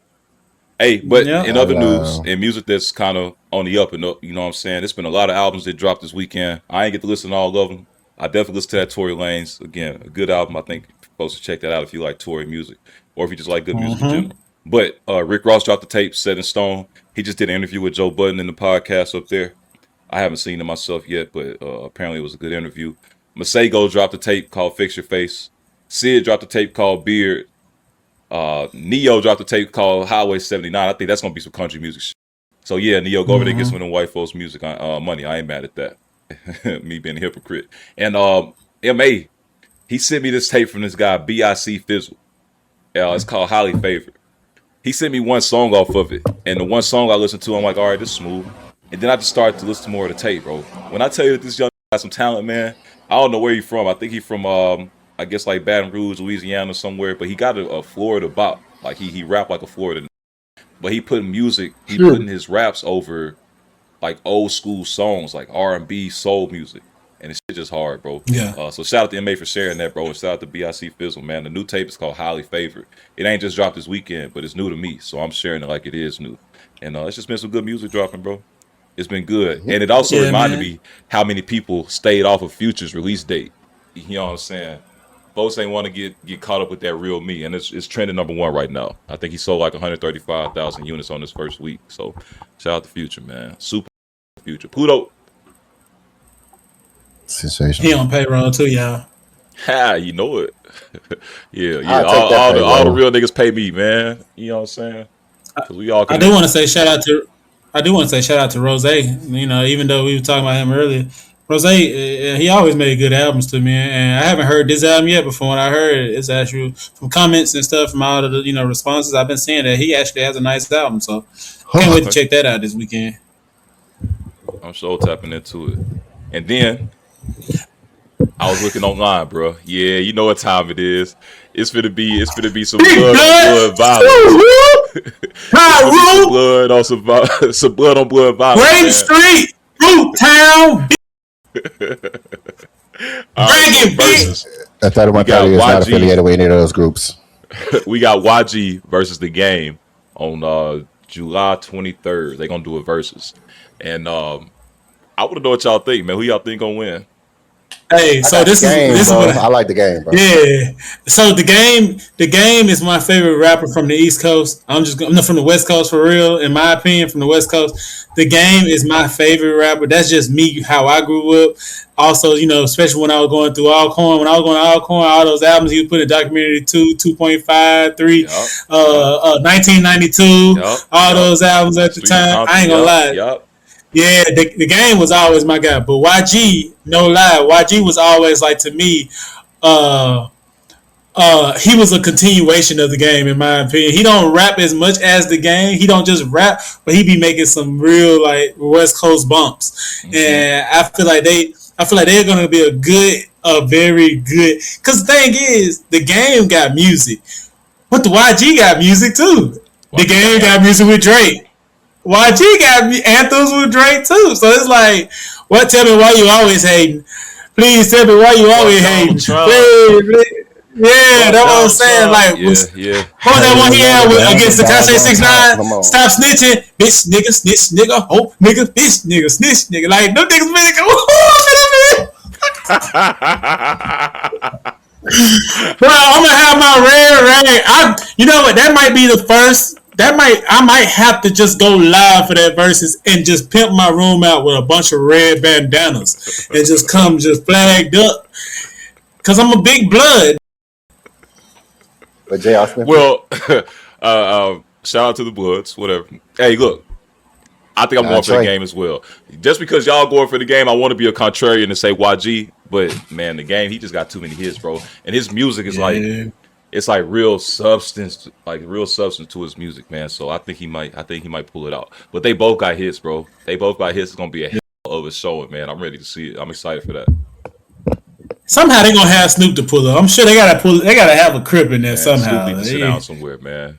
Hey, but in other news, in music that's kind of on the up and up, you know what I'm saying? There's been a lot of albums that dropped this weekend. I ain't get to listen to all of them. I definitely listened to that Tory Lanez. Again, a good album. I think you're supposed to check that out if you like Tory music or if you just like good music in general. But Rick Ross dropped the tape, Set in Stone. He just did an interview with Joe Budden in the podcast up there. I haven't seen it myself yet, but apparently it was a good interview. Masego dropped a tape called Fix Your Face. Sid dropped a tape called Beard. Neo dropped a tape called Highway 79. I think that's gonna be some country music shit. So yeah, Neo, go over there and get some of them white folks music money. I ain't mad at that. Me being a hypocrite. And MA, he sent me this tape from this guy BIC Fizzle. It's called Highly Favored. He sent me one song off of it, and the one song I listened to, I'm like, all right, this is smooth. And then I just started to listen to more of the tape, bro. When I tell you that this young got some talent, man, I don't know where he's from. I think he's from I guess like Baton Rouge, Louisiana, somewhere. But he got a Florida bop. Like he rapped like a Florida. But he put music. He putting his raps over like old school songs, like R&B, soul music, and it's just hard, bro. Yeah. So shout out to MA for sharing that, bro, and shout out to BIC Fizzle, man. The new tape is called Highly Favored. It ain't just dropped this weekend, but it's new to me, so I'm sharing it like it is new. And it's just been some good music dropping, bro. It's been good, and it also reminded me how many people stayed off of Future's release date. You know what I'm saying? Folks ain't want to get caught up with that real me, and it's trending #1 right now. I think he sold like 135,000 units on his first week. So shout out to Future, man. Super Future. Pluto. Sensational. He on payroll too, y'all. Ha, you know it. yeah. All the real niggas pay me, man. You know what I'm saying? Because we all. I do want to say shout out to I do want to say shout out to Rose. You know, even though we were talking about him earlier, Rose, he always made good albums to me, and I haven't heard this album yet. But from what I heard, it's actually from comments and stuff from all of the responses I've been seeing that he actually has a nice album. So can't wait to check that out this weekend. I'm sure tapping into it. And then I was looking online, bro. Yeah, you know what time it is. It's gonna be some blood on blood violence. Some blood on blood violence. Rain Street, Root Town. Right, versus, I thought my party is not affiliated with any of those groups. We got YG versus The Game on July 23rd. They're gonna do a versus, and I want to know what y'all think, man. Who y'all think gonna win? Hey, so this is what I like The Game, bro. Yeah. So the game is my favorite rapper from the East Coast. I'm from the West Coast for real. In my opinion, from the West Coast, The Game is my favorite rapper. That's just me, how I grew up. Also, especially when I was going through Alcorn. When I was going to Alcorn, all those albums he put in Documentary 2, 2.5, 3, 1992, all those albums at the time. I ain't gonna lie. Yeah, the Game was always my guy. But YG, no lie, YG was always like, to me, he was a continuation of The Game, in my opinion. He don't rap as much as The Game. He don't just rap, but he be making some real like West Coast bumps. Mm-hmm. And I feel like they're gonna be a very good. Cause the thing is, The Game got music, but the YG got music too. The Game got music with Drake. YG got anthems with Drake too. So it's like, what? Tell me why you always hating. Please tell me why you always hating. Yeah, that's what I'm saying. Like, what was that one he had against the Tekashi 6ix9ine? Stop snitching, bitch, nigga, snitch, nigga, hope, nigga, bitch, nigga, snitch, nigga. Like, them niggas really go, bro, I'm gonna have my red rag. You know what? That might be the first. I might have to just go live for that versus and just pimp my room out with a bunch of red bandanas and just come just flagged up. Cause I'm a big blood. But J.R. Smith. Well, shout out to the Bloods, whatever. Hey, look, I think I'm going for The Game as well. Just because y'all going for The Game, I want to be a contrarian and say YG, but man, The Game, he just got too many hits, bro. And his music is it's like real substance to his music, man. So I think he might pull it out. But they both got hits, bro. They both got hits. It's gonna be a hell of a show, man. I'm ready to see it. I'm excited for that. Somehow they're gonna have Snoop to pull up. I'm sure they gotta have a crib in there, man, somehow. Snoop needs to sit down somewhere, man.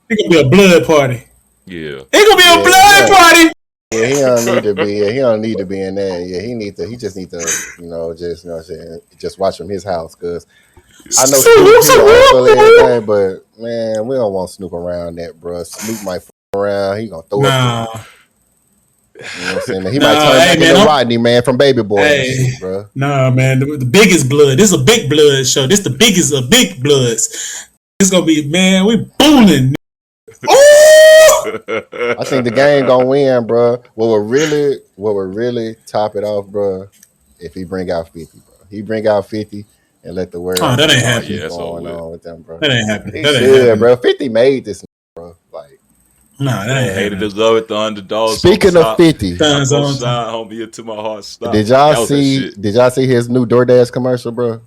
It's gonna be a blood party. Yeah. It's gonna be a blood party. Yeah, he don't need to be. He don't need to be in there. Yeah, he just needs to, just watch from his house. Cause I know Snoop everything, but man, we don't want Snoop around that, bro. Snoop might f around. He gonna throw it. You know what I'm saying? He might turn back into Rodney, man, from Baby Boy, shit, bro. Nah, man, the biggest blood. This is a big blood show. This the biggest of big bloods. This gonna be, man, we booning. I think The Game gonna win, bro. What would really top it off, bro, if he bring out 50, bro. He bring out 50 and let the world. Oh, that ain't happening. Going on with them, bro. That ain't happening. Bro. 50 made this, bro. Like, nah, that ain't hated to love it, the underdog. Speaking of 50, homie, into my heart. Stop. Did y'all see his new DoorDash commercial, bro?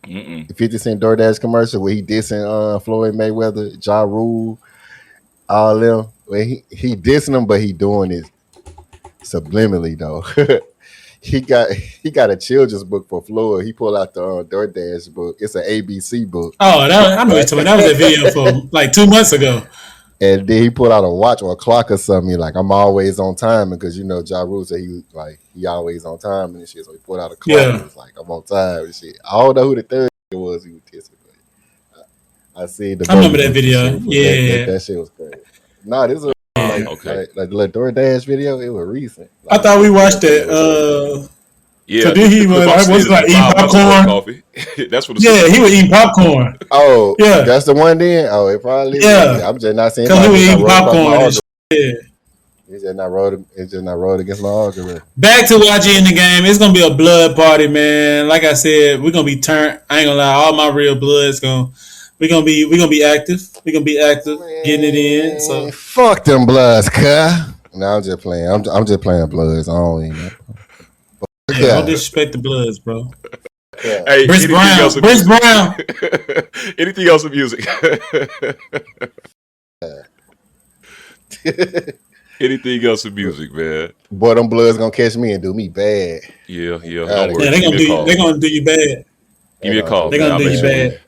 The 50 Cent DoorDash commercial where he dissing Floyd Mayweather, Ja Rule, all them. Where he dissing them, but he doing it subliminally though. He got a children's book for Floyd. He pulled out the DoorDash book. It's an ABC book. Oh, I know what you're talking about. That was a video from like 2 months ago. And then he pulled out a watch or a clock or something. He like, I'm always on time, because Ja Rule said he always on time and shit. So he pulled out a clock and was like, I'm on time and shit. I don't know who the third was he was kissing, but I see the. I remember that video. That shit was crazy. Nah, this was like the little DoorDash video. It was recent. I thought we watched it. Yeah, so did he was like eating popcorn? That's what. He was eating popcorn. Oh, yeah, that's the one. Then it probably. Yeah, I'm just not saying. Because he was eating popcorn. It's just not rolled against my argument. Back to YG in The Game. It's gonna be a blood party, man. Like I said, we're gonna be turned. I ain't gonna lie. All my real blood's gonna We're gonna be active. We're gonna be active, getting it in. So fuck them Bloods, cuh. No, I'm just playing. I'm just playing Bloods. I don't even know. don't disrespect the Bloods, bro. Yeah. Hey, Brice Brown. Anything else in music? Anything else in music, man? Boy, them Bloods gonna catch me and do me bad. Yeah. Yeah, Don't worry. Yeah, they're gonna do you bad. Give me a call. They're gonna do you bad.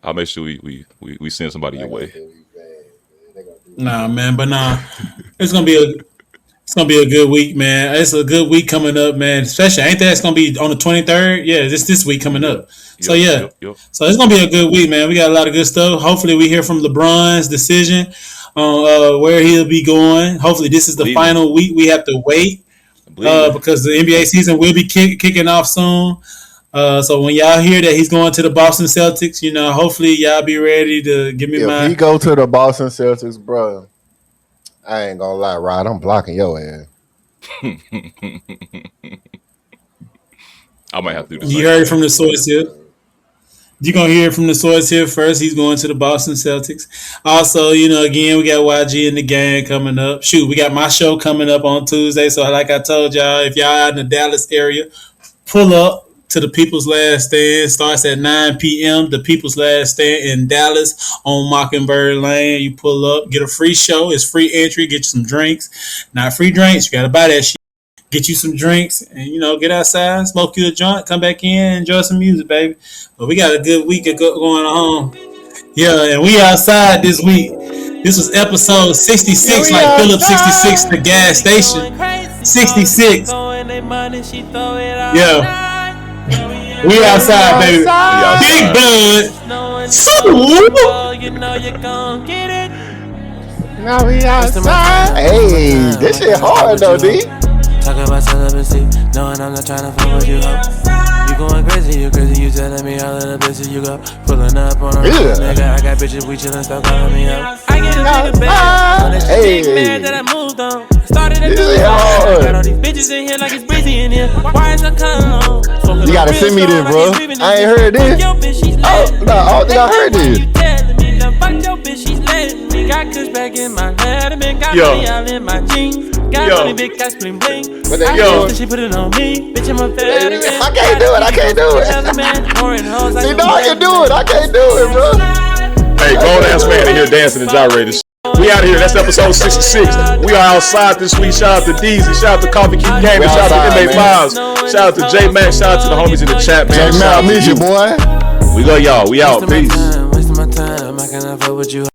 I'll make sure we send somebody your way. Nah, man, but nah, it's gonna be a good week, man. It's a good week coming up, man. Especially ain't that it's gonna be on the 23rd? Yeah, this week coming up. So Yep. so it's gonna be a good week, man. We got a lot of good stuff. Hopefully, we hear from LeBron's decision on where he'll be going. Hopefully, this is the final week. We have to wait because the NBA season will be kicking off soon. So when y'all hear that he's going to the Boston Celtics, hopefully y'all be ready to give me If he go to the Boston Celtics, bro, I ain't gonna lie, Rod, I'm blocking your ass. I might have to do this. You heard it from the source here. You're going to hear it from the source here first. He's going to the Boston Celtics. Also, again, we got YG in the gang coming up. Shoot, we got my show coming up on Tuesday. So like I told y'all, if y'all out in the Dallas area, pull up to the People's Last Stand. Starts at 9 p.m. The People's Last Stand in Dallas on Mockingbird Lane. You pull up, get a free show. It's free entry. Get you some drinks. Not free drinks. You got to buy that shit. Get you some drinks and, get outside, smoke you a joint, come back in, enjoy some music, baby. But we got a good week going on. Yeah, and we outside this week. This was episode 66, like Phillips 66, the gas station. 66. Yeah. We outside, baby. Big Bud. Now we outside. Hey, this shit hard though, D. Talk about celibacy, knowing I'm not trying to fuck with you, ho. You going crazy, you telling me all of the places you go. Pulling up on a nigga, I got bitches, we chillin', stop calling me up. I get a nigga back, hey. Mad that I moved on. Started a new life, got all these bitches in here like it's breezy in here. Why is I coming on? You gotta send me this, bro. I ain't heard this. Oh, no, I don't think I heard this. Fuck your bitch, she's letting me. Got kush back in my letterman. Got money all in my jeans. Got money, big cash, bling bling. She put it on me. Bitch, I'm a veteran. I can't do it. See, no, I can do it. I can't do it, bro. Hey, grown ass man in here dancing and gyrating. We out of here. That's episode 66. We are outside this week. Shout out to Deezy. Shout out to Coffee Keep Gaming. Shout out to NBA Files. Shout out to J Mac. Shout out to the homies in the chat, man. J Mac, I miss you, boy. We love y'all. We out. Peace. Wasting my time. I cannot fuck with you.